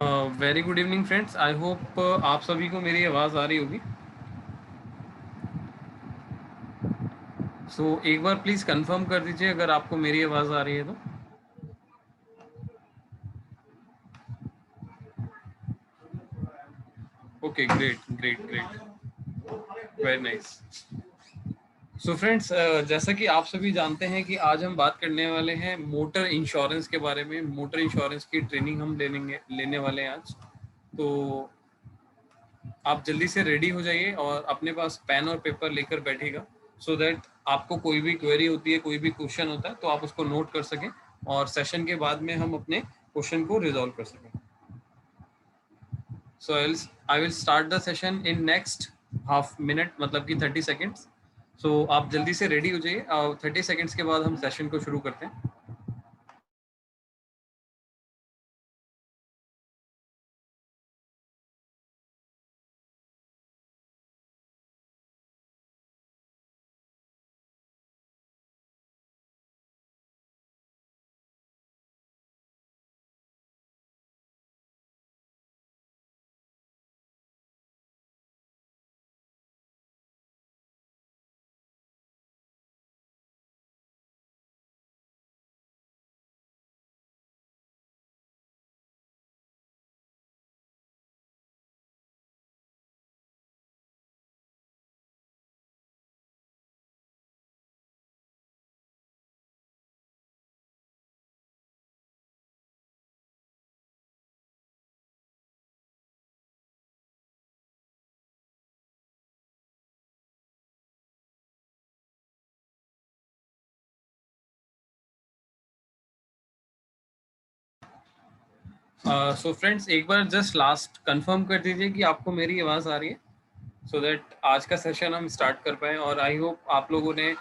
Very good evening friends. I hope आप सभी को मेरी आवाज़ आ रही होगी। सो एक बार प्लीज़ कंफर्म कर दीजिए अगर आपको मेरी आवाज़ आ रही है तो। Okay, great great great, very nice. So friends, जैसा कि आप सभी जानते हैं कि आज हम बात करने वाले हैं मोटर इंश्योरेंस के बारे में। मोटर इंश्योरेंस की ट्रेनिंग हम लेने वाले हैं आज। तो आप जल्दी से रेडी हो जाइए और अपने पास पेन और पेपर लेकर बैठिएगा, सो दैट आपको कोई भी क्वेरी होती है, कोई भी क्वेश्चन होता है तो आप उसको नोट कर सकें और सेशन के बाद में हम अपने क्वेश्चन को रिजॉल्व कर सकें। So I will start the session in next half minute, मतलब कि 30 सेकेंड्स। सो आप जल्दी से रेडी हो जाइए। 30 सेकेंड्स के बाद हम सेशन को शुरू करते हैं। सो फ्रेंड्स, एक बार जस्ट लास्ट कंफर्म कर दीजिए कि आपको मेरी आवाज़ आ रही है, सो दैट आज का सेशन हम स्टार्ट कर पाएँ। और आई होप आप लोगों ने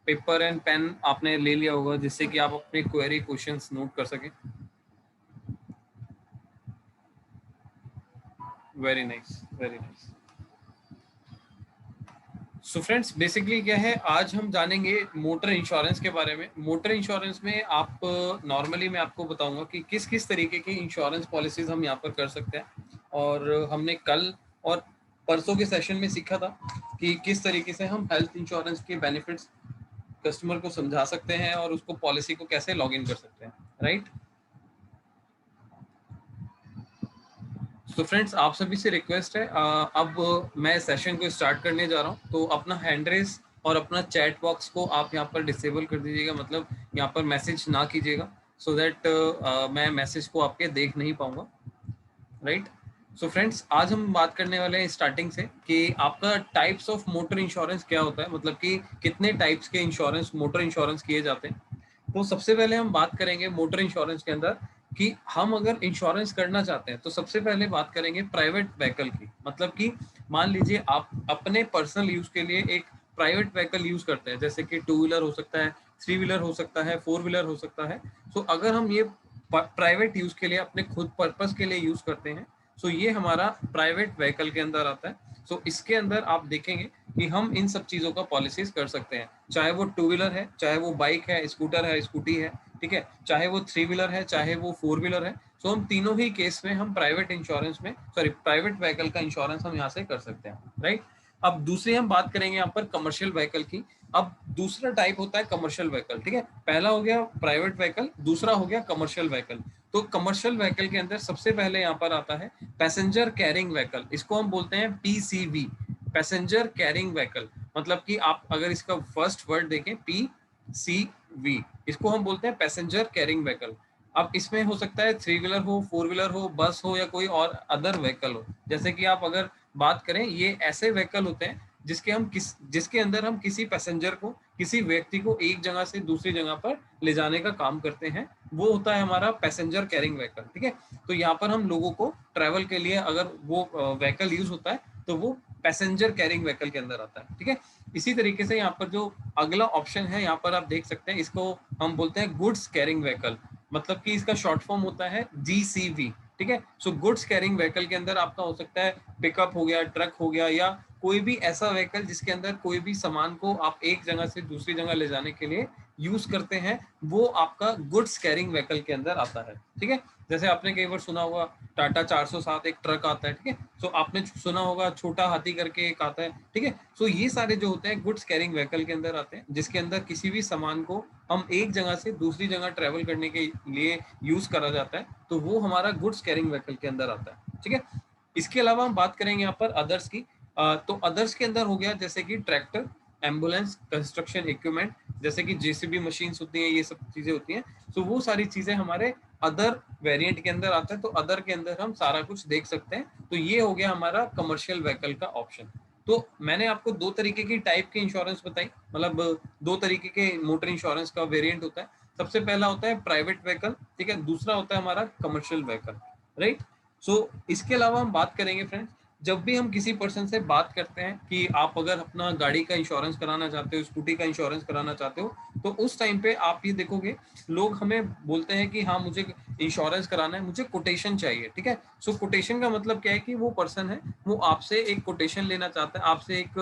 पेपर एंड पेन आपने ले लिया होगा, जिससे कि आप अपने क्वेरी क्वेश्चंस नोट कर सकें। Very nice, very nice. So friends, basically क्या है, आज हम जानेंगे मोटर इंश्योरेंस के बारे में। मोटर इंश्योरेंस में आप नॉर्मली मैं आपको बताऊंगा कि किस किस तरीके की इंश्योरेंस पॉलिसीज हम यहाँ पर कर सकते हैं। और हमने कल और परसों के सेशन में सीखा था कि किस तरीके से हम हेल्थ इंश्योरेंस के बेनिफिट्स कस्टमर को समझा सकते हैं और उसको पॉलिसी को कैसे लॉग इन कर सकते हैं, राइट। तो फ्रेंड्स, आप सभी से रिक्वेस्ट है, अब मैं सेशन को स्टार्ट करने जा रहा हूँ, तो अपना हैंड रेस और अपना चैट बॉक्स को आप यहाँ पर डिसेबल कर दीजिएगा, मतलब यहाँ पर मैसेज ना कीजिएगा, सो दैट मैं मैसेज को आपके देख नहीं पाऊंगा, राइट। सो फ्रेंड्स, आज हम बात करने वाले हैं स्टार्टिंग से कि आपका टाइप्स ऑफ मोटर इंश्योरेंस क्या होता है, मतलब कि कितने टाइप्स के इंश्योरेंस, मोटर इंश्योरेंस किए जाते हैं। तो सबसे पहले हम बात करेंगे मोटर इंश्योरेंस के अंदर कि हम अगर इंश्योरेंस करना चाहते हैं तो सबसे पहले बात करेंगे प्राइवेट व्हीकल की। मतलब कि मान लीजिए आप अपने पर्सनल यूज के लिए एक प्राइवेट व्हीकल यूज करते हैं, जैसे कि 2 व्हीलर हो सकता है, 3 व्हीलर हो सकता है, 4 व्हीलर हो सकता है। सो अगर हम ये प्राइवेट यूज के लिए, अपने खुद पर्पस के लिए यूज करते हैं, सो ये हमारा प्राइवेट व्हीकल के अंदर आता है। सो इसके अंदर आप देखेंगे कि हम इन सब चीज़ों का पॉलिसीज कर सकते हैं, चाहे वो 2 व्हीलर है, चाहे वो बाइक है, स्कूटर है, स्कूटी है, ठीक है, चाहे वो 3 व्हीलर है, चाहे वो 4 व्हीलर है। सो हम तीनों ही केस में हम प्राइवेट इंश्योरेंस में, सॉरी, प्राइवेट व्हीकल का इंश्योरेंस हम यहाँ से कर सकते हैं, राइट। अब दूसरी हम बात करेंगे यहाँ पर कमर्शियल व्हीकल की। अब दूसरा टाइप होता है कमर्शियल व्हीकल, ठीक है। पहला हो गया प्राइवेट व्हीकल, दूसरा हो गया कमर्शियल व्हीकल। तो कमर्शियल व्हीकल के अंदर सबसे पहले यहाँ पर आता है पैसेंजर कैरिंग व्हीकल, इसको हम बोलते हैं पीसीवी, पैसेंजर कैरिंग व्हीकल। मतलब कि आप अगर इसका फर्स्ट वर्ड देखें, पी सी वी, इसको हम बोलते हैं पैसेंजर कैरिंग व्हीकल। अब इसमें हो सकता है 3 व्हीलर हो, 4 व्हीलर हो, बस हो, या कोई और अदर व्हीकल हो। जैसे कि आप अगर बात करें, ये ऐसे व्हीकल होते हैं जिसके अंदर हम किसी पैसेंजर को, किसी व्यक्ति को एक जगह से दूसरी जगह पर ले जाने का काम करते हैं, वो होता है हमारा पैसेंजर कैरिंग व्हीकल, ठीक है। तो यहाँ पर हम लोगों को ट्रैवल के लिए अगर वो व्हीकल यूज होता है तो वो पैसेंजर कैरिंग व्हीकल के अंदर आता है, ठीक है। इसी तरीके से यहाँ पर जो अगला ऑप्शन है, यहाँ पर आप देख सकते हैं, इसको हम बोलते हैं गुड्स कैरिंग व्हीकल। मतलब कि इसका शॉर्ट फॉर्म होता है जीसीवी, ठीक है। सो गुड्स कैरिंग व्हीकल के अंदर आपका हो सकता है पिकअप हो गया, ट्रक हो गया, या कोई भी ऐसा व्हीकल जिसके अंदर कोई भी सामान को आप एक जगह से दूसरी जगह ले जाने के लिए यूज करते हैं, वो आपका गुड्स कैरिंग व्हीकल के अंदर आता है, ठीक है। जैसे आपने कई बार सुना होगा टाटा 407 एक ट्रक आता है, ठीक है। सो आपने सुना होगा छोटा हाथी करके एक आता है, ठीक है। सो ये सारे जो होते हैं गुड्स कैरिंग व्हीकल के अंदर आते हैं, जिसके अंदर किसी भी सामान को हम एक जगह से दूसरी जगह ट्रेवल करने के लिए यूज करा जाता है, तो वो हमारा गुड्स कैरिंग व्हीकल के अंदर आता है, ठीक है। इसके अलावा हम बात करेंगे यहाँ पर अदर्स की। तो अदर्स के अंदर हो गया जैसे कि ट्रैक्टर, एम्बुलेंस, कंस्ट्रक्शन इक्विपमेंट, जैसे कि जेसीबी मशीन्स होती हैं, ये सब चीजें होती हैं। सो वो सारी चीजें हमारे अदर वेरिएंट के अंदर आता है, तो अदर के अंदर हम सारा कुछ देख सकते हैं। तो ये हो गया हमारा कमर्शियल व्हीकल का ऑप्शन। तो मैंने आपको दो तरीके की टाइप के इंश्योरेंस बताई, मतलब दो तरीके के मोटर इंश्योरेंस का वेरिएंट होता है। सबसे पहला होता है प्राइवेट व्हीकल, ठीक है, दूसरा होता है हमारा कमर्शियल व्हीकल, राइट। सो इसके अलावा हम बात करेंगे फ्रेंड्स, जब भी हम किसी पर्सन से बात करते हैं कि आप अगर अपना गाड़ी का इंश्योरेंस कराना चाहते हो, स्कूटी का इंश्योरेंस कराना चाहते हो, तो उस टाइम पे आप ये देखोगे लोग हमें बोलते हैं कि हाँ मुझे इंश्योरेंस कराना है, मुझे कोटेशन चाहिए, ठीक है। सो कोटेशन का मतलब क्या है कि वो पर्सन है, वो आपसे एक कोटेशन लेना चाहता है, आपसे एक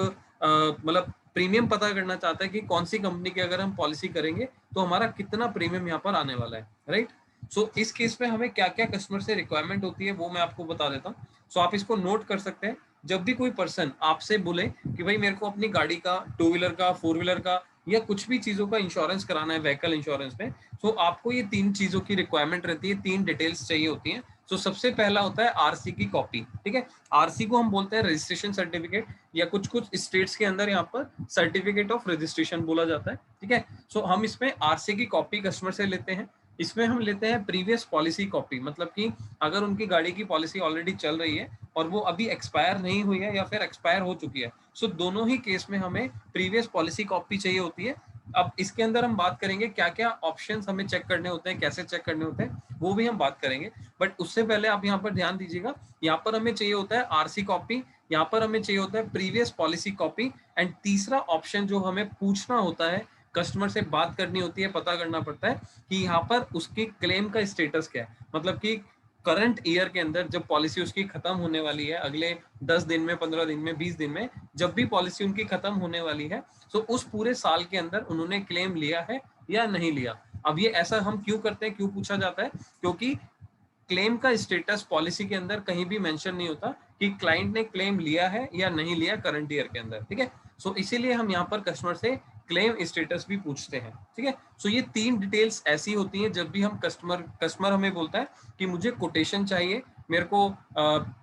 मतलब प्रीमियम पता करना चाहता है कि कौन सी कंपनी की अगर हम पॉलिसी करेंगे तो हमारा कितना प्रीमियम यहाँ पर आने वाला है, राइट। सो इस केस में हमें क्या क्या कस्टमर से रिक्वायरमेंट होती है वो मैं आपको बता देता हूँ। सो आप इसको नोट कर सकते हैं। जब भी कोई पर्सन आपसे बोले कि भाई मेरे को अपनी गाड़ी का, टू व्हीलर का, फोर व्हीलर का या कुछ भी चीजों का इंश्योरेंस कराना है व्हीकल इंश्योरेंस में, तो आपको ये तीन चीजों की रिक्वायरमेंट रहती है, तीन डिटेल्स चाहिए होती हैं। तो सबसे पहला होता है आरसी की कॉपी, ठीक है। आरसी को हम बोलते हैं रजिस्ट्रेशन सर्टिफिकेट, या कुछ कुछ स्टेट्स के अंदर यहाँ पर सर्टिफिकेट ऑफ रजिस्ट्रेशन बोला जाता है, ठीक है। सो हम इसमें आरसी की कॉपी कस्टमर से लेते हैं। इसमें हम लेते हैं प्रीवियस पॉलिसी कॉपी, मतलब कि अगर उनकी गाड़ी की पॉलिसी ऑलरेडी चल रही है और वो अभी एक्सपायर नहीं हुई है या फिर एक्सपायर हो चुकी है, सो दोनों ही केस में हमें प्रीवियस पॉलिसी कॉपी चाहिए होती है। अब इसके अंदर हम बात करेंगे क्या क्या ऑप्शंस हमें चेक करने होते हैं, कैसे चेक करने होते हैं, वो भी हम बात करेंगे। बट उससे पहले आप यहाँ पर ध्यान दीजिएगा, यहाँ पर हमें चाहिए होता है आरसी कॉपी, यहाँ पर हमें चाहिए होता है प्रीवियस पॉलिसी कॉपी, एंड तीसरा ऑप्शन जो हमें पूछना होता है, कस्टमर से बात करनी होती है, पता करना पड़ता है कि यहाँ पर उसकी क्लेम का स्टेटस क्या है, मतलब कि करंट ईयर के अंदर जब पॉलिसी उसकी खत्म होने वाली है, अगले 10 दिन में, 15 दिन में, 20 दिन में, जब भी पॉलिसी उनकी खत्म होने वाली है, तो उस पूरे साल के अंदर उन्होंने क्लेम लिया है या नहीं लिया। अब ये ऐसा हम क्यों करते हैं, क्यों पूछा जाता है, क्योंकि क्लेम का स्टेटस पॉलिसी के अंदर कहीं भी मेंशन नहीं होता कि क्लाइंट ने क्लेम लिया है या नहीं लिया करंट ईयर के अंदर, ठीक है। सो इसीलिए हम यहाँ पर कस्टमर से क्लेम स्टेटस भी पूछते हैं, ठीक है। सो ये तीन डिटेल्स ऐसी होती हैं जब भी हम कस्टमर हमें बोलता है कि मुझे कोटेशन चाहिए, मेरे को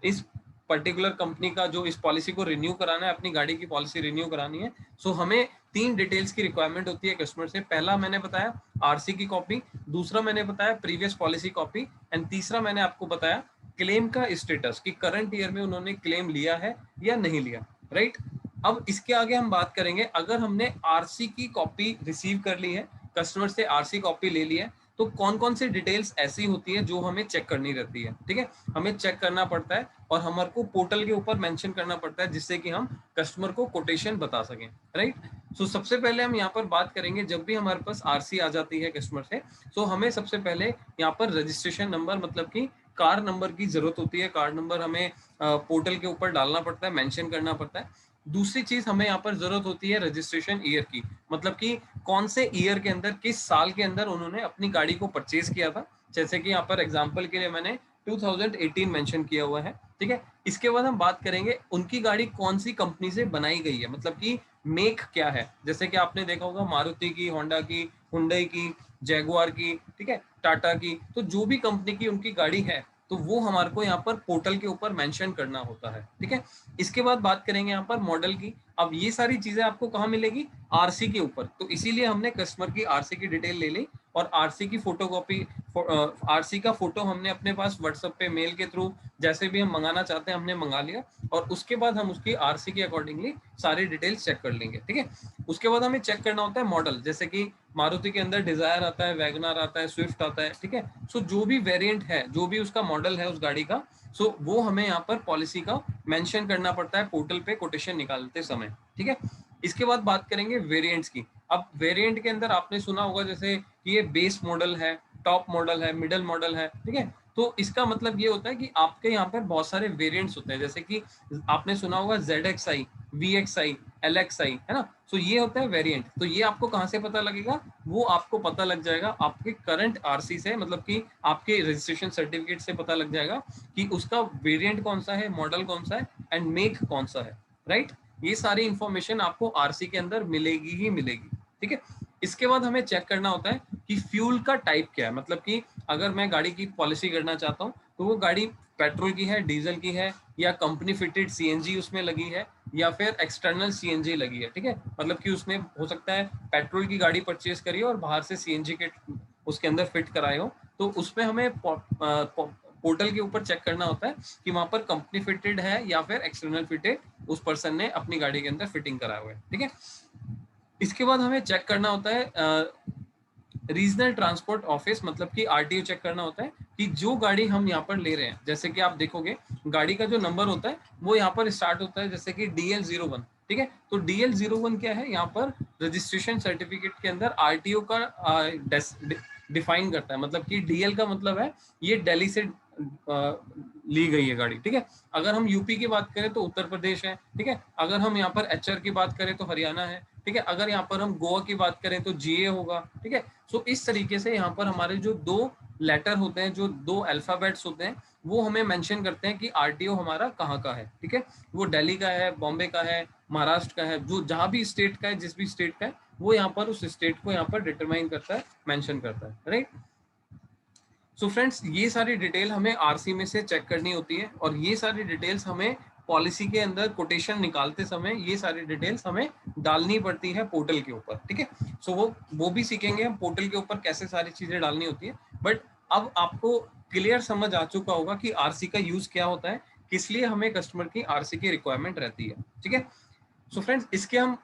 इस पर्टिकुलर कंपनी का जो इस पॉलिसी को रिन्यू कराना है, अपनी गाड़ी की पॉलिसी रिन्यू करानी है। सो हमें तीन डिटेल्स की रिक्वायरमेंट होती है कस्टमर से। पहला मैंने बताया आरसी की कॉपी, दूसरा मैंने बताया प्रीवियस पॉलिसी कॉपी, एंड तीसरा मैंने आपको बताया क्लेम का स्टेटस कि करंट ईयर में उन्होंने क्लेम लिया है या नहीं लिया, राइट। अब इसके आगे हम बात करेंगे, अगर हमने आरसी की कॉपी रिसीव कर ली है, कस्टमर से आरसी कॉपी ले ली है, तो कौन कौन सी डिटेल्स ऐसी होती है जो हमें चेक करनी रहती है, ठीक है। हमें चेक करना पड़ता है और हमारे को पोर्टल के ऊपर मेंशन करना पड़ता है, जिससे कि हम कस्टमर को कोटेशन बता सकें, राइट। सो सबसे पहले हम यहाँ पर बात करेंगे, जब भी हमारे पास आरसी आ जाती है कस्टमर से, सो हमें सबसे पहले यहाँ पर रजिस्ट्रेशन नंबर, मतलब कि कार नंबर की जरूरत होती है। कार नंबर हमें पोर्टल के ऊपर डालना पड़ता है, मेंशन करना पड़ता है। दूसरी चीज हमें यहाँ पर जरूरत होती है रजिस्ट्रेशन ईयर की, मतलब कि कौन से ईयर के अंदर, किस साल के अंदर उन्होंने अपनी गाड़ी को परचेज किया था। जैसे कि यहाँ पर एग्जांपल के लिए मैंने 2018 मेंशन किया हुआ है, ठीक है। इसके बाद हम बात करेंगे उनकी गाड़ी कौन सी कंपनी से बनाई गई है, मतलब कि मेक क्या है। जैसे कि आपने देखा होगा मारुति की, होंडा की, हुंडई की, जैगुआर की, ठीक है, टाटा की, तो जो भी कंपनी की उनकी गाड़ी है, तो वो हमारे को यहाँ पर पोर्टल के ऊपर मेंशन करना होता है, ठीक है। इसके बाद बात करेंगे यहाँ पर मॉडल की। अब ये सारी चीजें आपको कहाँ मिलेगी, आरसी के ऊपर, तो इसीलिए हमने कस्टमर की आरसी की डिटेल ले ली और आरसी की फोटोकॉपी, आरसी का फोटो हमने अपने पास व्हाट्सएप पे मेल के थ्रू जैसे भी हम मंगाना चाहते हैं हमने मंगा लिया, और उसके बाद हम उसकी आरसी के अकॉर्डिंगली सारी डिटेल्स चेक कर लेंगे, ठीक है। उसके बाद हमें चेक करना होता है मॉडल, जैसे कि मारुति के अंदर डिजायर आता है, वैगनर आता है, स्विफ्ट आता है, ठीक है। सो जो भी वेरिएंट है, जो भी उसका मॉडल है उस गाड़ी का, सो वो हमें यहाँ पर पॉलिसी का मेंशन करना पड़ता है पोर्टल पे कोटेशन निकालते समय, ठीक है। इसके बाद बात करेंगे वेरिएंट्स की। अब वेरिएंट के अंदर आपने सुना होगा जैसे कि ये बेस मॉडल है, टॉप मॉडल है, मिडल मॉडल है, ठीक है। तो इसका मतलब ये होता है कि आपके यहाँ पर बहुत सारे वेरिएंट्स होते हैं, जैसे कि आपने सुना होगा ZXi, VXi, LXi, है ना। सो ये होता है वेरिएंट। तो ये आपको कहाँ से पता लगेगा, वो आपको पता लग जाएगा आपके करंट आरसी से, मतलब कि आपके रजिस्ट्रेशन सर्टिफिकेट से पता लग जाएगा कि उसका वेरिएंट कौन सा है, मॉडल कौन सा है एंड मेक कौन सा है, राइट। ये सारी इंफॉर्मेशन आपको आरसी के अंदर मिलेगी ही मिलेगी, ठीक है। इसके बाद हमें चेक करना होता है कि फ्यूल का टाइप क्या है, मतलब कि अगर मैं गाड़ी की पॉलिसी करना चाहता हूँ तो वो गाड़ी पेट्रोल की है, डीजल की है, या कंपनी फिटेड सीएनजी उसमें लगी है, या फिर एक्सटर्नल सीएनजी लगी है, ठीक है। मतलब कि उसमें हो सकता है पेट्रोल की गाड़ी परचेज करी और बाहर से सीएनजी के उसके अंदर फिट कराए हो, तो उसमें हमें पोर्टल के ऊपर चेक करना होता है कि वहां पर कंपनी फिटेड है या फिर एक्सटर्नल फिटेड उस पर्सन ने अपनी गाड़ी के अंदर फिटिंग कराया हुआ है, ठीक है। इसके बाद हमें चेक करना होता है रीजनल ट्रांसपोर्ट ऑफिस, मतलब कि आरटीओ चेक करना होता है कि जो गाड़ी हम यहाँ पर ले रहे हैं, जैसे कि आप देखोगे गाड़ी का जो नंबर होता है वो यहाँ पर स्टार्ट होता है जैसे कि DL01, ठीक है। तो DL01 क्या है, यहाँ पर रजिस्ट्रेशन सर्टिफिकेट के अंदर आरटीओ का डिफाइन करता है, मतलब कि DL का मतलब है ये दिल्ली से ली गई है गाड़ी, ठीक है। अगर हम यूपी की बात करें तो उत्तर प्रदेश है, ठीक है। अगर हम यहाँ पर HR की बात करें तो हरियाणा है, ठीक है। अगर यहाँ पर हम गोवा की बात करें तो GA होगा, ठीक है। सो इस तरीके से यहाँ पर हमारे जो दो लेटर होते हैं, जो दो अल्फाबेट्स होते हैं, वो हमें मेंशन करते हैं कि आरटीओ हमारा कहाँ का है, ठीक है। वो दिल्ली का है, बॉम्बे का है, महाराष्ट्र का है, जो जहाँ भी स्टेट का है, जिस भी स्टेट का है, वो यहाँ पर उस स्टेट को यहाँ पर डिटरमाइन करता है, मेंशन करता है, राइट। सो फ्रेंड्स, ये सारी डिटेल हमें आरसी में से चेक करनी होती है, और ये सारी डिटेल्स हमें पॉलिसी के अंदर कोटेशन निकालते समय ये सारी डिटेल्स हमें डालनी पड़ती है पोर्टल के ऊपर, ठीक है। सो वो भी सीखेंगे हम पोर्टल के ऊपर कैसे सारी चीजें डालनी होती है। बट अब आपको क्लियर समझ आ चुका होगा कि आरसी का यूज क्या होता है, किस लिए हमें कस्टमर की आरसी की रिक्वायरमेंट रहती है, ठीक है। सो फ्रेंड्स,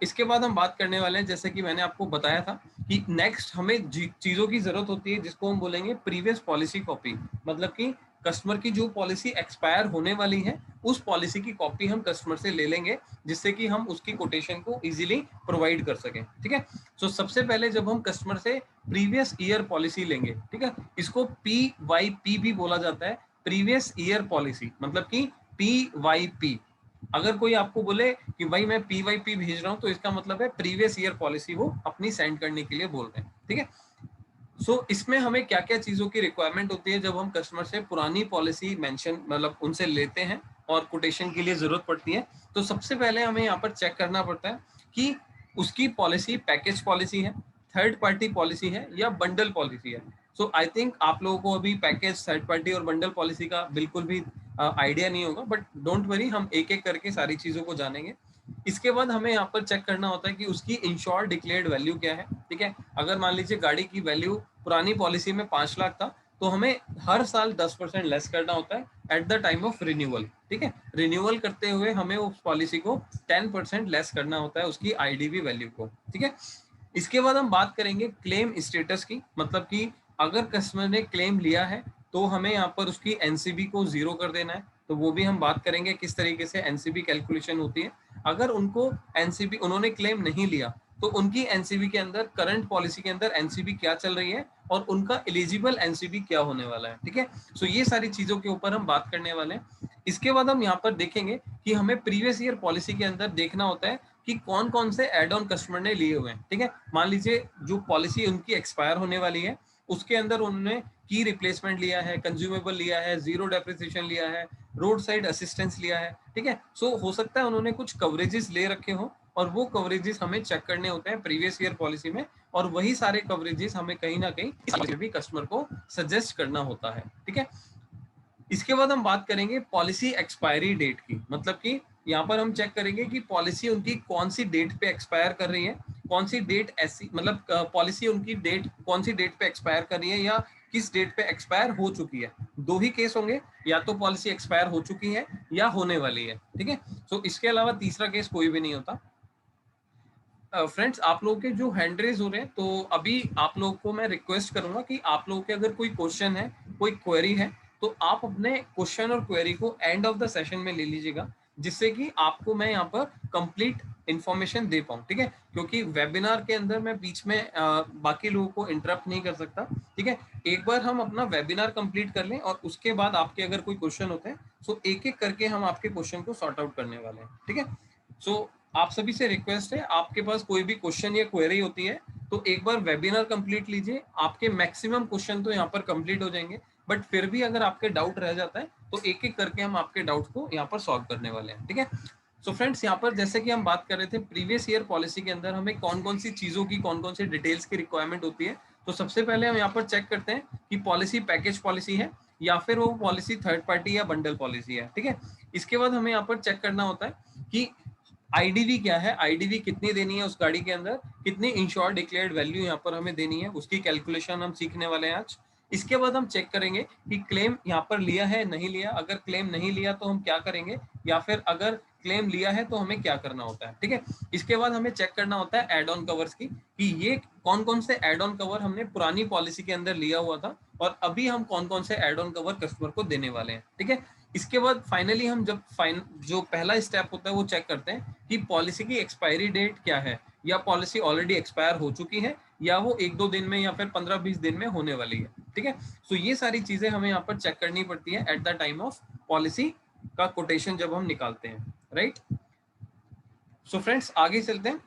इसके बाद हम बात करने वाले हैं, जैसे कि मैंने आपको बताया था कि नेक्स्ट हमें चीजों की जरूरत होती है जिसको हम बोलेंगे प्रीवियस पॉलिसी कॉपी, मतलब कि कस्टमर की जो पॉलिसी एक्सपायर होने वाली है उस पॉलिसी की कॉपी हम कस्टमर से ले लेंगे, जिससे कि हम उसकी कोटेशन को इजीली प्रोवाइड कर सकें, ठीक है। सो सबसे पहले जब हम कस्टमर से प्रीवियस ईयर पॉलिसी लेंगे, ठीक है, इसको PYP भी बोला जाता है, प्रीवियस ईयर पॉलिसी, मतलब कि PYP। अगर कोई आपको बोले कि भाई मैं PYP भेज रहा हूं, तो इसका मतलब है प्रीवियस ईयर पॉलिसी वो अपनी सेंड करने के लिए बोल रहे हैं, ठीक है। इसमें हमें क्या क्या चीजों की रिक्वायरमेंट होती है जब हम कस्टमर से पुरानी पॉलिसी मेंशन मतलब उनसे लेते हैं और कोटेशन के लिए जरूरत पड़ती है। तो सबसे पहले हमें यहाँ पर चेक करना पड़ता है कि उसकी पॉलिसी पैकेज पॉलिसी है, थर्ड पार्टी पॉलिसी है, या बंडल पॉलिसी है। सो आई थिंक आप लोगों को अभी पैकेज, थर्ड पार्टी और बंडल पॉलिसी का बिल्कुल भी आइडिया नहीं होगा, बट डोंट वरी, हम एक एक करके सारी चीजों को जानेंगे। इसके बाद हमें यहाँ पर चेक करना होता है कि उसकी इंश्योर्ड डिक्लेयर्ड वैल्यू क्या है, ठीक है। अगर मान लीजिए गाड़ी की वैल्यू पुरानी पॉलिसी में 5 लाख था, तो हमें हर साल 10% लेस करना होता है at the time of renewal, ठीक है। रिन्यूअल करते हुए हमें उस पॉलिसी को 10% लेस करना होता है उसकी IDV वैल्यू को, ठीक है। इसके बाद हम बात करेंगे क्लेम स्टेटस की, मतलब कि अगर कस्टमर ने क्लेम लिया है तो हमें यहाँ पर उसकी एनसीबी को 0 कर देना है। तो वो भी हम बात करेंगे किस तरीके से एनसीबी कैलकुलेशन होती है। अगर उनको एनसीबी उन्होंने क्लेम नहीं लिया तो उनकी एनसीबी के अंदर, करंट पॉलिसी के अंदर एनसीबी क्या चल रही है और उनका एलिजिबल एनसीबी क्या होने वाला है, ठीक है। सो ये सारी चीजों के ऊपर हम बात करने वाले हैं। इसके बाद हम यहाँ पर देखेंगे कि हमें प्रीवियस ईयर पॉलिसी के अंदर देखना होता है कि कौन कौन से एड ऑन कस्टमर ने लिए हुए हैं, ठीक है। मान लीजिए जो पॉलिसी उनकी एक्सपायर होने वाली है उसके अंदर उन्होंने की रिप्लेसमेंट लिया है, कंज्यूमेबल लिया है, जीरो डेप्रिसिएशन लिया है, रोड साइड असिस्टेंस लिया है, ठीक है। हो सकता है उन्होंने कुछ कवरेजेस ले रखे हो और वो कवरेजेस हमें चेक करने होते हैं प्रीवियस ईयर पॉलिसी में, और वही सारे कवरेजेस हमें कहीं ना कहीं भी कस्टमर को सजेस्ट करना होता है, ठीक है। इसके बाद हम बात करेंगे पॉलिसी एक्सपायरी डेट की, मतलब कि यहाँ पर हम चेक करेंगे कि पॉलिसी उनकी कौन सी डेट पे एक्सपायर कर रही है, कौन सी डेट ऐसी, मतलब पॉलिसी उनकी डेट कौन सी डेट पे एक्सपायर कर रही है या किस डेट पे एक्सपायर हो चुकी है। दो ही केस होंगे, या तो पॉलिसी एक्सपायर हो चुकी है या होने वाली है, ठीक है। इसके अलावा तीसरा केस कोई भी नहीं होता। फ्रेंड्स, आप लोगों के जो हैंड रेज हो रहे हैं, तो अभी आप लोगों को मैं रिक्वेस्ट करूंगा कि आप लोगों के अगर कोई क्वेश्चन है, कोई क्वेरी है, तो आप अपने क्वेश्चन और क्वेरी को एंड ऑफ द सेशन में ले लीजिएगा, जिससे कि आपको मैं यहाँ पर कंप्लीट इंफॉर्मेशन दे पाऊँ, ठीक है, क्योंकि वेबिनार के अंदर मैं बीच में बाकी लोगों को इंटरप्ट नहीं कर सकता, ठीक है। एक बार हम अपना वेबिनार कंप्लीट कर लें और उसके बाद आपके अगर कोई क्वेश्चन होते हैं तो एक एक करके हम आपके क्वेश्चन को सॉर्ट आउट करने वाले हैं, ठीक है। सो आप सभी से रिक्वेस्ट है, आपके पास कोई भी क्वेश्चन या क्वेरी होती है तो एक बार वेबिनार कंप्लीट लीजिए, आपके मैक्सिमम क्वेश्चन तो यहाँ पर कंप्लीट हो जाएंगे, बट फिर भी अगर आपके डाउट रह जाता है तो एक एक करके हम आपके डाउट को यहाँ पर सॉल्व करने वाले हैं, ठीक है। सो फ्रेंड्स, यहाँ पर जैसे कि हम बात कर रहे थे प्रीवियस ईयर पॉलिसी के अंदर हमें कौन कौन सी चीजों की, कौन कौन सी डिटेल्स की रिक्वायरमेंट होती है। तो सबसे पहले हम यहाँ पर चेक करते हैं कि पॉलिसी पैकेज पॉलिसी है या फिर वो पॉलिसी थर्ड पार्टी या बंडल पॉलिसी है, ठीक है। इसके बाद हमें यहाँ पर चेक करना होता है कि आईडीवी क्या है, आईडीवी कितनी देनी है उस गाड़ी के अंदर, कितनी इंश्योर्ड डिक्लेयर्ड वैल्यू यहाँ पर हमें देनी है, उसकी कैलकुलेशन हम सीखने वाले हैं आज। इसके बाद हम चेक करेंगे कि क्लेम यहाँ पर लिया है नहीं लिया, अगर क्लेम नहीं लिया तो हम क्या करेंगे, या फिर अगर क्लेम लिया है तो हमें क्या करना होता है, ठीक है। इसके बाद हमें चेक करना होता है एड ऑन कवर्स की, कि ये कौन कौन से एड ऑन कवर हमने पुरानी पॉलिसी के अंदर लिया हुआ था और अभी हम कौन कौन से एड ऑन कवर कस्टमर को देने वाले हैं, ठीक है। इसके बाद फाइनली हम जब जो पहला स्टेप होता है वो चेक करते हैं कि पॉलिसी की एक्सपायरी डेट क्या है, या पॉलिसी ऑलरेडी एक्सपायर हो चुकी है या वो 1-2 दिन में या फिर 15-20 दिन में होने वाली है, ठीक है। सो ये सारी चीजें हमें यहाँ पर चेक करनी पड़ती है at the time of policy का कोटेशन जब हम निकालते हैं, राइट। सो फ्रेंड्स, आगे चलते हैं।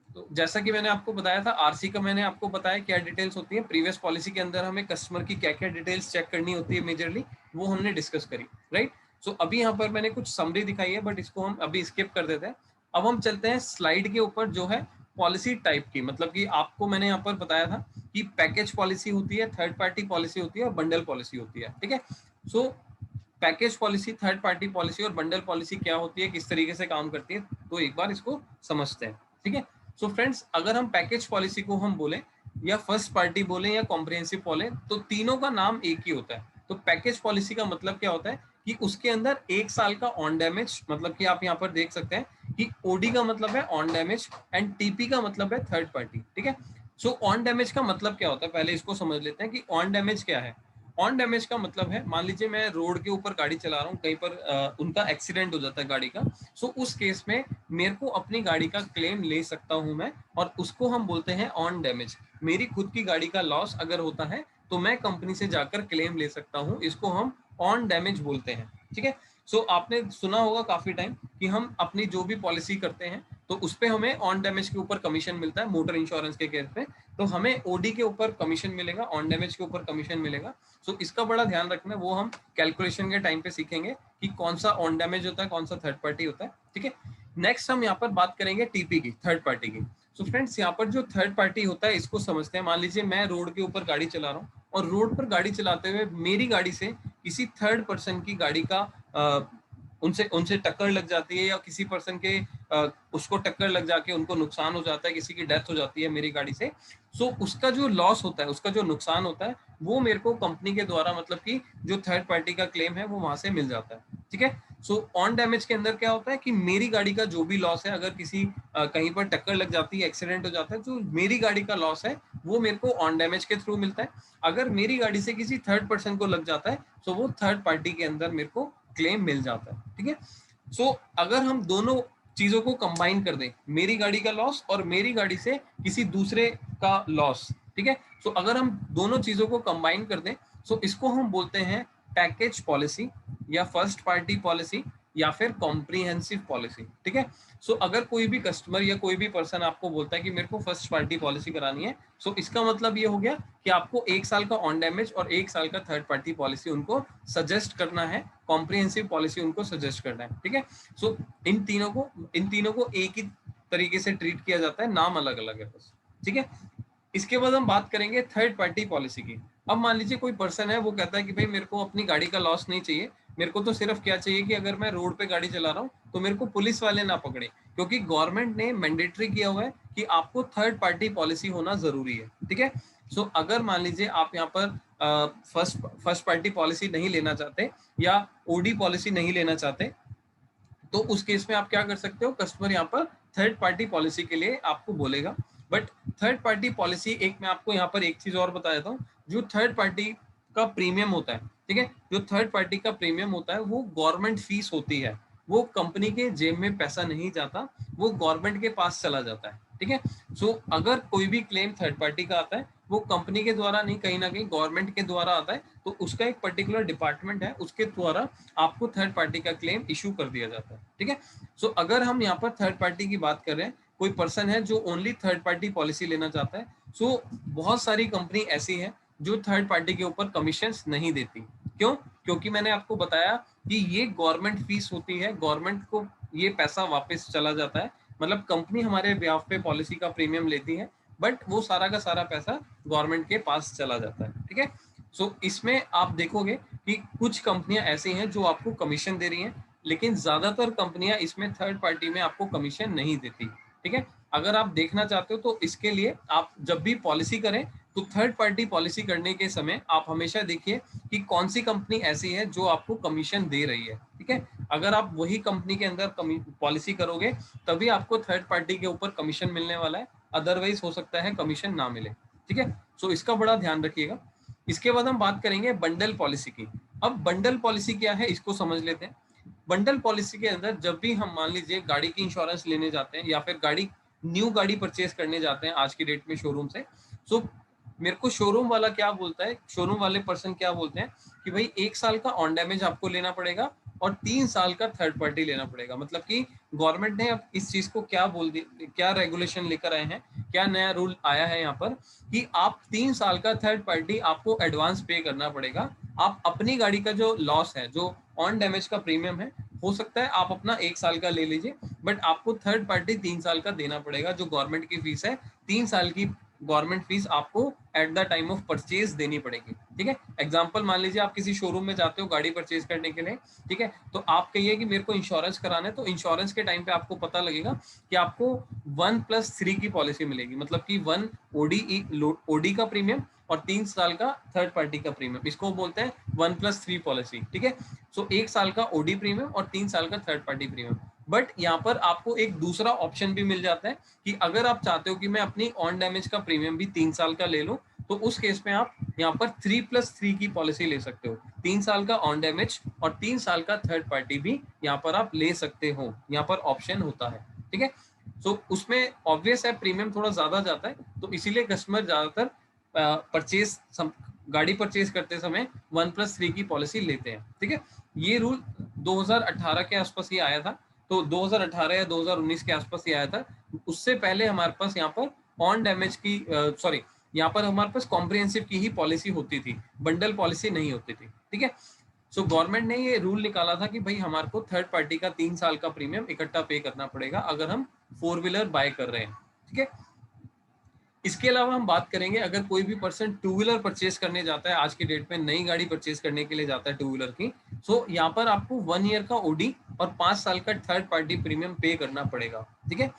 तो जैसा कि मैंने आपको बताया था, आरसी का मैंने आपको बताया क्या डिटेल्स होती है, प्रीवियस पॉलिसी के अंदर हमें कस्टमर की क्या क्या डिटेल्स चेक करनी होती है मेजरली, वो हमने डिस्कस करी, राइट। सो अभी यहाँ पर मैंने कुछ समरी दिखाई है बट इसको हम अभी स्किप कर देते हैं। अब हम चलते हैं स्लाइड के ऊपर जो है पॉलिसी टाइप की, मतलब कि आपको मैंने यहाँ पर बताया था कि पैकेज पॉलिसी होती है, थर्ड पार्टी पॉलिसी होती है और बंडल पॉलिसी होती है, ठीक है। So package policy, third party policy और बंडल पॉलिसी क्या होती है, किस तरीके से काम करती है, तो एक बार इसको समझते हैं, ठीक है। सो फ्रेंड्स, अगर हम पैकेज पॉलिसी को हम बोले या फर्स्ट पार्टी बोले या कॉम्प्रिहेंसिव बोले तो तीनों का नाम एक ही होता है। तो पैकेज पॉलिसी का मतलब क्या होता है कि उसके अंदर 1 साल का ऑन डैमेज, मतलब कि आप यहाँ पर देख सकते हैं कि ओडी का मतलब है ऑन डैमेज एंड टीपी का मतलब है थर्ड पार्टी, ठीक है। सो ऑन डैमेज का मतलब क्या होता है, पहले इसको समझ लेते हैं कि ऑन डैमेज क्या है। ऑन डैमेज का मतलब है, मान लीजिए मैं रोड के ऊपर गाड़ी चला रहा हूँ, कहीं पर उनका एक्सीडेंट हो जाता है गाड़ी का, सो उस केस में मेरे को अपनी गाड़ी का क्लेम ले सकता हूँ मैं, और उसको हम बोलते हैं ऑन डैमेज। मेरी खुद की गाड़ी का लॉस अगर होता है तो मैं कंपनी से जाकर क्लेम ले सकता हूँ, इसको हम ऑन डैमेज बोलते हैं, ठीक है। सो आपने सुना होगा काफी टाइम कि हम अपनी जो भी पॉलिसी करते हैं तो उस पर हमें ऑन डैमेज के ऊपर कमीशन मिलता है, मोटर इंश्योरेंस के केस पे तो हमें ओडी के ऊपर कमीशन मिलेगा, ऑन डैमेज के ऊपर कमीशन मिलेगा। सो इसका बड़ा ध्यान रखना है, वो हम कैलकुलेशन के टाइम पे सीखेंगे कि कौन सा ऑन डैमेज होता है, कौन सा थर्ड पार्टी होता है, ठीक है। नेक्स्ट हम यहाँ पर बात करेंगे टीपी की, थर्ड पार्टी की। सो फ्रेंड्स, यहाँ पर जो थर्ड पार्टी होता है इसको समझते हैं। मान लीजिए मैं रोड के ऊपर गाड़ी चला रहा हूँ और रोड पर गाड़ी चलाते हुए मेरी गाड़ी से किसी थर्ड पर्सन की गाड़ी का उनसे उनसे टक्कर लग जाती है, या किसी पर्सन के उसको टक्कर लग जाके उनको नुकसान हो जाता है, किसी की डेथ हो जाती है मेरी गाड़ी से। सो उसका जो लॉस होता है, उसका जो नुकसान होता है, वो मेरे को कंपनी के द्वारा, मतलब कि जो थर्ड पार्टी का क्लेम है वो वहां से मिल जाता है, ठीक है। सो ऑन डैमेज के अंदर क्या होता है कि मेरी गाड़ी का जो भी लॉस है, अगर किसी कहीं पर टक्कर लग जाती है, एक्सीडेंट हो जाता है, तो मेरी गाड़ी का लॉस है वो मेरे को ऑन डैमेज के थ्रू मिलता है। अगर मेरी गाड़ी से किसी थर्ड पर्सन को लग जाता है तो वो थर्ड पार्टी के अंदर मेरे को क्लेम मिल जाता है, ठीक है। सो अगर हम दोनों चीजों को कंबाइन कर दें, मेरी गाड़ी का लॉस और मेरी गाड़ी से किसी दूसरे का लॉस, ठीक है। सो अगर हम दोनों चीजों को कंबाइन कर दें, सो इसको हम बोलते हैं पैकेज पॉलिसी या फर्स्ट पार्टी पॉलिसी या फिर कॉम्प्रिहेंसिव पॉलिसी, ठीक है। सो अगर कोई भी कस्टमर या कोई भी पर्सन आपको बोलता है कि मेरे को फर्स्ट पार्टी पॉलिसी करानी है, सो इसका मतलब ये हो गया कि आपको 1 साल का ऑन डैमेज और 1 साल का थर्ड पार्टी पॉलिसी उनको सजेस्ट करना है, कॉम्प्रिहेंसिव पॉलिसी उनको सजेस्ट करना है, ठीक है। सो इन तीनों को एक ही तरीके से ट्रीट किया जाता है, नाम अलग अलग है बस, ठीक है। इसके बाद हम बात करेंगे थर्ड पार्टी पॉलिसी की। अब मान लीजिए कोई पर्सन है, वो कहता है कि भाई मेरे को अपनी गाड़ी का लॉस नहीं चाहिए, मेरे को तो सिर्फ क्या चाहिए कि अगर मैं रोड पे गाड़ी चला रहा हूँ तो मेरे को पुलिस वाले ना पकड़े, क्योंकि गवर्नमेंट ने मैंडेटरी किया हुआ है कि आपको थर्ड पार्टी पॉलिसी होना जरूरी है, ठीक है। सो अगर मान लीजिए आप यहाँ पर फर्स्ट पार्टी पॉलिसी नहीं लेना चाहते या ओडी पॉलिसी नहीं लेना चाहते, तो उस केस में आप क्या कर सकते हो, कस्टमर यहाँ पर थर्ड पार्टी पॉलिसी के लिए आपको बोलेगा। बट थर्ड पार्टी पॉलिसी, एक मैं आपको यहाँ पर एक चीज और बता देता हूँ, जो थर्ड पार्टी का प्रीमियम होता है, ठीक है, जो थर्ड पार्टी का प्रीमियम होता है वो गवर्नमेंट फीस होती है, वो कंपनी के जेब में पैसा नहीं जाता, वो गवर्नमेंट के पास चला जाता है, ठीक है। सो अगर कोई भी क्लेम थर्ड पार्टी का आता है, वो कंपनी के द्वारा नहीं, कहीं ना कहीं गवर्नमेंट के द्वारा आता है, तो उसका एक पर्टिकुलर डिपार्टमेंट है, उसके द्वारा आपको थर्ड पार्टी का क्लेम इशू कर दिया जाता है, ठीक है। सो अगर हम यहाँ पर थर्ड पार्टी की बात कर रहे हैं, कोई पर्सन है जो ओनली थर्ड पार्टी पॉलिसी लेना चाहता है, सो बहुत सारी कंपनी ऐसी है जो थर्ड पार्टी के ऊपर कमीशन नहीं देती। क्यों? क्योंकि मैंने आपको बताया कि ये गवर्नमेंट फीस होती है, गवर्नमेंट को ये पैसा वापस चला जाता है, मतलब कंपनी हमारे ब्याह पे पॉलिसी का प्रीमियम लेती है, बट वो सारा का सारा पैसा गवर्नमेंट के पास चला जाता है, ठीक है। सो इसमें आप देखोगे कि कुछ कंपनियां ऐसी हैं जो आपको कमीशन दे रही हैं, लेकिन ज्यादातर कंपनियां इसमें थर्ड पार्टी में आपको कमीशन नहीं देती, ठीक है। अगर आप देखना चाहते हो तो इसके लिए आप जब भी पॉलिसी करें तो थर्ड पार्टी पॉलिसी करने के समय आप हमेशा देखिए कि कौन सी कंपनी ऐसी है जो आपको कमीशन दे रही है, ठीक है। अगर आप वही कंपनी के अंदर पॉलिसी करोगे तभी आपको थर्ड पार्टी के ऊपर कमीशन मिलने वाला है, अदरवाइज हो सकता है कमीशन ना मिले, ठीक है। सो इसका बड़ा ध्यान रखिएगा। इसके बाद हम बात करेंगे बंडल पॉलिसी की। अब बंडल पॉलिसी क्या है इसको समझ लेते हैं। बंडल पॉलिसी के अंदर जब भी हम मान लीजिए गाड़ी की इंश्योरेंस लेने जाते हैं या फिर न्यू गाड़ी परचेज करने जाते हैं आज की डेट में शोरूम से, सो मेरे को शोरूम वाला क्या बोलता है, शोरूम वाले पर्सन क्या बोलते हैं कि भाई 1 साल का ऑन डैमेज आपको लेना पड़ेगा और 3 साल का थर्ड पार्टी लेना पड़ेगा। मतलब कि गवर्नमेंट ने अब इस चीज को क्या बोल दी, क्या रेगुलेशन लेकर आए हैं, क्या नया रूल आया है यहाँ पर कि आप 3 साल का थर्ड पार्टी आपको एडवांस पे करना पड़ेगा। आप अपनी गाड़ी का जो लॉस है, जो ऑन डैमेज का प्रीमियम है, हो सकता है आप अपना 1 साल का ले लीजिए, बट आपको थर्ड पार्टी 3 साल का देना पड़ेगा। जो गवर्नमेंट की फीस है, 3 साल की गवर्नमेंट फीस आपको at the time of purchase देनी पड़ेगी, ठीक है। एग्जांपल मान लीजिए आप किसी शोरूम में जाते हो गाड़ी परचेज करने के लिए, ठीक है, तो आप कहिए कि मेरे को इंश्योरेंस कराना है, तो इंश्योरेंस के टाइम पे आपको पता लगेगा कि आपको 1+3 की पॉलिसी मिलेगी, मतलब कि 1 ओडी का प्रीमियम और 3 साल का थर्ड पार्टी का प्रीमियम, इसको बोलते हैं 1+3 पॉलिसी, ठीक है। सो 1 साल का ओडी प्रीमियम और 3 साल का थर्ड पार्टी प्रीमियम। बट यहाँ पर आपको एक दूसरा ऑप्शन भी मिल जाता है कि अगर आप चाहते हो कि मैं अपनी ऑन डैमेज का प्रीमियम भी 3 साल का ले लूं, तो उस केस में आप यहाँ पर 3+3 की पॉलिसी ले सकते हो। 3 साल का ऑन डैमेज और 3 साल का थर्ड पार्टी भी यहाँ पर आप ले सकते हो, यहाँ पर ऑप्शन होता है, ठीक है। सो उसमें ऑब्वियस है प्रीमियम थोड़ा ज्यादा जाता है, तो इसीलिए कस्टमर ज्यादातर परचेज गाड़ी परचेज करते समय 1+3 की पॉलिसी लेते हैं, ठीक है। ये रूल 2018 के आसपास ही आया था, तो 2018 या 2019 के आसपास ही आया था। उससे पहले हमारे पास यहाँ पर ऑन डैमेज की सॉरी यहाँ पर हमारे पास कॉम्प्रिहेंसिव की ही पॉलिसी होती थी, बंडल पॉलिसी नहीं होती थी, ठीक है। सो गवर्नमेंट ने ये रूल निकाला था कि भाई हमारे को थर्ड पार्टी का 3 साल का प्रीमियम इकट्ठा पे करना पड़ेगा अगर हम 4 व्हीलर बाय कर रहे हैं, ठीक है। इसके अलावा हम बात करेंगे अगर कोई भी पर्सन 2 व्हीलर परचेज करने जाता है, आज की डेट में नई गाड़ी परचेज करने के लिए जाता है 2 व्हीलर की, सो यहाँ पर आपको 1 ईयर का ओडी और 5 साल का थर्ड पार्टी प्रीमियम पे करना पड़ेगा, ठीक है।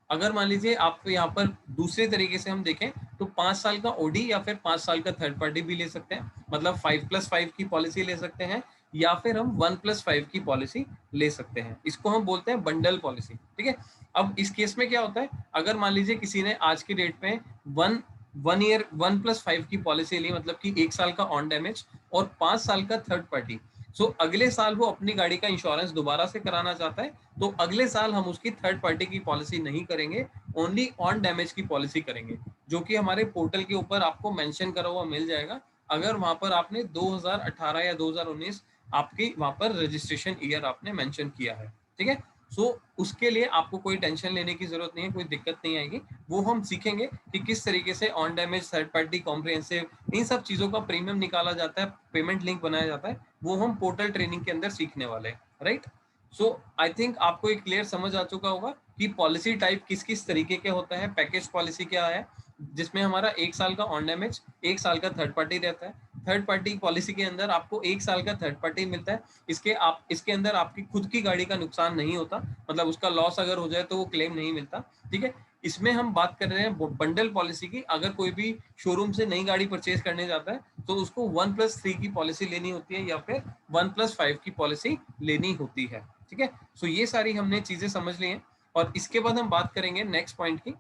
अगर मान लीजिए आप यहाँ पर दूसरे तरीके से हम देखें तो 5 साल का ओडी या फिर 5 साल का थर्ड पार्टी भी ले सकते हैं, मतलब 5+5 की पॉलिसी ले सकते हैं, या फिर हम 1+5 की पॉलिसी ले सकते हैं। इसको हम बोलते हैं बंडल पॉलिसी, ठीक है। अब इस केस में क्या होता है, अगर मान लीजिए किसी ने आज की डेट में वन ईयर 1+5 की पॉलिसी ली, मतलब कि 1 साल का ऑन डैमेज और 5 साल का थर्ड पार्टी, सो अगले साल वो अपनी गाड़ी का इंश्योरेंस दोबारा से कराना चाहता है, तो अगले साल हम उसकी थर्ड पार्टी की पॉलिसी नहीं करेंगे, ओनली ऑन डैमेज की पॉलिसी करेंगे, जो कि हमारे पोर्टल के ऊपर आपको मेंशन करा हुआ मिल जाएगा, अगर वहां पर आपने 2018 या 2019 आपकी वहां पर रजिस्ट्रेशन ईयर आपने मेंशन किया है, ठीक है। सो उसके लिए आपको कोई टेंशन लेने की जरूरत नहीं है, कोई दिक्कत नहीं आएगी। वो हम सीखेंगे कि किस तरीके से own damage, third party, comprehensive, इन सब चीजों का प्रीमियम निकाला जाता है, पेमेंट लिंक बनाया जाता है, वो हम पोर्टल ट्रेनिंग के अंदर सीखने वाले हैं, राइट। सो आई थिंक आपको एक क्लियर समझ आ चुका होगा कि पॉलिसी टाइप किस किस तरीके के होता है। पैकेज पॉलिसी क्या है, जिसमें हमारा 1 साल का ऑन डैमेज, 1 साल का थर्ड पार्टी रहता है। थर्ड पार्टी पॉलिसी के अंदर आपको 1 साल का थर्ड पार्टी मिलता है। इसके अंदर आपकी खुद की गाड़ी का नुकसान नहीं होता, मतलब उसका लॉस अगर हो जाए तो वो क्लेम नहीं मिलता, ठीक है। इसमें हम बात कर रहे हैं बंडल पॉलिसी की। अगर कोई भी शोरूम से नई गाड़ी परचेज करने जाता है तो उसको 1+3 की पॉलिसी लेनी होती है या फिर 1+5 की पॉलिसी लेनी होती है, ठीक है। सो ये सारी हमने चीजें समझ ली हैं, और इसके बाद हम बात करेंगे नेक्स्ट पॉइंट की।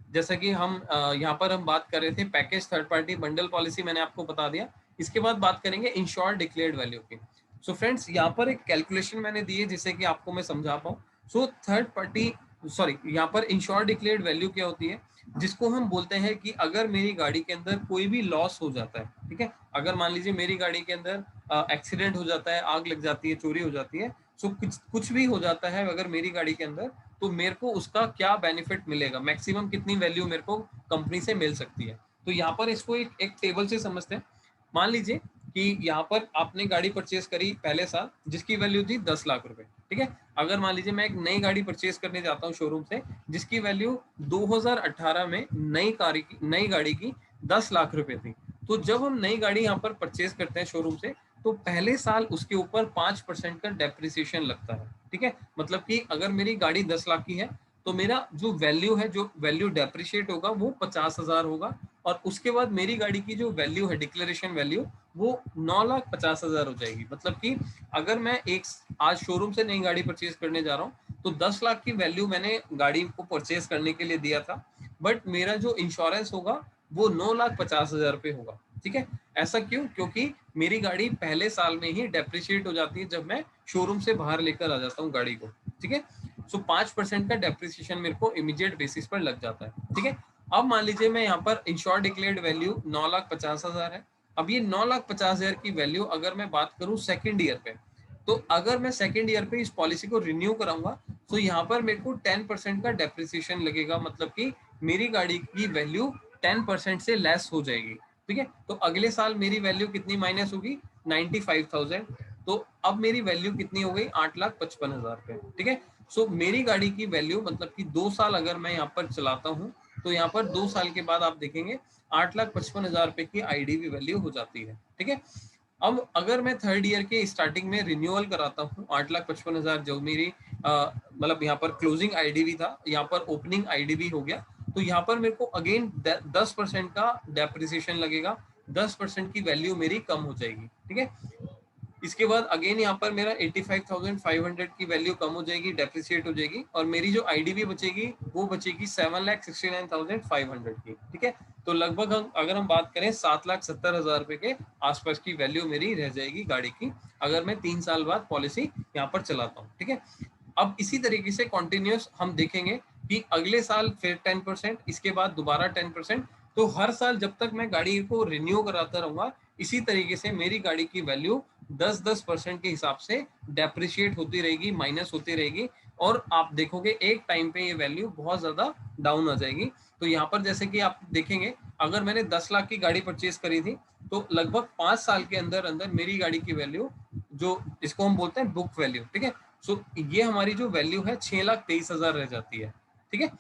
जैसा कि हम यहाँ पर हम बात कर रहे थे package, third party, bundle policy मैंने आपको बता दिया। इसके बाद बात करेंगे इंश्योर्ड डिक्लेयर्ड वैल्यू की। सो फ्रेंड्स यहाँ पर एक कैलकुलेशन मैंने दी है जिससे कि आपको मैं समझा पाऊँ। सो थर्ड पार्टी सॉरी यहाँ पर इंश्योर्ड डिक्लेयर्ड वैल्यू क्या होती है, जिसको हम बोलते हैं कि अगर मेरी गाड़ी के अंदर कोई भी लॉस हो जाता है, ठीक है, अगर मान लीजिए मेरी गाड़ी के अंदर एक्सीडेंट हो जाता है, आग लग जाती है, चोरी हो जाती है, सो कुछ भी हो जाता है अगर मेरी गाड़ी के अंदर, तो मेरे को उसका क्या बेनिफिट मिलेगा, मैक्सिमम कितनी वैल्यू मेरे को कंपनी से मिल सकती है। तो यहाँ पर इसको एक टेबल से समझते हैं। मान लीजिए कि यहाँ पर आपने गाड़ी परचेज करी पहले साल जिसकी वैल्यू थी 10 लाख रुपए, ठीक है। अगर मान लीजिए मैं एक नई गाड़ी परचेज करने जाता हूँ शोरूम से जिसकी वैल्यू 2018 में नई गाड़ी की 10 लाख रुपए थी, तो जब हम नई गाड़ी यहाँ पर परचेज करते हैं शोरूम से, तो पहले साल उसके ऊपर 5% का डेप्रिसिएशन लगता है, ठीक है। मतलब कि अगर मेरी गाड़ी 10 लाख की है तो मेरा जो वैल्यू है, जो वैल्यू डेप्रिशिएट होगा वो 50,000 होगा, और उसके बाद मेरी गाड़ी की जो वैल्यू है, डिक्लेरेशन वैल्यू, वो 9,50,000 हो जाएगी। मतलब कि अगर मैं आज शोरूम से नई गाड़ी परचेज करने जा रहा हूँ तो 10 लाख की वैल्यू मैंने गाड़ी को परचेज करने के लिए दिया था, बट मेरा जो इंश्योरेंस होगा वो 9,50,000 रुपये होगा, ठीक है। ऐसा क्यों? क्योंकि मेरी गाड़ी पहले साल में ही डेप्रिशिएट हो जाती है जब मैं शोरूम से बाहर लेकर आ जाता हूँ गाड़ी को, ठीक है। सो 5% का डेप्रिसिएशन मेरे को इमीडिएट बेसिस पर लग जाता है, ठीक है। अब मान लीजिए मैं यहाँ पर इंश्योर्ड डिक्लेयर्ड वैल्यू 9,50,000 है। अब ये 9,50,000 की वैल्यू अगर मैं बात करूँ सेकेंड ईयर पे, तो अगर मैं सेकेंड ईयर पे इस पॉलिसी को रिन्यू कराऊंगा तो यहाँ पर मेरे को 10% का डेप्रिसिएशन लगेगा, मतलब कि मेरी गाड़ी की वैल्यू 10% से लेस हो जाएगी, ठीक है। तो अगले साल मेरी वैल्यू कितनी माइनस होगी? 95,000। तो अब मेरी वैल्यू कितनी हो गई? 8,55,000 रुपए, ठीक है। सो मेरी गाड़ी की वैल्यू, मतलब कि 2 साल अगर मैं यहाँ पर चलाता हूँ तो यहाँ पर 2 साल के बाद आप देखेंगे 8,55,000 रुपए की आईडीवी वैल्यू हो जाती है, ठीक है। अब अगर मैं थर्ड ईयर के स्टार्टिंग में रिन्यूअल कराता हूँ, 8,55,000 जो मेरी मतलब यहाँ पर क्लोजिंग आईडीवी था, यहाँ पर ओपनिंग आईडीवी हो गया, तो यहाँ पर मेरे को अगेन 10% का डेप्रिसिएशन लगेगा, 10% की वैल्यू मेरी कम हो जाएगी, ठीक है। इसके बाद अगेन यहाँ पर मेरा 85,500 की वैल्यू कम हो जाएगी, डेप्रिसिएट हो जाएगी, और मेरी जो आईडीवी बचेगी वो बचेगी 7,69,500 की, ठीक है। तो लगभग अगर हम बात करें 7,70,000 रुपए के आसपास की वैल्यू मेरी रह जाएगी गाड़ी की, अगर मैं 3 साल बाद पॉलिसी यहाँ पर चलाता हूँ, ठीक है। अब इसी तरीके से कॉन्टिन्यूस हम देखेंगे कि अगले साल फिर 10%, इसके बाद दोबारा 10%, तो हर साल जब तक मैं गाड़ी को रिन्यू कराता रहूंगा इसी तरीके से मेरी गाड़ी की वैल्यू 10% के हिसाब से डेप्रिशिएट होती रहेगी, माइनस होती रहेगी, और आप देखोगे एक टाइम पे ये वैल्यू बहुत ज्यादा डाउन आ जाएगी। तो यहाँ पर जैसे कि आप देखेंगे अगर मैंने 10 लाख की गाड़ी परचेज करी थी तो लगभग 5 साल के अंदर अंदर मेरी गाड़ी की वैल्यू, जो इसको हम बोलते हैं बुक वैल्यू, ठीक है, सो ये हमारी जो वैल्यू है 6,23,000 रह जाती है, ठीक है।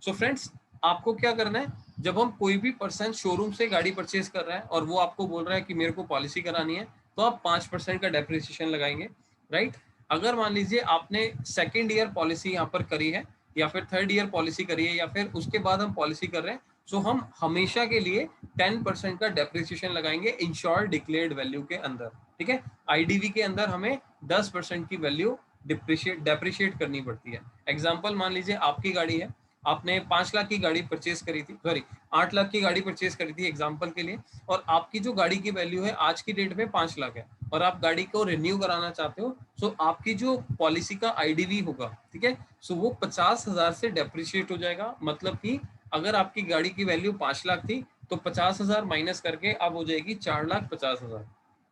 सो फ्रेंड्स, आपको क्या करना है, जब हम कोई भी पर्सन शोरूम से गाड़ी परचेज कर रहा है और वो आपको बोल रहा है कि मेरे को पॉलिसी करानी है, तो आप 5% का डेप्रिसिएशन लगाएंगे, राइट। अगर मान लीजिए आपने सेकेंड ईयर पॉलिसी यहाँ पर करी है या फिर थर्ड ईयर पॉलिसी करी है या फिर उसके बाद हम पॉलिसी कर रहे हैं, सो हम हमेशा के लिए 10% का डेप्रिसिएशन लगाएंगे इंश्योर्ड डिक्लेयर्ड वैल्यू के अंदर, ठीक है। आईडीवी के अंदर हमें 10% की वैल्यू डेप्रिशिएट करनी पड़ती है। एग्जाम्पल मान लीजिए आपकी गाड़ी है, आपने 5 लाख की गाड़ी परचेज करी थी, सॉरी 8 लाख की गाड़ी परचेज करी थी एग्जाम्पल के लिए, और आपकी जो गाड़ी की वैल्यू है आज की डेट में 5 लाख है और आप गाड़ी को रिन्यू कराना चाहते हो, सो आपकी जो पॉलिसी का आईडीवी होगा, ठीक है, सो वो 50,000 से डेप्रिशिएट हो जाएगा। मतलब कि अगर आपकी गाड़ी की वैल्यू 5 लाख थी तो 50,000 माइनस करके अब हो जाएगी 4,50,000,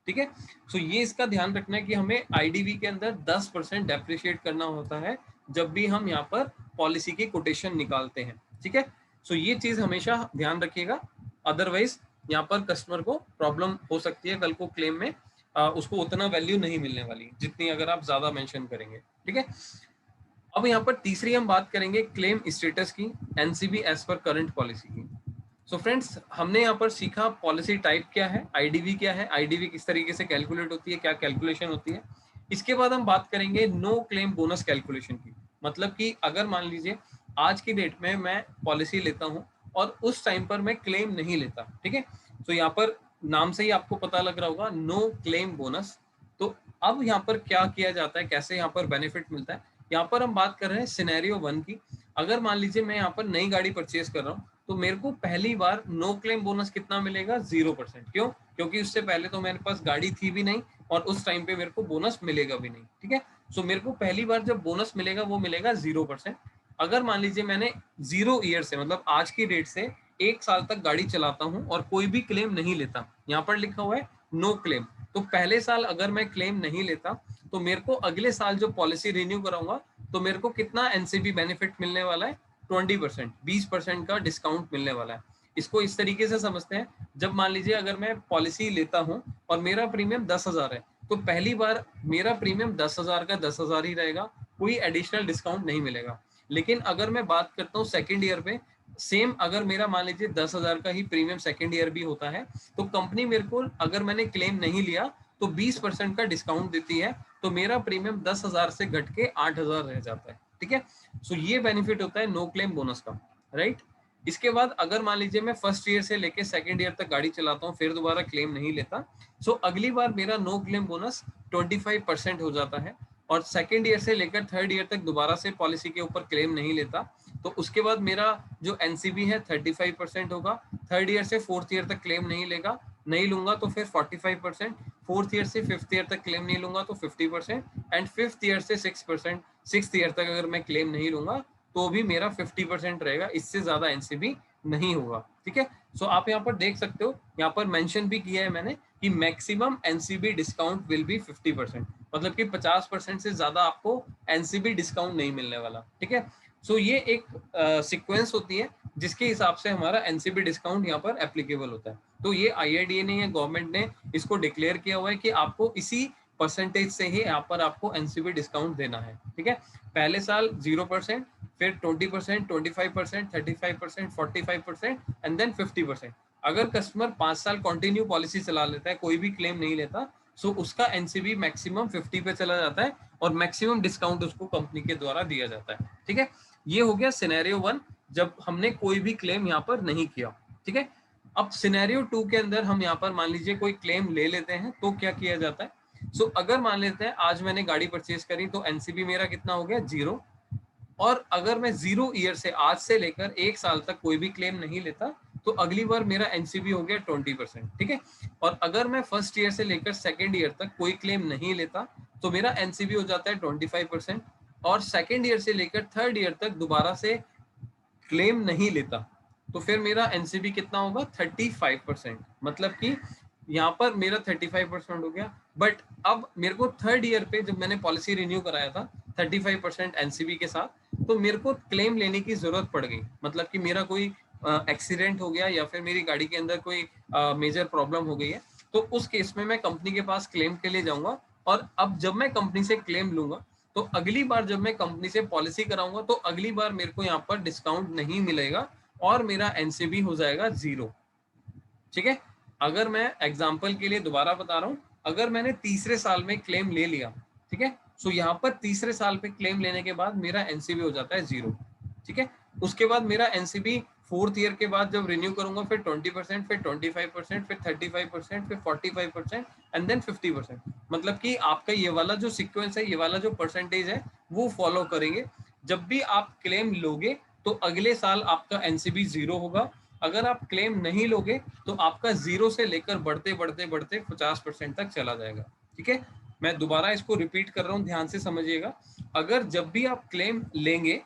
ठीक है। सो ये इसका ध्यान रखना है कि हमें आईडीवी के अंदर 10% डेप्रिशिएट करना होता है जब भी हम यहाँ पर पॉलिसी की कोटेशन निकालते हैं, ठीक है। सो ये चीज हमेशा ध्यान रखिएगा, अदरवाइज यहाँ पर कस्टमर को प्रॉब्लम हो सकती है कल को क्लेम में, उसको उतना वैल्यू नहीं मिलने वाली जितनी अगर आप ज्यादा मेंशन करेंगे, ठीक है। अब यहाँ पर तीसरी हम बात करेंगे क्लेम स्टेटस की, NCB as per current policy की। सो फ्रेंड्स, हमने यहाँ पर सीखा पॉलिसी टाइप क्या है, आईडीवी क्या है, आईडीवी किस तरीके से कैलकुलेट होती है, क्या कैलकुलेशन होती है। इसके बाद हम बात करेंगे नो क्लेम बोनस कैलकुलेशन की। मतलब कि अगर मान लीजिए आज की डेट में मैं पॉलिसी लेता हूँ और उस टाइम पर मैं क्लेम नहीं लेता, ठीक है, तो यहाँ पर नाम से ही आपको पता लग रहा होगा नो क्लेम बोनस। तो अब यहाँ पर क्या किया जाता है, कैसे यहाँ पर बेनिफिट मिलता है, यहाँ पर हम बात कर रहे हैं सिनेरियो 1 की। अगर मान लीजिए मैं यहाँ पर नई गाड़ी परचेज कर रहा हूँ तो मेरे को पहली बार नो क्लेम बोनस कितना मिलेगा, 0%। क्यों? क्योंकि उससे पहले तो मेरे पास गाड़ी थी भी नहीं और उस टाइम पे मेरे को बोनस मिलेगा भी नहीं। ठीक है, सो मेरे को पहली बार जब बोनस मिलेगा वो मिलेगा 0%। अगर मान लीजिए मैंने 0 ईयर से मतलब आज की डेट से 1 साल तक गाड़ी चलाता हूँ और कोई भी क्लेम नहीं लेता, यहाँ पर लिखा हुआ है नो क्लेम, तो पहले साल अगर मैं क्लेम नहीं लेता तो मेरे को अगले साल जो पॉलिसी रिन्यू कराऊंगा तो मेरे को कितना एनसीबी बेनिफिट मिलने वाला है, 20%, 20% का डिस्काउंट मिलने वाला है। इसको इस तरीके से समझते हैं, जब मान लीजिए अगर मैं पॉलिसी लेता हूं और मेरा प्रीमियम 10,000 है तो पहली बार मेरा प्रीमियम 10,000 का 10,000 ही रहेगा, कोई एडिशनल डिस्काउंट नहीं मिलेगा। लेकिन अगर मैं बात करता हूँ सेकेंड ईयर पे, सेम अगर मेरा मान लीजिए 10,000 का ही प्रीमियम सेकेंड ईयर भी होता है तो कंपनी मेरे को अगर मैंने क्लेम नहीं लिया तो 20% का डिस्काउंट देती है, तो मेरा प्रीमियम 10,000 से घट के 8,000 रह जाता है। ठीक है, सो ये बेनिफिट होता है नो क्लेम बोनस का, राइट। इसके बाद अगर मान लीजिए मैं फर्स्ट ईयर से लेके सेकंड ईयर तक गाड़ी चलाता हूँ फिर दोबारा क्लेम नहीं लेता, सो अगली बार मेरा नो क्लेम बोनस 25% हो जाता है। और सेकंड ईयर से लेकर थर्ड ईयर तक दोबारा से पॉलिसी के ऊपर क्लेम नहीं लेता तो उसके बाद मेरा जो एनसीबी है 35% होगा। थर्ड ईयर से फोर्थ ईयर तक क्लेम नहीं लूंगा तो फिर 45%, फोर्थ ईयर से फिफ्थ ईयर तक क्लेम नहीं लूंगा तो 50%, एंड फिफ्थ ईयर से 6%, सिक्स्थ ईयर तक अगर मैं क्लेम नहीं लूंगा तो भी मेरा 50% रहेगा, इससे ज्यादा एनसीबी नहीं होगा। ठीक है, सो आप यहाँ पर देख सकते हो, यहाँ पर मेंशन भी किया है मैंने कि maximum NCB discount will be 50%, मतलब कि 50% से ज्यादा आपको एनसीबी डिस्काउंट नहीं मिलने वाला। ठीक है, सो ये एक सीक्वेंस होती है जिसके हिसाब से हमारा एनसीबी डिस्काउंट यहाँ पर एप्लीकेबल होता है। तो ये आईआरडीए ने या गवर्नमेंट ने इसको डिक्लेयर किया हुआ है कि आपको इसी परसेंटेज से ही यहाँ पर आपको एनसीबी डिस्काउंट देना है। ठीक है, पहले साल 0%, फिर 20%, 25%, 35%, 45% एंड देन 50%। अगर कस्टमर 5 साल कंटिन्यू पॉलिसी चला लेता है, कोई भी क्लेम नहीं लेता, सो उसका एनसीबी मैक्सिमम 50 पे चला जाता है और मैक्सिमम डिस्काउंट उसको कंपनी के द्वारा दिया जाता है। ठीक है, ये हो गया सिनेरियो 1 जब हमने कोई भी क्लेम यहाँ पर नहीं किया। ठीक है, अब सिनेरियो 2 के अंदर हम यहाँ पर मान लीजिए कोई क्लेम ले लेते हैं तो क्या किया जाता है। सो अगर मान लेते हैं आज मैंने गाड़ी परचेज करी तो एनसीबी मेरा कितना हो गया, 0। और अगर मैं 0 ईयर से आज से लेकर 1 साल तक कोई भी क्लेम नहीं लेता तो अगली बार मेरा एनसीबी हो गया 20%। ठीक है, और अगर मैं फर्स्ट ईयर से लेकर सेकेंड ईयर तक कोई क्लेम नहीं लेता तो मेरा एनसीबी हो जाता है 25%। और सेकेंड ईयर से लेकर थर्ड ईयर तक दोबारा से क्लेम नहीं लेता तो फिर मेरा एनसीबी कितना होगा, 35%। मतलब कि यहाँ पर मेरा 35% हो गया। बट अब मेरे को थर्ड ईयर पे जब मैंने पॉलिसी रिन्यू कराया था 35% एनसीबी के साथ, तो मेरे को क्लेम लेने की जरूरत पड़ गई। मतलब कि मेरा कोई एक्सीडेंट हो गया या फिर मेरी गाड़ी के अंदर कोई मेजर प्रॉब्लम हो गई है, तो उस केस में मैं कंपनी के पास क्लेम के लिए जाऊंगा। और अब जब मैं कंपनी से क्लेम लूंगा तो अगली बार जब मैं कंपनी से पॉलिसी कराऊंगा तो अगली बार मेरे को यहाँ पर डिस्काउंट नहीं मिलेगा और मेरा एनसीबी हो जाएगा 0। ठीक है, अगर मैं एग्जांपल के लिए दोबारा बता रहा हूँ, अगर मैंने तीसरे साल में क्लेम ले लिया, ठीक है, सो यहाँ पर तीसरे साल पे क्लेम लेने के बाद मेरा एनसीबी हो जाता है 0। ठीक है, उसके बाद मेरा एनसीबी फोर्थ ईयर के बाद जब रिन्यू करूंगा फिर 20%, फिर 25%, फिर 35%, फिर 45% एंड देन 50%। मतलब कि आपका ये वाला जो सीक्वेंस है, ये वाला जो परसेंटेज है वो फॉलो करेंगे। जब भी आप क्लेम लोगे तो अगले साल आपका एनसीबी 0 होगा। अगर आप क्लेम नहीं लोगे तो आपका 0 से लेकर बढ़ते बढ़ते बढ़ते 50% तक चला जाएगा। ठीक है, मैं दोबारा इसको रिपीट कर रहा हूँ, ध्यान से समझिएगा। अगर जब भी आप क्लेम लेंगे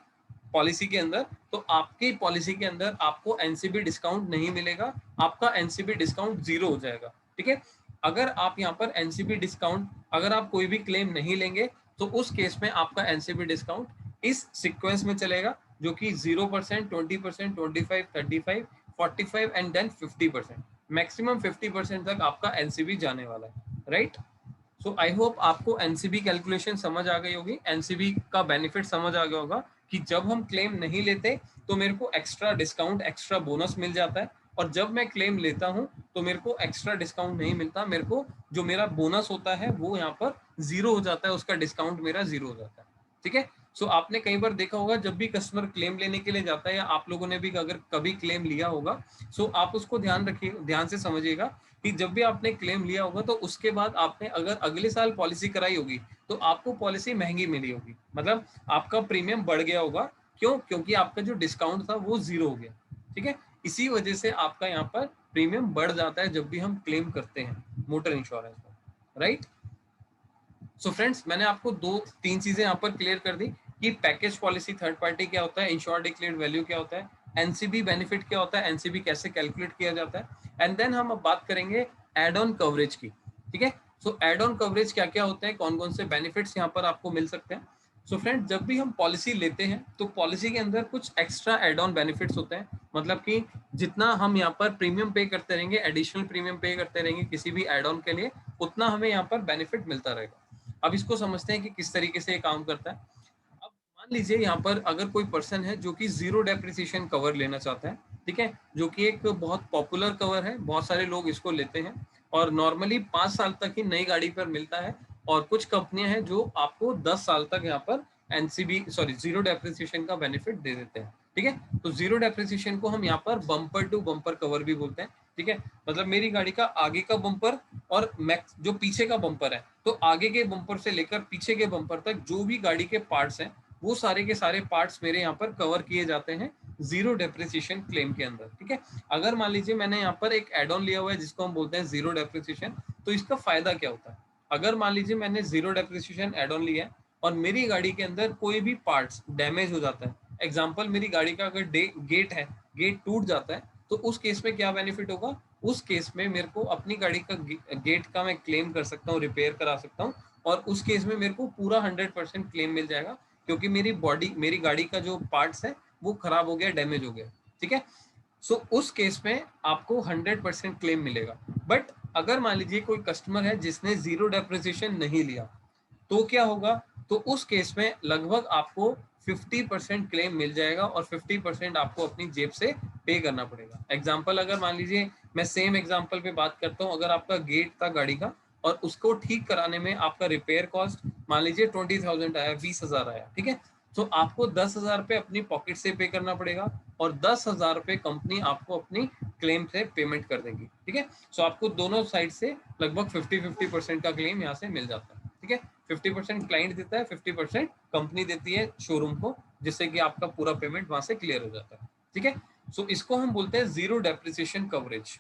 पॉलिसी के अंदर तो आपकी पॉलिसी के अंदर आपको एनसीबी डिस्काउंट नहीं मिलेगा, आपका एनसीबी डिस्काउंट 0 हो जाएगा। ठीक है, अगर आप यहाँ पर एनसीबी डिस्काउंट, अगर आप कोई भी क्लेम नहीं लेंगे तो उस केस में आपका एनसीबी डिस्काउंट इस सीक्वेंस में चलेगा, जो कि 0%, 20%, 25, 35, 45 एंड देन 50%। मैक्सिमम 50% तक आपका एनसीबी जाने वाला है, राइट। सो आई होप आपको एनसीबी कैलकुलेशन समझ आ गई होगी, एनसीबी का बेनिफिट समझ आ गया होगा कि जब हम क्लेम नहीं लेते तो मेरे को एक्स्ट्रा डिस्काउंट, एक्स्ट्रा बोनस मिल जाता है, और जब मैं क्लेम लेता हूं तो मेरे को एक्स्ट्रा डिस्काउंट नहीं मिलता, मेरे को जो मेरा बोनस होता है वो यहाँ पर 0 हो जाता है, उसका डिस्काउंट मेरा 0 हो जाता है। ठीक है, सो आपने कई बार देखा होगा जब भी कस्टमर क्लेम लेने के लिए जाता है, या आप लोगों ने भी अगर कभी क्लेम लिया होगा, सो आप उसको ध्यान रखिए, ध्यान से समझिएगा कि जब भी आपने क्लेम लिया होगा तो उसके बाद आपने अगर अगले साल पॉलिसी कराई होगी तो आपको पॉलिसी महंगी मिली होगी, मतलब आपका प्रीमियम बढ़ गया होगा। क्यों? क्योंकि आपका जो डिस्काउंट था वो 0 हो गया, ठीक है। इसी वजह से आपका यहाँ पर प्रीमियम बढ़ जाता है जब भी हम क्लेम करते हैं मोटर इंश्योरेंस में, राइट। सो फ्रेंड्स, मैंने आपको 2-3 चीजें यहाँ पर क्लियर कर दी कि पैकेज पॉलिसी थर्ड पार्टी क्या होता है, इंश्योर्ड डिक्लेयर्ड वैल्यू क्या होता है, एनसीबी बेनिफिट क्या होता है, एनसीबी कैसे कैलकुलेट किया जाता है, एंड देन हम अब बात करेंगे एड ऑन कवरेज की, ठीक है। सो एड ऑन कवरेज क्या क्या होते हैं, कौन कौन से बेनिफिट्स यहाँ पर आपको मिल सकते हैं। सो फ्रेंड, जब भी हम पॉलिसी लेते हैं तो पॉलिसी के अंदर कुछ एक्स्ट्रा एड ऑन बेनिफिट्स होते हैं, मतलब कि जितना हम यहाँ पर प्रीमियम पे करते रहेंगे, एडिशनल प्रीमियम पे करते रहेंगे किसी भी एड ऑन के लिए, उतना हमें यहाँ पर बेनिफिट मिलता रहेगा। अब इसको समझते हैं कि किस तरीके से ये काम करता है। अब मान लीजिए यहाँ पर अगर कोई पर्सन है जो कि जीरो डेप्रिसिएशन कवर लेना चाहता है, ठीक है, जो कि एक बहुत पॉपुलर कवर है, बहुत सारे लोग इसको लेते हैं और नॉर्मली 5 साल तक ही नई गाड़ी पर मिलता है, और कुछ कंपनियां हैं जो आपको 10 साल तक यहाँ पर एनसीबी सॉरी जीरो डेप्रिसिएशन का बेनिफिट दे देते हैं, ठीक है। तो जीरो डेप्रिसिएशन को हम यहाँ पर बम्पर टू बम्पर कवर भी बोलते हैं, ठीक है। मतलब मेरी गाड़ी का आगे का बम्पर और मैक्स जो पीछे का बम्पर है, तो आगे के बम्पर से लेकर पीछे के बम्पर तक जो भी गाड़ी के पार्ट्स हैं, वो सारे के सारे पार्ट्स मेरे यहाँ पर कवर किए जाते हैं जीरो डेप्रिसिएशन क्लेम के अंदर, ठीक है। अगर मान लीजिए मैंने यहाँ पर एक एड ऑन लिया हुआ है जिसको हम बोलते हैं जीरो डेप्रिसिएशन, तो इसका फायदा क्या होता है। अगर मान लीजिए मैंने जीरो डेप्रिसिएशन एड ऑन लिया है और मेरी गाड़ी के अंदर कोई भी पार्ट्स डैमेज हो जाता है, एग्जाम्पल मेरी गाड़ी का अगर गेट है, गेट टूट जाता है, तो उस केस में क्या बेनिफिट होगा, उस केस में मेरे को अपनी गाड़ी का गेट का मैं क्लेम कर सकता हूँ, रिपेयर करा सकता हूँ, और उस केस में मेरे को पूरा 100% क्लेम मिल जाएगा, क्योंकि मेरी गाड़ी का जो पार्ट्स है वो खराब हो गया, डैमेज हो गया, ठीक है। सो उस केस में आपको 100% क्लेम मिलेगा। बट अगर मान लीजिए कोई कस्टमर है जिसने जीरो डेप्रिसिएशन नहीं लिया, तो क्या होगा, तो उस केस में लगभग आपको 50% क्लेम मिल जाएगा और 50% आपको अपनी जेब से पे करना पड़ेगा। एग्जाम्पल अगर मान लीजिए, मैं सेम एग्जाम्पल पे बात करता हूँ, अगर आपका गेट था गाड़ी का और उसको ठीक कराने में आपका रिपेयर कॉस्ट मान लीजिए 20,000 आया, 20,000 आया, ठीक है, तो आपको 10,000 रुपये अपनी पॉकेट से पे करना पड़ेगा और 10,000 रुपये कंपनी आपको अपनी क्लेम से पेमेंट कर देगी, ठीक है। सो आपको दोनों साइड से लगभग 50-50% का क्लेम यहाँ से मिल जाता है, ठीक है। 50% क्लाइंट देता है, 50% कंपनी देती है शोरूम को, जिससे कि आपका पूरा पेमेंट वहां से क्लियर हो जाता है, ठीक है। सो इसको हम बोलते हैं जीरो डेप्रिसिएशन कवरेज।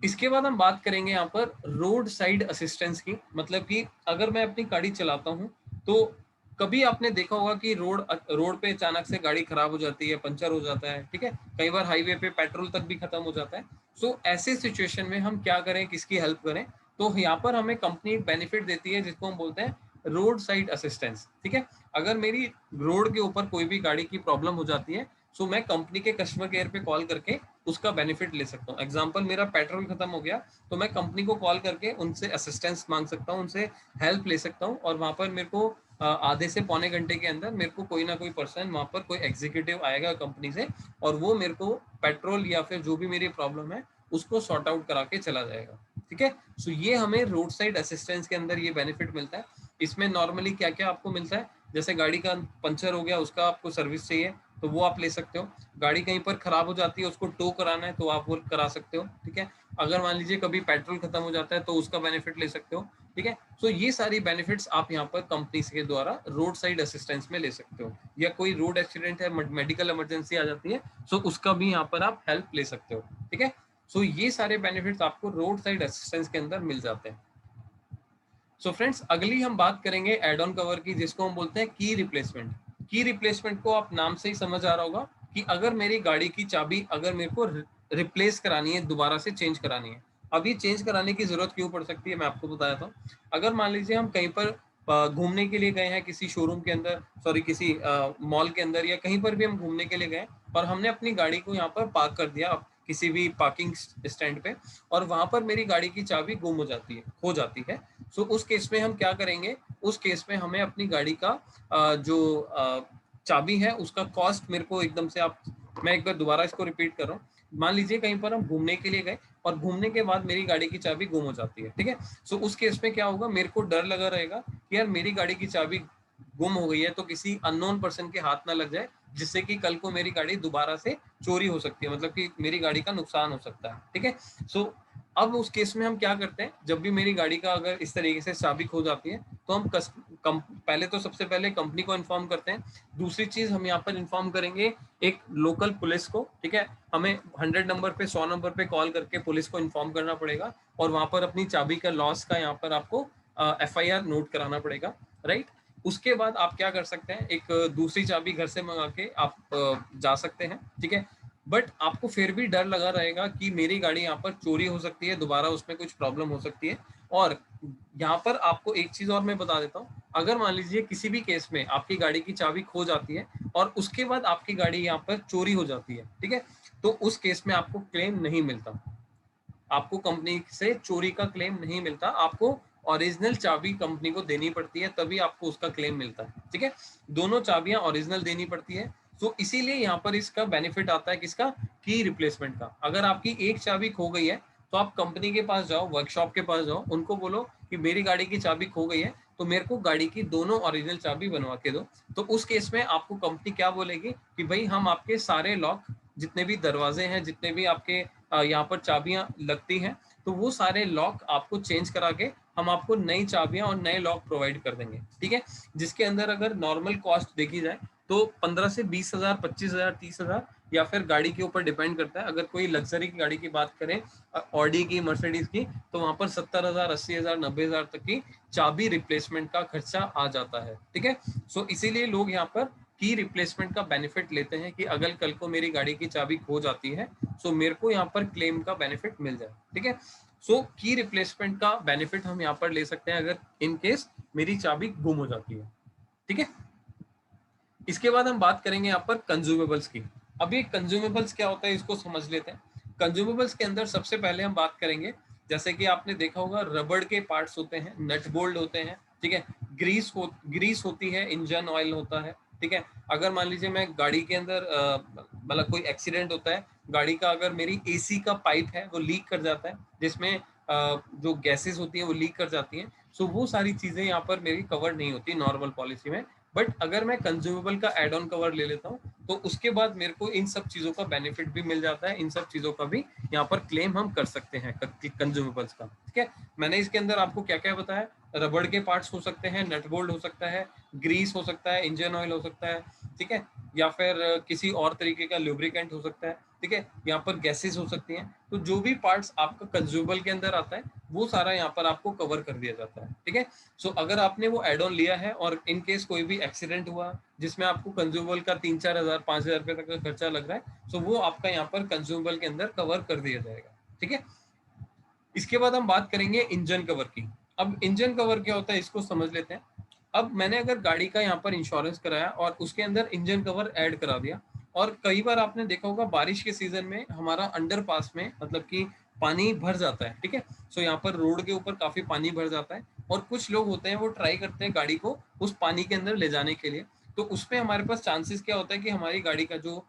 इसके बाद हम बात करेंगे यहाँ पर रोड साइड असिस्टेंस की, मतलब कि अगर मैं अपनी गाड़ी चलाता हूँ तो कभी आपने देखा होगा कि रोड पे अचानक से गाड़ी खराब हो जाती है, पंचर हो जाता है, ठीक है, कई बार हाईवे पे पेट्रोल तक भी खत्म हो जाता है। सो ऐसे सिचुएशन में हम क्या करें, किसकी हेल्प करें, तो यहाँ पर हमें कंपनी बेनिफिट देती है जिसको हम बोलते हैं रोड साइड असिस्टेंस, ठीक है। अगर मेरी रोड के ऊपर कोई भी गाड़ी की प्रॉब्लम हो जाती है, सो मैं कंपनी के कस्टमर केयर पे कॉल करके उसका बेनिफिट ले सकता हूँ। एग्जाम्पल मेरा पेट्रोल खत्म हो गया, तो मैं कंपनी को कॉल करके उनसे असिस्टेंस मांग सकता हूँ, उनसे हेल्प ले सकता हूँ, और वहां पर मेरे को आधे से पौने घंटे के अंदर मेरे को कोई ना कोई पर्सन वहां पर कोई एग्जीक्यूटिव आएगा कंपनी से, और वो मेरे को पेट्रोल या फिर जो भी मेरी प्रॉब्लम है उसको सॉर्ट आउट करा के चला जाएगा, ठीक है। सो ये हमें रोड साइड असिस्टेंस के अंदर ये बेनिफिट मिलता है। इसमें नॉर्मली क्या क्या आपको मिलता है, जैसे गाड़ी का पंचर हो गया, उसका आपको सर्विस चाहिए तो वो आप ले सकते हो, गाड़ी कहीं पर खराब हो जाती है उसको टो कराना है तो आप वो करा सकते हो, ठीक है। अगर मान लीजिए कभी पेट्रोल खत्म हो जाता है तो उसका बेनिफिट ले सकते हो, ठीक है। सो ये सारी बेनिफिट्स आप यहाँ पर कंपनी के द्वारा रोड साइड असिस्टेंस में ले सकते हो, या कोई रोड एक्सीडेंट है, मेडिकल इमरजेंसी आ जाती है, सो उसका भी यहाँ पर आप हेल्प ले सकते हो, ठीक है। सो ये सारे बेनिफिट्स आपको रोड साइड असिस्टेंस के अंदर मिल जाते हैं। सो फ्रेंड्स, अगली हम बात करेंगे एड ऑन कवर की, जिसको हम बोलते हैं की रिप्लेसमेंट। की रिप्लेसमेंट को आप नाम से ही समझ आ रहा होगा कि अगर मेरी गाड़ी की चाबी अगर मेरे को रिप्लेस करानी है, दोबारा से चेंज करानी है। अब ये चेंज कराने की जरूरत क्यों पड़ सकती है, मैं आपको बताया था। अगर मान लीजिए हम कहीं पर घूमने के लिए गए हैं, किसी शोरूम के अंदर, सॉरी किसी मॉल के अंदर, या कहीं पर भी हम घूमने के लिए गए और हमने अपनी गाड़ी को यहाँ पर पार्क कर दिया किसी भी पार्किंग स्टैंड पे, और वहां पर मेरी गाड़ी की चाबी गुम हो जाती है, खो जाती है। सो उस केस में हम क्या करेंगे, उस केस में हमें अपनी गाड़ी का जो चाबी है उसका कॉस्ट मेरे को एकदम से आप, मैं एक बार दोबारा इसको रिपीट कर रहा हूँ। मान लीजिए कहीं पर हम घूमने के लिए गए और घूमने के बाद मेरी गाड़ी की चाबी गुम हो जाती है, ठीक है। सो उस केस में क्या होगा, मेरे को डर लगा रहेगा कि यार मेरी गाड़ी की चाबी गुम हो गई है तो किसी अननोन पर्सन के हाथ ना लग जाए, जिससे कि कल को मेरी गाड़ी दोबारा से चोरी हो सकती है, मतलब कि मेरी गाड़ी का नुकसान हो सकता है, ठीक है। सो अब उस केस में हम क्या करते हैं, जब भी मेरी गाड़ी का अगर इस तरीके से चाबी खो जाती है तो हम पहले तो सबसे पहले कंपनी को इन्फॉर्म करते हैं। दूसरी चीज हम यहाँ पर इन्फॉर्म करेंगे एक लोकल पुलिस को, ठीक है। हमें 100 नंबर पे 100 नंबर पे कॉल करके पुलिस को इन्फॉर्म करना पड़ेगा और वहां पर अपनी चाबी का लॉस का यहाँ पर आपको FIR नोट कराना पड़ेगा, राइट। उसके बाद आप क्या कर सकते हैं, एक दूसरी चाबी घर से मंगा के आप जा सकते हैं, ठीक है। बट आपको फिर भी डर लगा रहेगा कि मेरी गाड़ी यहाँ पर चोरी हो सकती है, दोबारा उसमें कुछ प्रॉब्लम हो सकती है। और यहाँ पर आपको एक चीज और मैं बता देता हूँ, अगर मान लीजिए किसी भी केस में आपकी गाड़ी की चाबी खो जाती है और उसके बाद आपकी गाड़ी यहाँ पर चोरी हो जाती है, ठीक है, तो उस केस में आपको क्लेम नहीं मिलता, आपको कंपनी से चोरी का क्लेम नहीं मिलता, आपको ओरिजिनल चाबी कंपनी को देनी पड़ती है, तभी आपको उसका क्लेम मिलता है, ठीक है। दोनों चाबियां ओरिजिनल देनी पड़ती है। तो इसीलिए यहाँ पर इसका बेनिफिट आता है किसका, की रिप्लेसमेंट का। अगर आपकी एक चाबी खो गई है तो आप कंपनी के पास जाओ, वर्कशॉप के पास जाओ, उनको बोलो कि मेरी गाड़ी की चाबी खो गई है तो मेरे को गाड़ी की दोनों ओरिजिनल चाबी बनवा के दो। तो उस केस में आपको कंपनी क्या बोलेगी कि भाई हम आपके सारे लॉक, जितने भी दरवाजे हैं, जितने भी आपके यहाँ पर चाबियां लगती हैं, तो वो सारे लॉक आपको चेंज करा के हम आपको नई चाबियां और नए लॉक प्रोवाइड कर देंगे, ठीक है। जिसके अंदर अगर नॉर्मल कॉस्ट देखी जाए तो 15 से 20,000, 25,000, 30,000, या फिर गाड़ी के ऊपर डिपेंड करता है। अगर कोई लग्जरी की गाड़ी की बात करें, ऑडी की, मर्सिडीज की, तो वहां पर 70,000, 80,000, 90,000 तक की चाबी रिप्लेसमेंट का खर्चा आ जाता है, ठीक है। सो इसीलिए लोग यहाँ पर की रिप्लेसमेंट का बेनिफिट लेते हैं कि अगर कल को मेरी गाड़ी की चाबी खो जाती है सो मेरे को यहाँ पर क्लेम का बेनिफिट मिल जाए, ठीक है। सो की रिप्लेसमेंट का बेनिफिट हम यहाँ पर ले सकते हैं अगर इन केस मेरी चाबी गुम हो जाती है, ठीक है। इसके बाद हम बात करेंगे यहाँ पर कंज्यूमेबल्स की। अब ये कंज्यूमेबल्स क्या होता है इसको समझ लेते हैं। कंज्यूमेबल्स के अंदर सबसे पहले हम बात करेंगे, जैसे कि आपने देखा होगा रबड़ के पार्ट्स होते हैं, नट बोल्ट होते हैं, ठीक है। ग्रीस होती है, इंजन ऑयल होता है, ठीक है। अगर मान लीजिए मैं गाड़ी के अंदर मतलब कोई एक्सीडेंट होता है, गाड़ी का अगर मेरी AC का पाइप है वो लीक कर जाता है, जिसमें जो गैसेस होती है वो लीक कर जाती हैं, सो वो सारी चीजें यहाँ पर मेरी कवर नहीं होती नॉर्मल पॉलिसी में। बट अगर मैं कंज्यूमेबल का एड ऑन कवर ले लेता हूँ तो उसके बाद मेरे को इन सब चीजों का बेनिफिट भी मिल जाता है, इन सब चीजों का भी यहाँ पर क्लेम हम कर सकते हैं कंज्यूमेबल्स का, ठीक है। मैंने इसके अंदर आपको क्या क्या बताया, रबड़ के पार्ट्स हो सकते हैं, नट बोल्ट हो सकता है, ग्रीस हो सकता है, इंजन ऑयल हो सकता है, ठीक है, या फिर किसी और तरीके का लुब्रिकेंट हो सकता है, ठीक है। यहाँ पर गैसेस हो सकती हैं। तो जो भी पार्ट्स आपका कंज्यूमेबल के अंदर आता है वो सारा यहाँ पर आपको कवर कर दिया जाता है, ठीक है। सो अगर आपने वो एड ऑन लिया है और इन केस कोई भी एक्सीडेंट हुआ जिसमें आपको कंज्यूमेबल का 3-4 हजार 5,000 रुपए तक का खर्चा लग रहा है, सो वो आपका यहाँ पर कंज्यूमेबल के अंदर कवर कर दिया जाएगा, ठीक है। इसके बाद हम बात करेंगे इंजन कवर की। अब इंजन कवर क्या होता है इसको समझ लेते हैं। अब मैंने अगर गाड़ी का यहाँ पर इंश्योरेंस कराया और उसके अंदर इंजन कवर ऐड करा दिया, और कई बार आपने देखा होगा बारिश के सीजन में हमारा अंडरपास में मतलब कि पानी भर जाता है, ठीक है। सो यहाँ पर रोड के ऊपर काफी पानी भर जाता है और कुछ लोग होते हैं वो ट्राई करते हैं गाड़ी को उस पानी के अंदर ले जाने के लिए। तो उसमें हमारे पास चांसेस क्या होता है कि हमारी गाड़ी का जो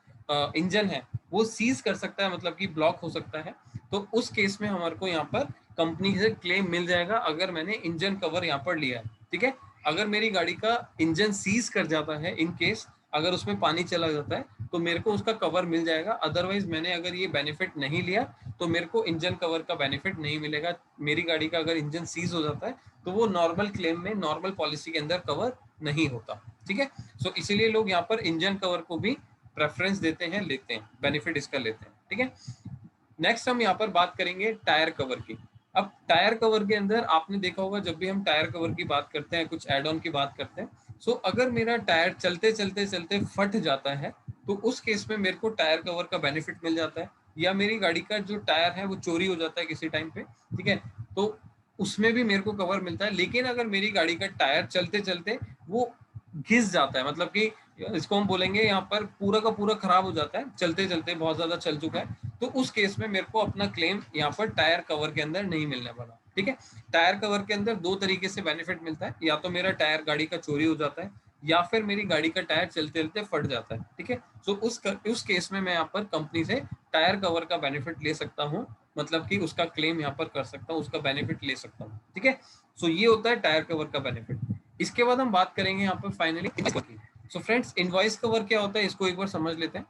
इंजन है वो सीज कर सकता है, मतलब कि ब्लॉक हो सकता है। तो उस केस में हमारे को यहाँ पर कंपनी से क्लेम मिल जाएगा अगर मैंने इंजन कवर यहाँ पर लिया है, ठीक है। अगर मेरी गाड़ी का इंजन सीज कर जाता है, इन केस अगर उसमें पानी चला जाता है तो मेरे को उसका कवर मिल जाएगा। अदरवाइज मैंने अगर ये बेनिफिट नहीं लिया तो मेरे को इंजन कवर का बेनिफिट नहीं मिलेगा। मेरी गाड़ी का अगर इंजन सीज हो जाता है तो वो नॉर्मल क्लेम में, नॉर्मल पॉलिसी के अंदर कवर नहीं होता, ठीक है। सो इसीलिए लोग यहाँ पर इंजन कवर को भी प्रेफरेंस देते हैं, लेते हैं, बेनिफिट इसका लेते हैं, ठीक है। नेक्स्ट हम यहाँ पर बात करेंगे टायर कवर की। अब टायर कवर के अंदर आपने देखा होगा जब भी हम टायर कवर की बात करते हैं, कुछ एड ऑन की बात करते हैं, सो अगर मेरा टायर चलते चलते चलते फट जाता है तो उस केस में मेरे को टायर कवर का बेनिफिट मिल जाता है। या मेरी गाड़ी का जो टायर है वो चोरी हो जाता है किसी टाइम पे, ठीक है, तो उसमें भी मेरे को कवर मिलता है। लेकिन अगर मेरी गाड़ी का टायर चलते चलते वो घिस जाता है, मतलब कि इसको हम बोलेंगे यहाँ पर पूरा का पूरा खराब हो जाता है, चलते चलते बहुत ज्यादा चल चुका है, तो उस केस में मेरे को अपना क्लेम यहाँ पर टायर कवर के अंदर नहीं मिलने वाला, ठीक है। टायर कवर के अंदर दो तरीके से बेनिफिट मिलता है, या तो मेरा टायर गाड़ी का चोरी हो जाता है या फिर मेरी गाड़ी का टायर चलते चलते फट जाता है, ठीक है। सो उस केस में मैं यहाँ पर कंपनी से टायर कवर का बेनिफिट ले सकता हूँ, मतलब कि उसका क्लेम यहाँ पर कर सकता हूँ, उसका बेनिफिट ले सकता हूँ, ठीक है। सो ये होता है टायर कवर का बेनिफिट। इसके बाद हम बात करेंगे यहाँ पर finally. So friends, invoice cover क्या होता है इसको एक बार समझ लेते हैं।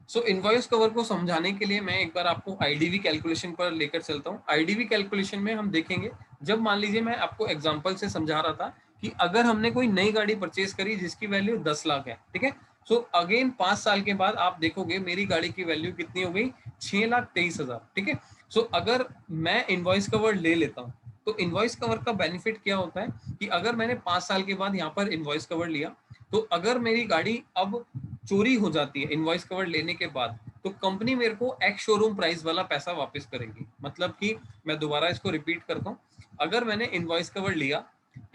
सो इनवॉइस कवर को समझाने के लिए मैं एक बार आपको आईडीवी कैलकुलेशन पर लेकर चलता हूँ। आईडीवी कैलकुलेशन में हम देखेंगे, जब मान लीजिए मैं आपको एग्जांपल से समझा रहा था कि अगर हमने कोई नई गाड़ी परचेज करी जिसकी वैल्यू 10 लाख है, ठीक है, सो अगेन 5 साल के बाद आप देखोगे मेरी गाड़ी की वैल्यू कितनी हो गई, 6,23,000, ठीक है। सो अगर मैं इनवॉइस कवर ले लेता हूँ तो इनवॉइस कवर का बेनिफिट क्या होता है कि अगर मैंने 5 साल के बाद यहाँ पर इनवॉइस कवर लिया, तो अगर मेरी गाड़ी अब चोरी हो जाती है इनवॉइस कवर लेने के बाद, तो कंपनी मेरे को एक्स शोरूम प्राइस वाला पैसा वापस करेगी। मतलब कि मैं दोबारा इसको रिपीट करता हूँ, अगर मैंने इनवॉइस कवर लिया,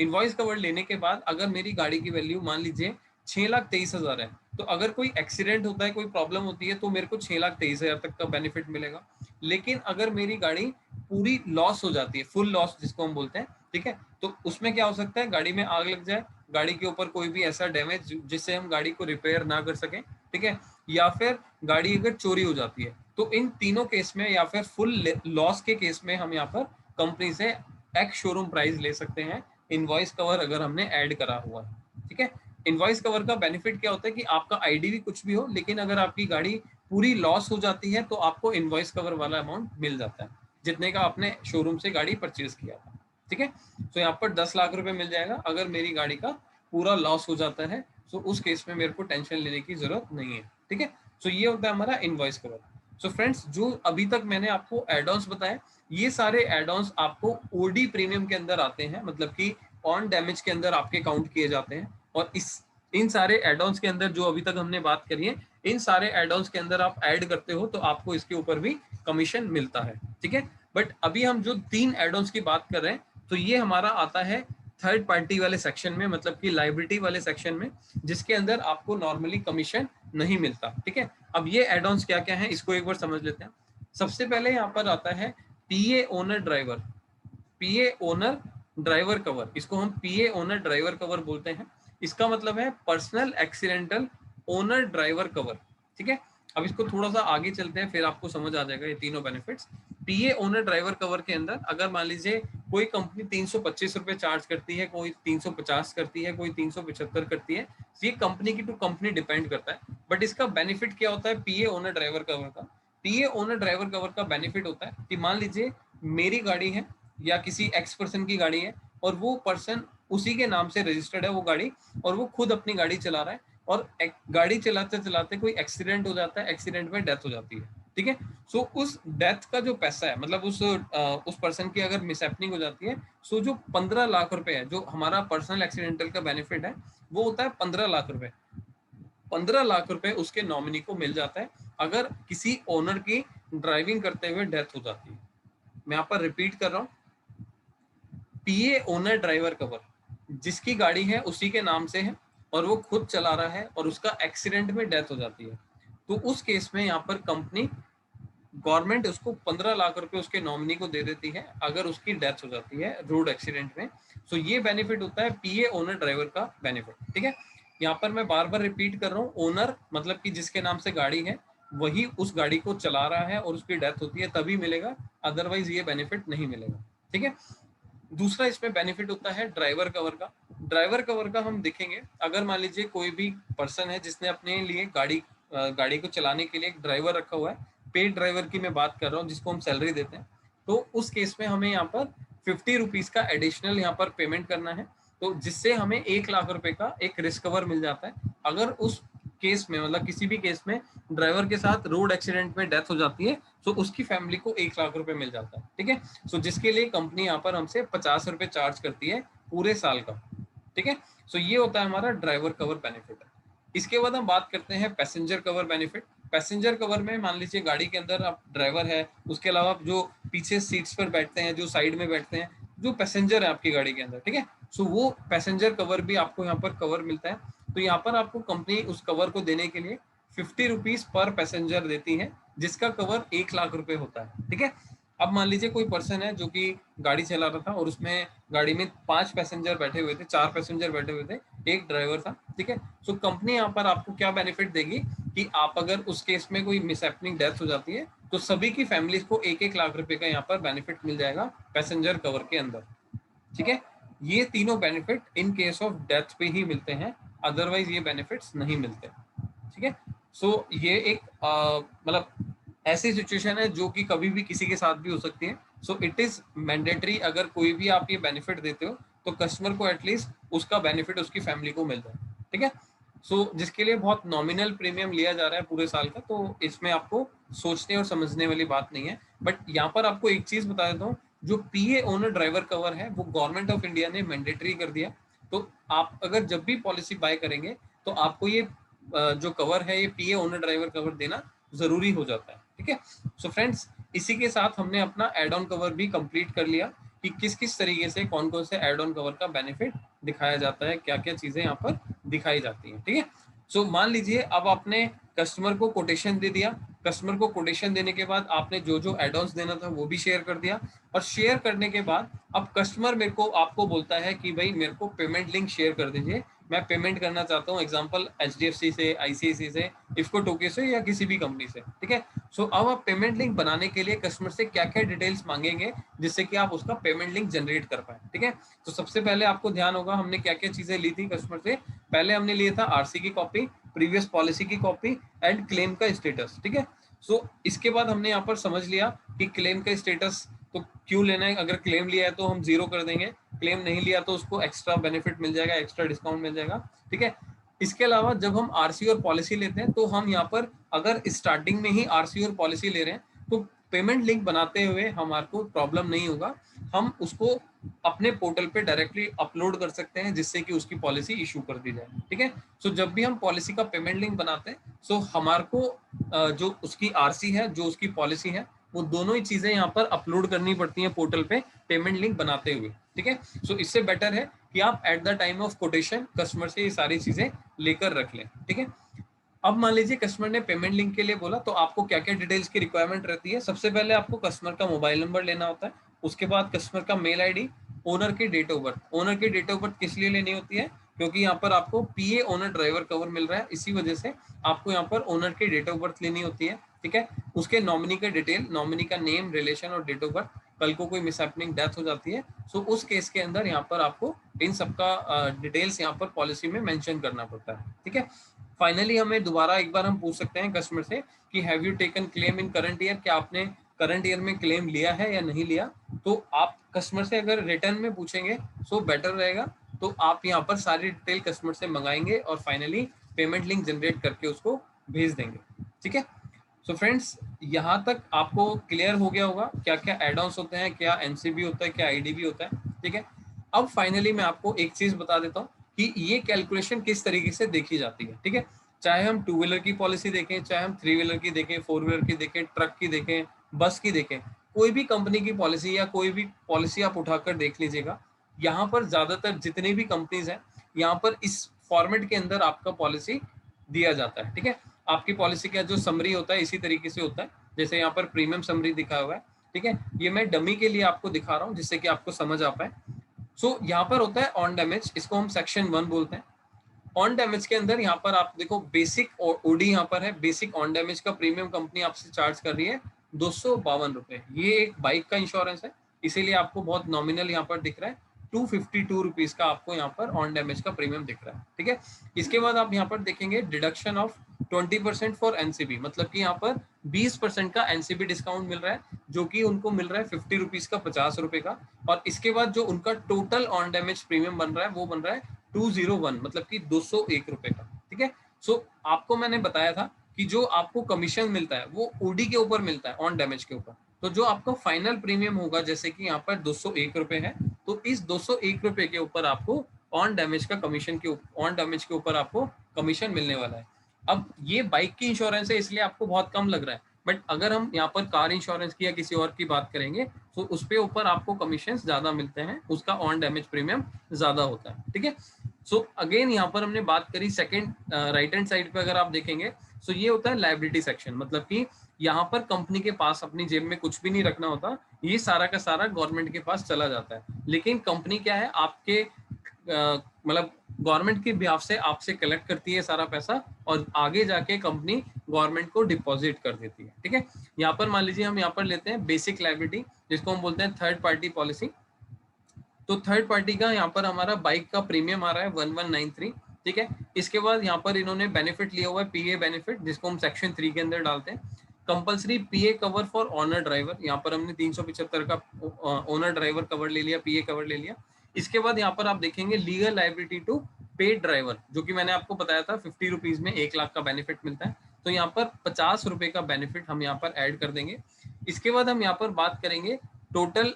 इनवॉइस कवर लेने के बाद अगर मेरी गाड़ी की वैल्यू मान लीजिए 6,23,000 है, तो अगर कोई एक्सीडेंट होता है, कोई प्रॉब्लम होती है, तो मेरे को 6,23,000 तक का बेनिफिट मिलेगा। लेकिन अगर मेरी गाड़ी पूरी लॉस हो जाती है, फुल लॉस जिसको हम बोलते हैं, ठीक है, तो उसमें क्या हो सकता है, गाड़ी में आग लग जाए, गाड़ी के ऊपर कोई भी ऐसा डैमेज जिससे हम गाड़ी को रिपेयर ना कर सकें, ठीक है, या फिर गाड़ी अगर चोरी हो जाती है, तो इन तीनों केस में या फिर फुल लॉस के केस में हम यहाँ पर कंपनी से एक्स शोरूम प्राइस ले सकते हैं, इनवॉइस कवर अगर हमने ऐड करा हुआ है, ठीक है। इनवॉइस कवर का बेनिफिट क्या होता है कि आपका आईडीवी कुछ भी हो, लेकिन अगर आपकी गाड़ी पूरी लॉस हो जाती है तो आपको इनवॉइस कवर वाला अमाउंट मिल जाता है जितने का आपने शोरूम से गाड़ी परचेज किया था, ठीक है। तो यहाँ पर 10 लाख रुपए मिल जाएगा अगर मेरी गाड़ी का पूरा लॉस हो जाता है, तो उस केस में मेरे को टेंशन लेने की जरूरत नहीं है, ठीक है। सो ये होता है हमारा इनवॉइस कवर। सो फ्रेंड्स, जो अभी तक मैंने आपको एड ऑन्स बताए, ये सारे एड ऑन्स आपको ओडी प्रीमियम के अंदर आते हैं, मतलब कि ऑन डैमेज के अंदर आपके काउंट किए जाते हैं। और इन सारे एड ऑन्स के अंदर जो अभी तक हमने बात करी है, इन सारे एड ऑन्स के अंदर आप ऐड करते हो तो आपको इसके ऊपर भी कमीशन मिलता है, ठीक है। बट अभी हम जो 3 एड ऑन्स की बात कर रहे हैं, तो ये हमारा आता है थर्ड पार्टी वाले सेक्शन में, मतलब कि लाइबिलिटी वाले सेक्शन में, जिसके अंदर आपको नॉर्मली कमीशन नहीं मिलता, ठीक है। अब ये एड ऑन्स क्या क्या है इसको एक बार समझ लेते हैं। सबसे पहले यहाँ पर आता है पीए ओनर ड्राइवर, पीए ओनर ड्राइवर कवर, इसको हम पीए ओनर ड्राइवर कवर बोलते हैं। इसका मतलब है personal accidental owner driver cover, ठीक है। अब इसको थोड़ा सा आगे चलते हैं, फिर आपको समझ आ जाएगा ये तीनों बेनिफिट्स। पीए ओनर ड्राइवर कवर के अंदर अगर मान लीजिए कोई कंपनी 325 रुपए चार्ज करती है, कोई 350 करती है, कोई 375 करती है, ये कंपनी की टू कंपनी डिपेंड करता है। बट इसका बेनिफिट क्या होता है पीए ओनर ड्राइवर कवर का? पीए ओनर ड्राइवर कवर का बेनिफिट होता है कि मान लीजिए मेरी गाड़ी है या किसी एक्स पर्सन की गाड़ी है, और वो पर्सन उसी के नाम से रजिस्टर्ड है वो गाड़ी, और वो खुद अपनी गाड़ी चला रहा है, और गाड़ी चलाते चलाते कोई एक्सीडेंट हो जाता है, एक्सीडेंट में डेथ हो जाती है, ठीक है। सो उस डेथ का जो पैसा है, मतलब उस पर्सन की अगर मिसहैपनिंग हो जाती है, सो जो 15 लाख रुपए है, जो हमारा पर्सनल एक्सीडेंटल का बेनिफिट है, वो होता है 15 लाख रुपए। 15 लाख रुपए उसके नॉमिनी को मिल जाता है अगर किसी ओनर की ड्राइविंग करते हुए डेथ हो जाती है। मैं यहाँ पर रिपीट कर रहा हूँ, पीए ओनर ड्राइवर कवर, जिसकी गाड़ी है उसी के नाम से है और वो खुद चला रहा है और उसका एक्सीडेंट में डेथ हो जाती है, तो उस केस में यहाँ पर कंपनी, गवर्नमेंट उसको 15 लाख रुपए उसके नॉमिनी को दे देती है अगर उसकी डेथ हो जाती है रोड एक्सीडेंट में। सो ये बेनिफिट होता है पीए ओनर ड्राइवर का बेनिफिट, ठीक है। यहाँ पर मैं बार बार रिपीट कर रहा हूँ, ओनर मतलब कि जिसके नाम से गाड़ी है वही उस गाड़ी को चला रहा है और उसकी डेथ होती है तभी मिलेगा, अदरवाइज ये बेनिफिट नहीं मिलेगा, ठीक है। दूसरा इसमें बेनिफिट होता है ड्राइवर कवर का। ड्राइवर कवर का हम देखेंगे, अगर मान लीजिए कोई भी पर्सन है जिसने अपने लिए गाड़ी को चलाने के लिए एक ड्राइवर रखा हुआ है, पेड ड्राइवर की मैं बात कर रहा हूँ जिसको हम सैलरी देते हैं, तो उस केस में हमें यहाँ पर 50 रुपीज का एडिशनल यहाँ पर पेमेंट करना है, तो जिससे हमें 1 लाख रुपए का एक रिस्क कवर मिल जाता है अगर उस केस में, मतलब किसी भी केस में ड्राइवर के साथ रोड एक्सीडेंट में डेथ हो जाती है, तो उसकी फैमिली को 1 लाख रुपए मिल जाता है, ठीक है। सो जिसके लिए कंपनी यहाँ पर हमसे 50 रुपए चार्ज करती है पूरे साल का, ठीक है। सो ये होता है हमारा ड्राइवर कवर बेनिफिट। इसके बाद हम बात करते हैं passenger cover benefit. Passenger cover में मान लीजिए गाड़ी के अंदर आप ड्राइवर है, उसके अलावा जो पीछे सीट्स पर बैठते हैं, जो साइड में बैठते हैं, जो पैसेंजर है आपकी गाड़ी के अंदर, ठीक है। सो वो पैसेंजर कवर भी आपको यहाँ पर कवर मिलता है। तो यहाँ पर आपको कंपनी उस कवर को देने के लिए 50 रुपीज पर पैसेंजर देती है, जिसका कवर 1 लाख रुपए होता है, ठीक है। अब मान लीजिए कोई पर्सन है जो कि गाड़ी चला रहा था और उसमें गाड़ी में 5 पैसेंजर बैठे हुए थे, 4 पैसेंजर बैठे हुए थे, एक ड्राइवर था, ठीक है। सो कंपनी यहाँ पर आपको क्या बेनिफिट देगी कि आप अगर उस केस में कोई मिसहैपनिंग डेथ हो जाती है, तो सभी की फैमिलीज को 1-1 लाख रुपए का यहाँ पर बेनिफिट मिल जाएगा पैसेंजर कवर के अंदर, ठीक है। ये तीनों benefit in case of death पे ही मिलते हैं, अदरवाइज ये बेनिफिट्स नहीं मिलते, ठीक है। सो ये एक मतलब ऐसी सिचुएशन है जो कि कभी भी किसी के साथ भी हो सकती है। सो इट इज मैंडेटरी, अगर कोई भी आप ये बेनिफिट देते हो तो कस्टमर को एटलीस्ट उसका बेनिफिट उसकी फैमिली को मिल जाए, ठीक है। सो जिसके लिए बहुत नॉमिनल प्रीमियम लिया जा रहा है पूरे साल का, तो इसमें आपको सोचने और समझने वाली बात नहीं है। बट यहाँ पर आपको एक चीज बता देता हूँ, जो पीए ओनर ड्राइवर कवर है वो गवर्नमेंट ऑफ इंडिया ने मैंडेटरी कर दिया। तो आप अगर जब भी पॉलिसी बाय करेंगे तो आपको ये जो कवर है, ये पीए ओनर ड्राइवर कवर देना जरूरी हो जाता है, ठीक है। सो फ्रेंड्स, इसी के साथ हमने अपना एड ऑन कवर भी कंप्लीट कर लिया कि किस किस तरीके से कौन कौन से एड ऑन कवर का बेनिफिट दिखाया जाता है, क्या क्या चीजें यहाँ पर दिखाई जाती हैं, ठीक है। सो मान लीजिए अब आपने कस्टमर को कोटेशन दे दिया। कस्टमर को कोटेशन देने के बाद आपने जो जो एड ऑन्स देना था वो भी शेयर कर दिया, और शेयर करने के बाद अब कस्टमर मेरे को आपको बोलता है कि भाई मेरे को पेमेंट लिंक शेयर कर दीजिए, मैं पेमेंट करना चाहता हूँ, एग्जांपल एचडीएफसी से, आईसीआईसी से, इफ्को टोके से, या किसी भी कंपनी से, ठीक है। सो अब आप पेमेंट लिंक बनाने के लिए कस्टमर से क्या क्या डिटेल्स मांगेंगे जिससे कि आप उसका पेमेंट लिंक जनरेट कर पाए, ठीक है। तो सबसे पहले आपको ध्यान होगा हमने क्या क्या चीजें ली थी कस्टमर से। पहले हमने लिया था आरसी की कॉपी, प्रीवियस पॉलिसी की कॉपी एंड क्लेम का स्टेटस, ठीक है। सो इसके बाद हमने यहाँ पर समझ लिया कि क्लेम का स्टेटस तो क्यों लेना है, अगर क्लेम लिया है तो हम 0 कर देंगे, क्लेम नहीं लिया तो उसको एक्स्ट्रा बेनिफिट मिल जाएगा, एक्स्ट्रा डिस्काउंट मिल जाएगा, ठीक है। इसके अलावा जब हम आरसी और पॉलिसी लेते हैं तो हम यहाँ पर अगर स्टार्टिंग में ही आरसी और पॉलिसी ले रहे हैं तो पेमेंट लिंक बनाते हुए हमारे को प्रॉब्लम नहीं होगा, हम उसको अपने पोर्टल पे डायरेक्टली अपलोड कर सकते हैं जिससे कि उसकी पॉलिसी इशू कर दी जाए, ठीक है। सो जब भी हम पॉलिसी का पेमेंट लिंक बनाते हैं सो हमारे को जो उसकी आरसी है, जो उसकी पॉलिसी है, वो दोनों ही चीजें यहाँ पर अपलोड करनी पड़ती हैं पोर्टल पे पेमेंट लिंक बनाते हुए, ठीक है। सो इससे बेटर है कि आप at the time of quotation customer से ये सारी चीजें लेकर रख लें, ठीक है। अब मान लीजिए कस्टमर ने पेमेंट लिंक के लिए बोला तो आपको क्या क्या डिटेल्स की रिक्वायरमेंट रहती है। सबसे पहले आपको कस्टमर का मोबाइल नंबर लेना होता है, उसके बाद कस्टमर का मेल आईडी, ओनर की डेट ऑफ बर्थ। ओनर की डेट ऑफ बर्थ किस लिए लेनी होती है, क्योंकि यहाँ पर आपको पीए ओनर ड्राइवर कवर मिल रहा है, इसी वजह से आपको यहाँ पर ओनर की डेट ऑफ बर्थ लेनी होती है, ठीक है। उसके नॉमिनी का डिटेल, नॉमिनी का नेम, रिलेशन और डेट ऑफ बर्थ। कल को कोई मिसहैपनिंग डेथ हो जाती है सो उस केस के अंदर यहाँ पर आपको इन सबका डिटेल्स यहाँ पर पॉलिसी में मेंशन करना पड़ता है, ठीक है। फाइनली हमें दोबारा एक बार हम पूछ सकते हैं कस्टमर से कि have you taken claim in current year, क्या आपने करंट ईयर में क्लेम लिया है या नहीं लिया। तो आप कस्टमर से अगर रिटर्न में पूछेंगे सो बेटर रहेगा, तो आप यहाँ पर सारी डिटेल कस्टमर से मंगाएंगे और फाइनली पेमेंट लिंक जनरेट करके उसको भेज देंगे, ठीक है। सो फ्रेंड्स, यहाँ तक आपको क्लियर हो गया होगा क्या क्या एड ऑन्स होते हैं, क्या एनसीबी होता है, क्या आईडीबी होता है, ठीक है। अब फाइनली मैं आपको एक चीज बता देता हूँ कि ये कैलकुलेशन किस तरीके से देखी जाती है, ठीक है। चाहे हम 2 व्हीलर की पॉलिसी देखें, चाहे हम 3 व्हीलर की देखें, 4 व्हीलर की देखें, ट्रक की देखें, बस की देखें, कोई भी कंपनी की पॉलिसी या कोई भी पॉलिसी आप उठाकर देख लीजिएगा, यहाँ पर ज्यादातर जितनी भी कंपनीज हैं यहाँ पर इस फॉर्मेट के अंदर आपका पॉलिसी दिया जाता है, ठीक है। आपकी पॉलिसी का जो समरी होता है इसी तरीके से होता है, जैसे यहाँ पर प्रीमियम समरी दिखा हुआ है, ठीक है। ये मैं डमी के लिए आपको दिखा रहा हूँ जिससे कि आपको समझ आ पाए। सो यहाँ पर होता है ऑन डैमेज, इसको हम सेक्शन 1 बोलते हैं। ऑन डैमेज के अंदर यहाँ पर आप देखो बेसिक ओडी यहाँ पर है, बेसिक ऑन डैमेज का प्रीमियम कंपनी आपसे चार्ज कर रही है 252 रुपए। ये एक बाइक का इंश्योरेंस है, इसीलिए आपको बहुत नॉमिनल यहाँ पर दिख रहा है। 252 रुपीज का आपको यहाँ पर ऑन डैमेज का प्रीमियम दिख रहा है, ठीक है। इसके बाद आप यहाँ पर देखेंगे डिडक्शन ऑफ 20% फॉर एनसीबी, मतलब कि यहाँ पर 20% का एनसीबी डिस्काउंट मिल रहा है, जो कि उनको मिल रहा है 50 रुपीज का, 50 रुपए का। और इसके बाद जो उनका टोटल ऑन डैमेज प्रीमियम बन रहा है वो बन रहा है 201, मतलब कि 201 रुपए का, ठीक है। सो आपको मैंने बताया था कि जो आपको कमीशन मिलता है वो ओडी के ऊपर मिलता है, ऑन डैमेज के ऊपर। तो जो आपका फाइनल प्रीमियम होगा, जैसे कि यहाँ पर 201 रुपए है, तो इस 201 रुपए के ऊपर आपको ऑन डैमेज का कमीशन के ऑन डैमेज के ऊपर आपको कमीशन मिलने वाला है। अब ये बाइक की इंश्योरेंस है इसलिए आपको बहुत कम लग रहा है, बट अगर हम यहाँ पर कार इंश्योरेंस की या किसी और की बात करेंगे तो उस पे ऊपर आपको कमीशन ज्यादा मिलते हैं, उसका ऑन डैमेज प्रीमियम ज्यादा होता है, ठीक है। सो अगेन यहाँ पर हमने बात करी सेकंड राइट हैंड साइड पे, अगर आप देखेंगे सो ये होता है लायबिलिटी सेक्शन, मतलब कि यहाँ पर कंपनी के पास अपनी जेब में कुछ भी नहीं रखना होता, ये सारा का सारा गवर्नमेंट के पास चला जाता है। लेकिन कंपनी क्या है, आपके मतलब गवर्नमेंट के बिहाफ से आपसे कलेक्ट करती है सारा पैसा और आगे जाके कंपनी गवर्नमेंट को डिपॉजिट कर देती है, ठीक है। यहाँ पर मान लीजिए हम यहाँ पर लेते हैं बेसिक लायबिलिटी, जिसको हम बोलते हैं थर्ड पार्टी पॉलिसी। तो थर्ड पार्टी का यहाँ पर हमारा बाइक का प्रीमियम आ रहा है 1193, ठीक है। इसके बाद यहाँ पर इन्होंने बेनिफिट लिया हुआ है पीए बेनिफिट, जिसको हम सेक्शन 3 के अंदर डालते हैं। Compulsory PA cover for owner driver, यहाँ पर हमने 375 का ऑनर ड्राइवर कवर ले लिया, पीए कवर ले लिया। इसके बाद यहाँ पर आप देखेंगे legal liability to paid driver, जो कि मैंने आपको बताया था 50 रुपीज में 1 लाख का बेनिफिट मिलता है, तो यहाँ पर 50 रुपए का बेनिफिट हम यहाँ पर ऐड कर देंगे। इसके बाद हम यहाँ पर बात करेंगे टोटल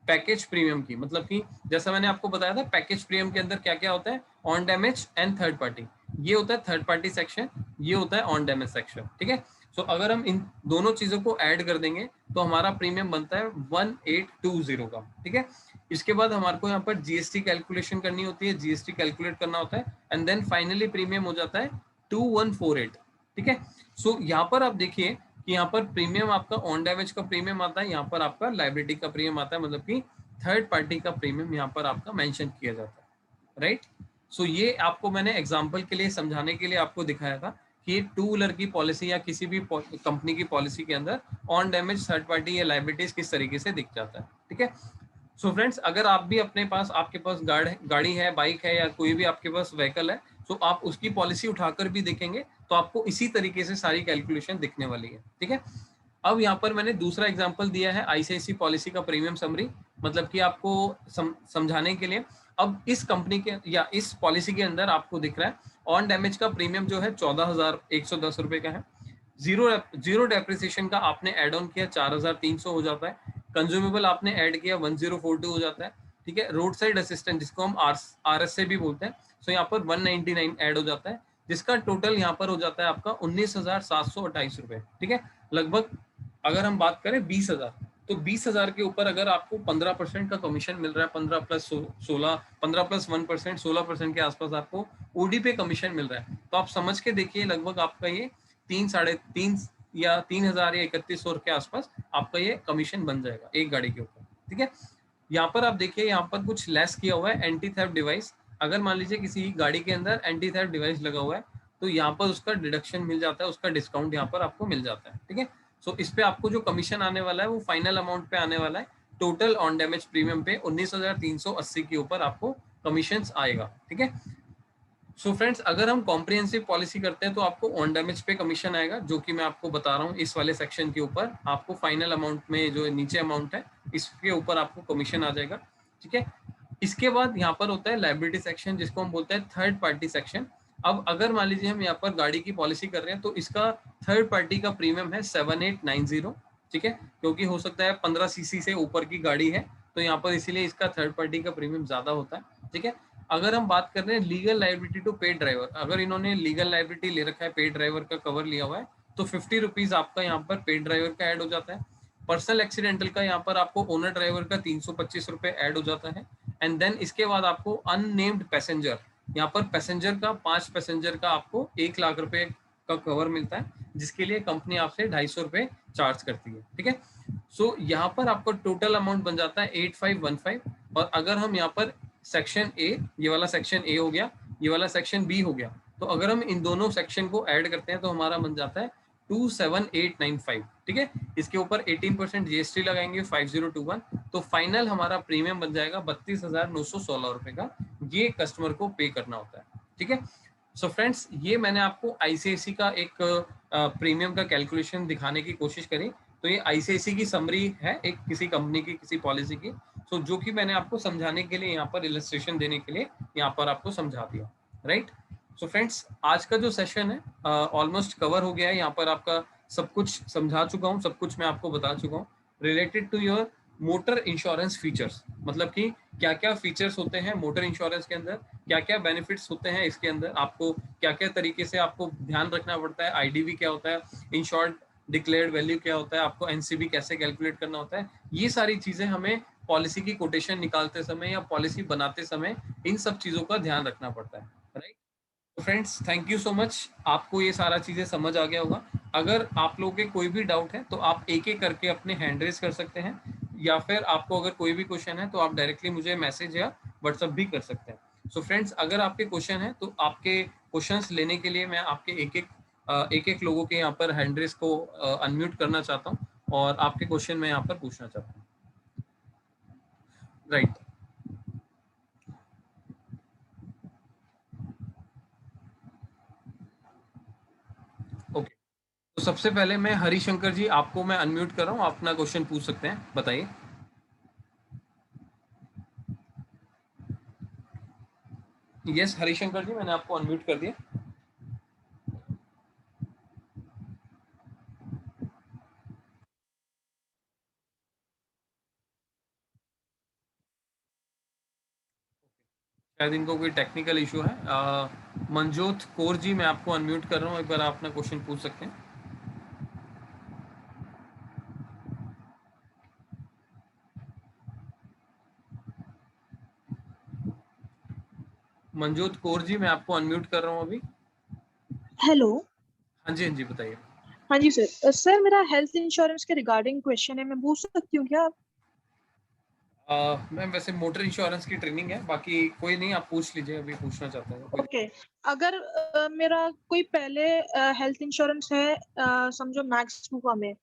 पैकेज प्रीमियम की, मतलब कि जैसा मैंने आपको बताया था पैकेज प्रीमियम के अंदर क्या क्या होता है, on damage and third party, ये होता है थर्ड पार्टी सेक्शन, ये होता है ऑन डैमेज सेक्शन, ठीक है। सो अगर हम इन दोनों चीजों को ऐड कर देंगे तो हमारा प्रीमियम बनता है 1820 का, ठीक है। इसके बाद हमारे को यहाँ पर जीएसटी कैलकुलेशन करनी होती है, जीएसटी कैलकुलेट करना होता है, एंड देन फाइनली प्रीमियम हो जाता है 2148, ठीक है। सो यहाँ पर आप देखिए कि यहाँ पर प्रीमियम आपका ऑन डैमेज का प्रीमियम आता है, यहाँ पर आपका लाइबिलिटी का प्रीमियम आता है, मतलब कि थर्ड पार्टी का प्रीमियम यहाँ पर आपका मेंशन किया जाता है, राइट। सो ये आपको मैंने एग्जांपल के लिए समझाने के लिए आपको दिखाया था कि टू व्हीलर की पॉलिसी या किसी भी कंपनी की पॉलिसी के अंदर ऑन डैमेज थर्ड पार्टी या लाइबिलिटीज किस तरीके से दिख जाता है, ठीक है। सो फ्रेंड्स, अगर आप भी अपने पास, आपके पास गाड़ी है, बाइक है, या कोई भी आपके पास व्हीकल है, तो आप उसकी पॉलिसी उठाकर भी देखेंगे तो आपको इसी तरीके से सारी कैलकुलेशन दिखने वाली है, ठीक है। अब यहाँ पर मैंने दूसरा एग्जांपल दिया है आईसीआईसी पॉलिसी का प्रीमियम समरी, मतलब कि आपको समझाने के लिए। अब इस कंपनी के या इस पॉलिसी के अंदर आपको दिख रहा है ऑन डैमेज का प्रीमियम जो है 14,110 रुपए का है। जीरो डेप्रिसिएशन का आपने एड ऑन किया 4,300 हो जाता है। कंज्यूमेबल आपने ऐड किया 1042 हो जाता है, ठीक है। रोड साइड असिस्टेंट, जिसको हम आरएस से भी बोलते हैं, सो यहाँ पर 199 ऐड हो जाता है, जिसका टोटल यहाँ पर हो जाता है आपका 19,728 रुपए, ठीक है। लगभग अगर हम बात करें 20,000, तो 20,000 के ऊपर अगर आपको 15% का कमीशन मिल रहा है, 15 प्लस 16, 15 प्लस 1%, 16% के आसपास आपको ओडी पे कमीशन मिल रहा है, तो आप समझ के देखिए लगभग आपका ये 3 या 3,000 या 3,100 के आसपास आपका ये कमीशन बन जाएगा एक गाड़ी के ऊपर, ठीक है। यहाँ पर आप देखिए, यहाँ पर कुछ लेस किया हुआ है एंटी थेफ्ट डिवाइस। अगर मान लीजिए किसी गाड़ी के अंदर एंटी थेफ्ट डिवाइस लगा हुआ है, तो यहाँ पर उसका डिडक्शन मिल जाता है, उसका डिस्काउंट यहाँ पर आपको मिल जाता है, ठीक है। सो इस पे आपको जो कमीशन आने वाला है वो फाइनल अमाउंट पे आने वाला है, टोटल ऑन डैमेज प्रीमियम पे 19,380 के ऊपर आपको कमीशन आएगा, ठीक है। सो फ्रेंड्स, अगर हम कॉम्प्रिहेंसिव पॉलिसी करते हैं तो आपको ऑन डैमेज पे कमीशन आएगा, जो कि मैं आपको बता रहा हूँ इस वाले सेक्शन के ऊपर। आपको फाइनल अमाउंट में जो नीचे अमाउंट है इसके ऊपर आपको कमीशन आ जाएगा, ठीक है। इसके बाद यहाँ पर होता है लायबिलिटी सेक्शन, जिसको हम बोलते हैं थर्ड पार्टी सेक्शन। अब अगर मान लीजिए हम यहाँ पर गाड़ी की पॉलिसी कर रहे हैं तो इसका थर्ड पार्टी का प्रीमियम है 7890, ठीक है, क्योंकि हो सकता है 15 सीसी से ऊपर की गाड़ी है, तो यहाँ पर इसीलिए इसका थर्ड पार्टी का प्रीमियम ज्यादा होता है, ठीक है। अगर हम बात कर रहे हैं legal liability to paid driver, अगर इन्होंने लीगल लाइबिलिटी ले रखा है, पेड ड्राइवर का कवर लिया हुआ है, तो 50 रुपीज आपका यहाँ पर पेड ड्राइवर का ऐड हो जाता है। पर्सनल एक्सीडेंटल का यहाँ पर आपको ओनर ड्राइवर का 325 रुपए ऐड हो जाता है। एंड देन इसके बाद आपको अननेम्ड पैसेंजर, यहाँ पर पैसेंजर का 5 पैसेंजर का आपको 1 लाख रुपए का कवर मिलता है, जिसके लिए कंपनी आपसे 250 रुपए चार्ज करती है, ठीक है। सो यहाँ पर आपका टोटल अमाउंट बन जाता है 8515। और अगर हम यहाँ पर सेक्शन ए, ये वाला सेक्शन ए हो गया, ये वाला सेक्शन बी हो गया, तो अगर हम इन दोनों सेक्शन को ऐड करते हैं तो हमारा बन जाता है 27895, ठीक है। इसके ऊपर 18% जीएसटी लगाएंगे 5021, तो फाइनल हमारा प्रीमियम बन जाएगा 32,916 रुपए का, ये कस्टमर को पे करना होता है, ठीक है। सो फ्रेंड्स, ये मैंने आपको आईसीआईसी का एक प्रीमियम का कैलकुलेशन दिखाने की कोशिश करी। तो ये आईसीआईसी की समरी है एक किसी कंपनी की, किसी पॉलिसी की, सो जो कि मैंने आपको समझाने के लिए यहाँ पर इलस्ट्रेशन देने के लिए यहाँ पर आपको समझा दिया, राइट। सो फ्रेंड्स, आज का जो सेशन है ऑलमोस्ट कवर हो गया है, यहाँ पर आपका सब कुछ समझा चुका हूँ, सब कुछ मैं आपको बता चुका हूँ related to your motor insurance features, मतलब कि क्या क्या फीचर्स होते हैं मोटर इंश्योरेंस के अंदर, क्या क्या बेनिफिट्स होते हैं इसके अंदर, आपको क्या क्या तरीके से आपको ध्यान रखना पड़ता है, आईडीवी क्या होता है, इंश्योर्ड डिक्लेयर्ड वैल्यू क्या होता है, आपको एनसीबी कैसे कैलकुलेट करना होता है, ये सारी चीजें हमें पॉलिसी की कोटेशन निकालते समय या पॉलिसी बनाते समय इन सब चीजों का ध्यान रखना पड़ता है, राइट। तो friends, thank you so much, आपको ये सारा चीजें समझ आ गया होगा। अगर आप लोगों के कोई भी डाउट है तो आप एक एक करके अपने हैंड रेज कर सकते हैं, या फिर आपको अगर कोई भी क्वेश्चन है तो आप डायरेक्टली मुझे मैसेज या व्हाट्सएप भी कर सकते हैं। सो फ्रेंड्स, अगर आपके क्वेश्चन है तो आपके क्वेश्चंस लेने के लिए मैं आपके एक एक लोगों के यहाँ पर हैंड रेज को अनम्यूट करना चाहता हूँ और आपके क्वेश्चन मैं यहाँ पर पूछना चाहता हूँ, राइट। तो सबसे पहले मैं हरिशंकर जी, आपको मैं अनम्यूट कर रहा हूँ, आप अपना क्वेश्चन पूछ सकते हैं, बताइए। यस हरिशंकर जी, मैंने आपको अनम्यूट कर दिया। शायद इनको कोई टेक्निकल इशू है। मनजोत कौर जी, मैं आपको अनम्यूट कर रहा हूँ, एक बार आप अपना क्वेश्चन पूछ सकते हैं। मनजोत कौर जी, मैं आपको अनम्यूट कर रहा हूँ अभी। हेलो। हाँ जी, हाँ जी, बताइए। हाँ जी सर। सर मेरा हेल्थ इंश्योरेंस के रिगार्डिंग क्वेश्चन है, मैं पूछ सकती हूँ क्या? मैम वैसे मोटर इंश्योरेंस की ट्रेनिंग है, बाकी कोई नहीं, आप पूछ लीजिए, अभी पूछना चाहते हैं कोई। ओके। अगर मेरा कोई पहले हेल्थ इंश्योरेंस है, समझो मैक्स बुका में,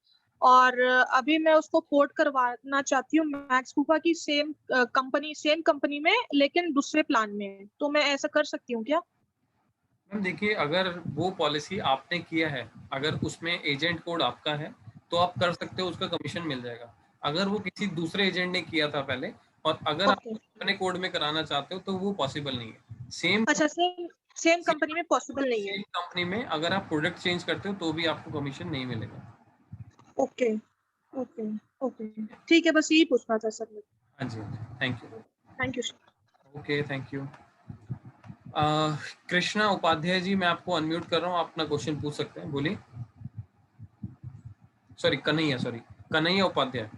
और अभी मैं उसको पोर्ट करवाना चाहती हूँ मैक्स बुका की सेम कंपनी में, लेकिन दूसरे प्लान में, तो मैं ऐसा कर सकती हूँ क्या? मैम देखिए, अगर वो पॉलिसी आपने किया है, अगर उसमें एजेंट कोड आपका है, तो आप कर सकते हो, उसका कमीशन मिल जाएगा। अगर वो किसी दूसरे एजेंट ने किया था पहले, और अगर आप ओके। अपने कोड में कराना चाहते हो, तो वो पॉसिबल नहीं है। सेम अच्छा, सेम सेम कंपनी में पॉसिबल नहीं है। सेम कंपनी में अगर आप प्रोडक्ट चेंज करते हो, तो भी आपको कमीशन नहीं मिलेगा। ओके ओके ओके, ठीक है, बस यही पूछना था सर। हाँ जी, हाँ जी, thank you. Thank you sir. Okay, thank you. Krishna Upadhyay ji, मैं आपको अनम्यूट कर रहा हूँ, आप अपना क्वेश्चन पूछ सकते हैं, बोलिए। सॉरी, कन्हैया उपाध्याय।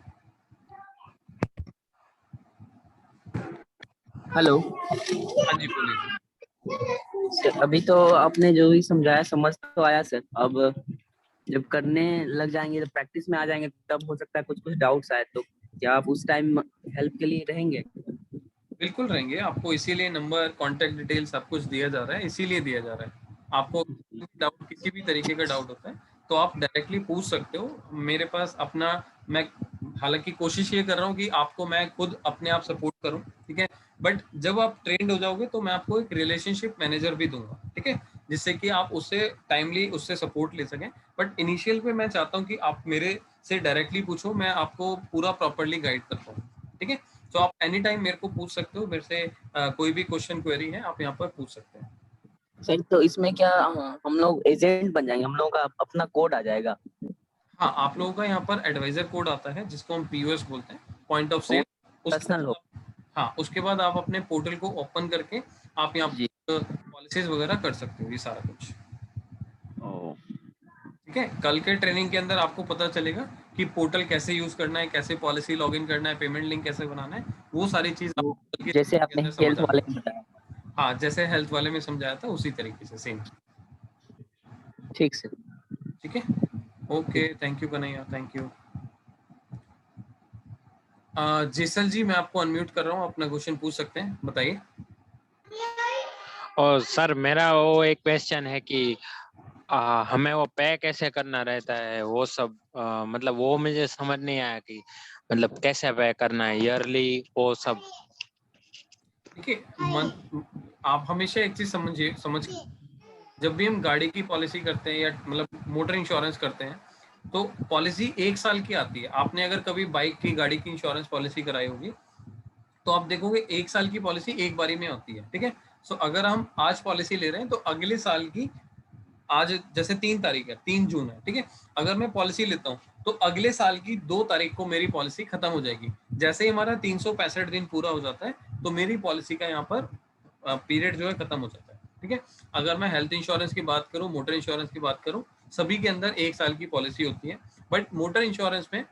हेलो हाँ जी, बोलिए। सर, अभी तो आपने जो भी समझाया समझ तो आया सर। अब जब करने लग जाएंगे, जब प्रैक्टिस में आ जाएंगे, तब हो सकता है कुछ कुछ डाउट्स आए, तो क्या आप उस टाइम हेल्प के लिए रहेंगे? बिल्कुल रहेंगे, आपको इसीलिए नंबर, कांटेक्ट डिटेल सब कुछ दिया जा रहा है, इसीलिए दिया जा रहा है। आपको डाउट, किसी भी तरीके का डाउट होता है, तो आप डायरेक्टली पूछ सकते हो मेरे पास। अपना मैं हालांकि कोशिश ये कर रहा हूँ कि आपको मैं खुद अपने आप सपोर्ट करूँ, ठीक है, बट जब आप ट्रेंड हो जाओगे, तो मैं आपको एक रिलेशनशिप मैनेजर भी दूंगा, ठीक है, जिससे कि आप उससे टाइमली उससे सपोर्ट ले सकें। बट इनिशियल पे मैं चाहता हूँ कि आप मेरे से डायरेक्टली पूछो, मैं आपको पूरा प्रॉपरली गाइड कर पाऊँ, ठीक है। तो आप एनी टाइम मेरे को पूछ सकते हो, मेरे से कोई भी क्वेश्चन क्वेरी है, आप यहाँ पर पूछ सकते हैं। सर तो इसमें क्या हम लोग एजेंट बन जाएंगे, हम लोगों का अपना कोड आ जाएगा? हाँ, आप लोगों का यहाँ पर एडवाइजर कोड आता है, जिसको हम पीओएस बोलते हैं, पॉइंट ऑफ वो सेल। उसके पर्सनल हो? हाँ, उसके बाद आप अपने पोर्टल को ओपन करके आप यहाँ जी। पर पॉलिसीज वगैरह कर सकते हो, ये सारा कुछ, ओ, ठीक है। कल के ट्रेनिंग के अंदर आपको पता चलेगा कि पोर्टल कैसे यूज करना है, कैसे पॉलिसी लॉगिन करना है, पेमेंट लिंक कैसे बनाना है, वो सारी चीज वो आपको कल के जैसे ट्रेनिंग के आपने अंदर समझ हेल्थ आ वाले जाएगा। में बताया। हाँ, जैसे हेल्थ वाले में समझाया था, उसी तरीके से सेम, ठीक सर। ठीक है। Okay, thank you Kanhaiya, thank you. Jesal ji, मैं आपको अनम्यूट कर रहा हूँ, अपना क्वेश्चन पूछ सकते हैं, बताइए। और सर मेरा वो एक क्वेश्चन है कि हमें वो पे कैसे करना रहता है, वो सब मतलब वो मुझे समझ नहीं आया कि मतलब कैसे पे करना है, ईयरली वो सब। देखिए, आप हमेशा एक चीज समझ, जब भी हम गाड़ी की पॉलिसी करते हैं या मतलब मोटर इंश्योरेंस करते हैं, तो पॉलिसी 1 साल की आती है। आपने अगर कभी बाइक की, गाड़ी की इंश्योरेंस पॉलिसी कराई होगी, तो आप देखोगे 1 साल की पॉलिसी एक बारी में होती है, ठीक है। सो अगर हम आज पॉलिसी ले रहे हैं, तो अगले साल की, आज जैसे 3 तारीख है, 3 जून है, ठीक है, अगर मैं पॉलिसी लेता हूँ, तो अगले साल की 2 तारीख को मेरी पॉलिसी खत्म हो जाएगी। जैसे ही हमारा 365 दिन पूरा हो जाता है, तो मेरी पॉलिसी का यहाँ पर पीरियड जो है खत्म हो जाता है, ठीक है। अगर मैं हेल्थ इंश्योरेंस की बात करूँ, मोटर इंश्योरेंस की बात करूँ, सभी के अंदर 1 साल की पॉलिसी होती है। बट मोटर इंश्योरेंस में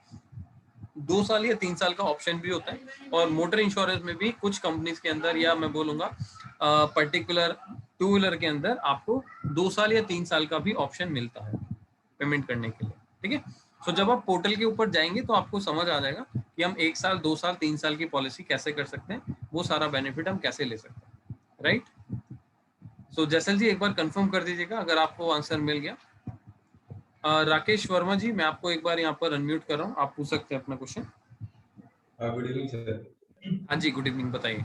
2 साल या 3 साल का ऑप्शन भी होता है, और मोटर इंश्योरेंस में भी कुछ कंपनीज के अंदर, या मैं बोलूंगा पर्टिकुलर टू व्हीलर के अंदर, आपको 2 साल या 3 साल का भी ऑप्शन मिलता है पेमेंट करने के लिए, ठीक है। सो जब आप पोर्टल के ऊपर जाएंगे, तो आपको समझ आ जाएगा कि हम 1 साल, 2 साल, 3 साल की पॉलिसी कैसे कर सकते हैं, वो सारा बेनिफिट हम कैसे ले सकते हैं, राइट। सो जैसल जी, एक बार कंफर्म कर दीजिएगा अगर आपको आंसर मिल गया। राकेश वर्मा जी, मैं आपको एक बार यहाँ पर अनम्यूट कर रहा हूँ, आप पूछ सकते हैं अपना क्वेश्चन। Good evening sir. हाँ जी, गुड इवनिंग, बताइए।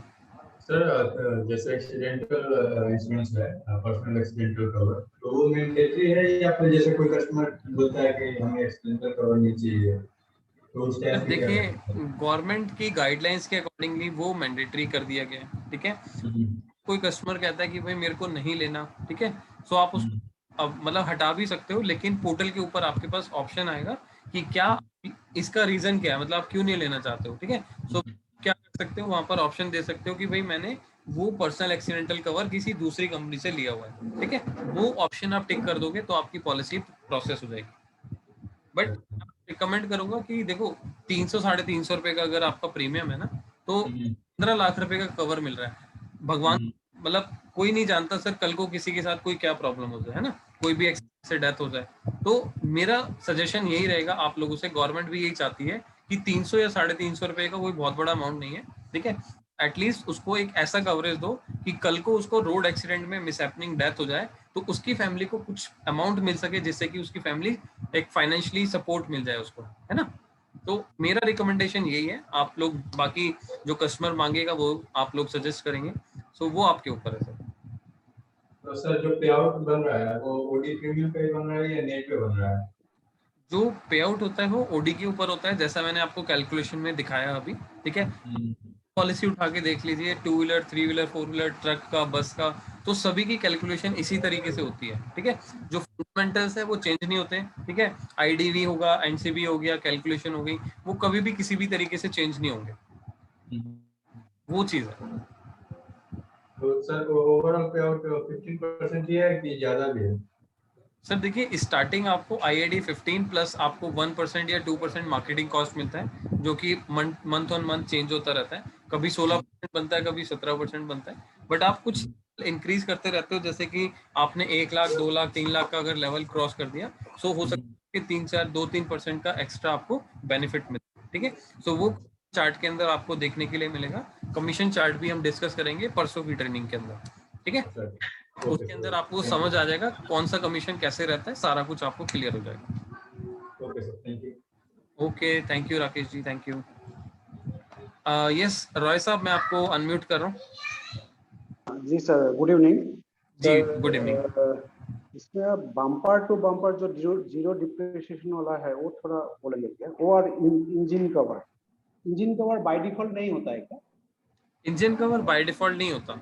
सर जैसे एक्सीडेंटल इंश्योरेंस है, पर्सनल एक्सीडेंटल कवर, तो वो मैंडेटरी है या फिर जैसे कोई कस्टमर बोलता है कि हमें एक्सीडेंटल कवर नहीं चाहिए, तो उस टाइम सर पे क्या देखिए, करना है? गवर्नमेंट की गाइडलाइंस के अकॉर्डिंगली वो मैंडेटरी कर दिया गया है, ठीक है। कोई कस्टमर कहता है कि भाई मेरे को नहीं लेना, ठीक है, सो आप उसको अब मतलब हटा भी सकते हो, लेकिन पोर्टल के ऊपर आपके पास ऑप्शन आएगा कि क्या इसका रीजन क्या है, मतलब आप क्यों नहीं लेना चाहते हो, ठीक है। सो क्या कर सकते हो, वहां पर ऑप्शन दे सकते हो कि भाई मैंने वो पर्सनल एक्सीडेंटल कवर किसी दूसरी कंपनी से लिया हुआ है, ठीक है। वो ऑप्शन आप टिक कर दोगे तो आपकी पॉलिसी प्रोसेस हो जाएगी। बट रिकमेंड करूंगा कि देखो 300 350 रुपए का अगर आपका प्रीमियम है ना, तो 15 लाख रुपए का कवर मिल रहा है। भगवान मतलब कोई नहीं जानता सर कल को किसी के साथ कोई क्या प्रॉब्लम हो जाए, है ना, कोई भी एक्सीडेंट से डेथ हो जाए। तो मेरा सजेशन यही रहेगा आप लोगों से, गवर्नमेंट भी यही चाहती है कि 300 या 350 रुपए का कोई बहुत बड़ा अमाउंट नहीं है, ठीक है। एटलीस्ट उसको एक ऐसा कवरेज दो कि कल को उसको रोड एक्सीडेंट में मिसहैपनिंग डेथ हो जाए तो उसकी फैमिली को कुछ अमाउंट मिल सके, जिससे कि उसकी फैमिली एक फाइनेंशियली सपोर्ट मिल जाए उसको, है ना। तो मेरा रिकमेंडेशन यही है, आप लोग बाकी जो कस्टमर मांगेगा वो आप लोग सजेस्ट करेंगे, सो वो आपके ऊपर है सर। तो सर जो पे आउट बन रहा है वो ओडी प्रीमियम पे बन रहा है या नेट पे बन रहा है? जो पे आउट होता है वो ओडी के ऊपर होता है, जैसा मैंने आपको कैलकुलेशन में दिखाया अभी, ठीक है। पॉलिसी उठा के देख लीजिए, 2 व्हीलर 3 व्हीलर 4 व्हीलर, ट्रक का, बस का, तो सभी की कैलकुलेशन इसी तरीके से होती है, ठीक है। जो फंडामेंटल्स है वो चेंज नहीं होते, ठीक है। आईडीवी होगा, एनसीबी हो गया, कैलकुलेशन हो गई, वो कभी भी किसी भी तरीके से चेंज नहीं होंगे, वो चीज है। तो सर ओवरऑल पे आउट 15% ही है कि ज्यादा भी है? सर देखिए, स्टार्टिंग आपको IID 15 प्लस आपको 1% या 2% मार्केटिंग कॉस्ट मिलता है, जो कि मंथ ऑन मंथ चेंज होता रहता है। कभी 16% बनता है, कभी 17% बनता है। बट आप कुछ इंक्रीज करते रहते हो, जैसे कि आपने 1 लाख 2 लाख 3 लाख का अगर लेवल क्रॉस कर दिया, सो हो सकता है कि 2-3% का एक्स्ट्रा आपको बेनिफिट मिले, ठीक है। सो वो चार्ट के अंदर आपको देखने के लिए मिलेगा। कमीशन चार्ट भी हम डिस्कस करेंगे परसों की ट्रेनिंग के अंदर, ठीक है। उसके अंदर आपको समझ आ जाएगा कौन सा कमीशन कैसे रहता है, सारा कुछ आपको क्लियर हो जाएगा। Okay sir, thank you. Okay, thank you Rakesh ji, thank you. Yes Roy साहब, मैं आपको अनम्यूट कर रहा हूँ। जी सर, गुड इवनिंग जी सर। Good evening. इसमें बम्पर टू बम्पर जो जीरो डिप्रिसिएशन वाला है वो थोड़ा बोलेंगे क्या? वो और इंजन कवर बाय डिफॉल्ट नहीं होता है क्या? इंजन कवर बाय डिफॉल्ट नहीं होता।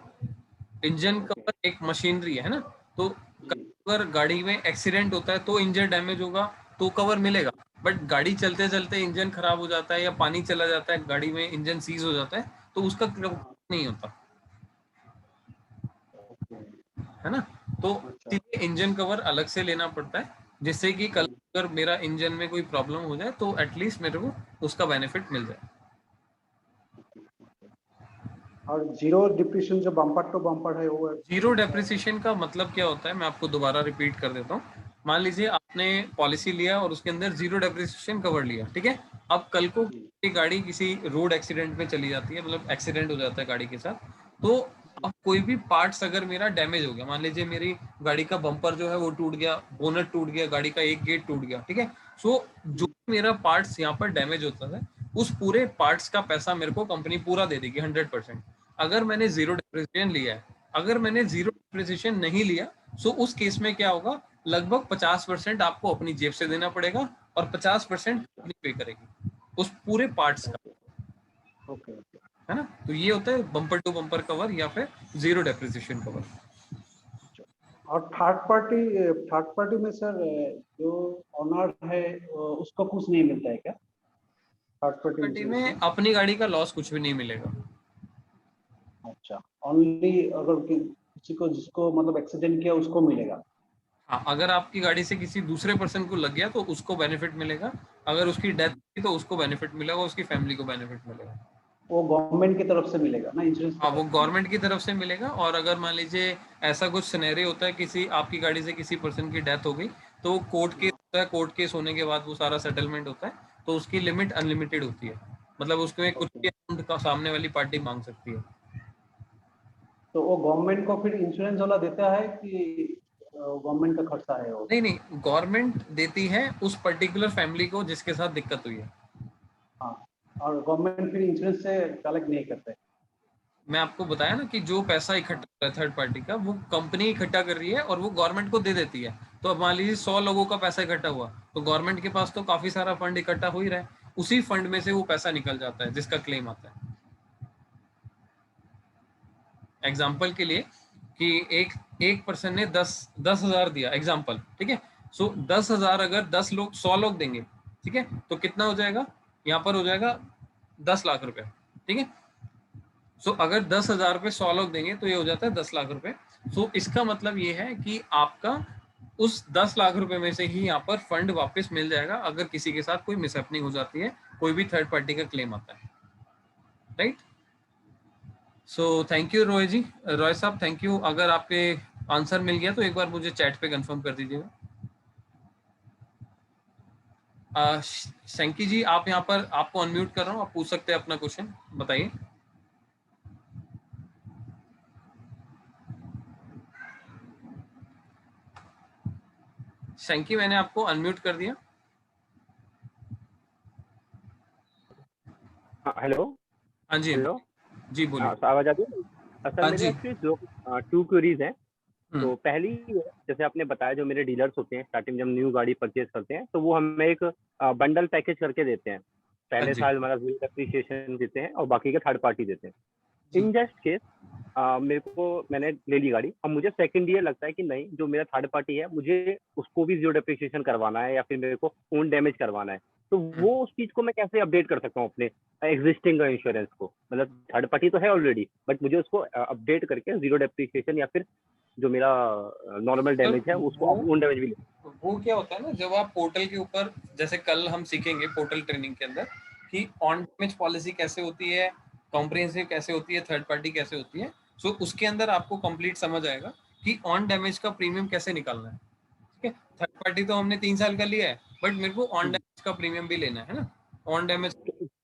इंजन कवर एक मशीनरी है ना, तो अगर गाड़ी में एक्सीडेंट होता है तो इंजन डैमेज होगा तो कवर मिलेगा। बट गाड़ी चलते चलते इंजन खराब हो जाता है या पानी चला जाता है गाड़ी में, इंजन सीज हो जाता है, तो उसका नहीं होता, है ना। तो इसलिए इंजन कवर अलग से लेना पड़ता है, जिससे कि कल अगर मेरा इंजन में कोई प्रॉब्लम हो जाए तो एटलीस्ट मेरे को उसका बेनिफिट मिल जाए। और जीरो डिप्रिसिएशन जो बम्पर टू बम्पर है वो जीरो डेप्रिसिएशन का मतलब क्या होता है, मैं आपको दोबारा रिपीट कर देता हूँ। मान लीजिए आपने पॉलिसी लिया और उसके अंदर जीरो डेप्रिसिएशन कवर लिया, ठीक है। अब कल को गाड़ी किसी रोड एक्सीडेंट में चली जाती है, मतलब एक्सीडेंट हो जाता है गाड़ी के साथ, तो अब कोई भी पार्ट्स अगर मेरा डैमेज हो गया, मान लीजिए मेरी गाड़ी का बम्पर जो है वो टूट गया, बोनट टूट गया, गाड़ी का एक गेट टूट गया, ठीक है। सो जो मेरा पार्ट्स यहाँ पर डैमेज होता है, उस पूरे पार्ट्स का पैसा मेरे को कंपनी पूरा दे देगी 100%। अगर मैंने जीरो डेप्रिसिएशन लिया है, अगर मैंने जीरो डेप्रिसिएशन नहीं लिया, सो उस केस में क्या होगा, लगभग 50% आपको अपनी जेब से देना पड़ेगा और 50% कंपनी पे करेगी उस पूरे पार्ट्स का। ओके, है ना। तो ये होता है बम्पर टू बम्पर कवर या फिर जीरो डेप्रिसिएशन कवर। और थर्ड पार्टी में सर जो ऑनर है उसको कुछ नहीं मिलता है क्या? थर्ड पार्टी पार्टी इंश्योरेंस में में? अपनी गाड़ी का लॉस कुछ भी नहीं मिलेगा। अच्छा, ओनली अगर किसी को जिसको मतलब एक्सीडेंट किया उसको मिलेगा? हाँ, अगर आपकी गाड़ी से किसी दूसरे पर्सन को लग गया तो उसको बेनिफिट मिलेगा, अगर उसकी डेथ हुई तो उसको बेनिफिट मिलेगा, उसकी फैमिली को बेनिफिट मिलेगा। वो गवर्नमेंट की तरफ से मिलेगा ना, इंश्योरेंस की हाँ, वो तरफ से? गवर्नमेंट की तरफ से मिलेगा। और अगर मान लीजिए ऐसा कुछ सिनेरियो होता है, किसी आपकी गाड़ी से किसी पर्सन की डेथ हो गई, तो कोर्ट केस होता है, कोर्ट केस होने के बाद वो सारा सेटलमेंट होता है, तो उसकी लिमिट अनलिमिटेड होती है, मतलब उसमें कुछ भी अमाउंट का सामने वाली पार्टी मांग सकती है। तो वो गवर्नमेंट को फिर इंश्योरेंस वाला देता है कि गवर्नमेंट का खर्चा है वो? नहीं नहीं, गवर्नमेंट देती है उस पर्टिकुलर फैमिली को जिसके साथ दिक्कत हुई है। हाँ, और गवर्नमेंट फिर इंश्योरेंस से कलेक्ट नहीं करते? मैं आपको बताया ना कि जो पैसा इकट्ठा कर रहा है थर्ड पार्टी का, वो कंपनी इकट्ठा कर रही है और वो गवर्नमेंट को दे देती है। तो अब मान लीजिए 100 लोगों का पैसा इकट्ठा हुआ, तो गवर्नमेंट के पास तो काफी सारा फंड इकट्ठा हो ही रहा है, उसी फंड में से वो पैसा निकल जाता है जिसका क्लेम आता है। एग्जाम्पल के लिए कि एक पर्सन ने 10,000 दिया एग्जाम्पल, ठीक है। सो 10,000 अगर 100 लोग देंगे, ठीक है, तो कितना हो जाएगा, यहाँ पर हो जाएगा 10 लाख रुपए, ठीक है। सो अगर 10,000 रुपए 100 लोग देंगे तो ये हो जाता है 10 लाख रुपए। सो इसका मतलब ये है कि आपका उस 10 लाख रुपए में से ही यहाँ पर फंड वापस मिल जाएगा अगर किसी के साथ कोई मिसहैपनिंग हो जाती है, कोई भी थर्ड पार्टी का क्लेम आता है, right. So thank you Roy साहब, थैंक यू। अगर आपके आंसर मिल गया तो एक बार मुझे चैट पे कंफर्म कर दीजिएगा। शंकी जी, आप यहाँ पर, आपको अनम्यूट कर रहा हूँ, आप पूछ सकते हैं अपना क्वेश्चन, बताइए। शंकी, मैंने आपको अनम्यूट कर दिया। हेलो। हाँ जी, हेलो जी बोलिए। आवाज आती है? सर मेरे एक्चुअली 2 क्वेरीज हैं। तो पहली, जैसे आपने बताया जो मेरे डीलर्स होते हैं स्टार्टिंग जब न्यू गाड़ी परचेज करते हैं तो वो हमें एक बंडल पैकेज करके देते हैं। पहले साल हमारा जीरो डेप्रिसिएशन देते हैं और बाकी के थर्ड पार्टी देते हैं। इन जस्ट केस मैंने ले ली गाड़ी, अब मुझे सेकंड ईयर लगता है कि नहीं, जो मेरा थर्ड पार्टी है मुझे उसको भी जीरो डेप्रिसिएशन करवाना है या फिर मेरे को ओन डैमेज करवाना है, तो वो उस चीज को मैं कैसे अपडेट कर सकता हूँ अपने एग्जिस्टिंग इंश्योरेंस को? मतलब थर्ड पार्टी तो है ऑलरेडी, बट मुझे उसको अपडेट करके जीरो डेप्रिसिएशन या फिर जो मेरा नॉर्मल डैमेज है उसको ओन डैमेज भी ले। वो क्या होता है ना, जब आप पोर्टल के ऊपर, जैसे कल हम सीखेंगे पोर्टल ट्रेनिंग के अंदर कि ऑन डैमेज पॉलिसी कैसे होती है, कॉम्प्रिहेंसिव कैसे होती है, थर्ड पार्टी कैसे होती है। सो उसके अंदर आपको कंप्लीट समझ आएगा कि ऑन डैमेज का प्रीमियम कैसे निकालना है, ठीक है। थर्ड पार्टी तो हमने 3 साल का लिया है, बट मेरे को ऑन डैमेज का प्रीमियम भी लेना है ना। ऑन डैमेज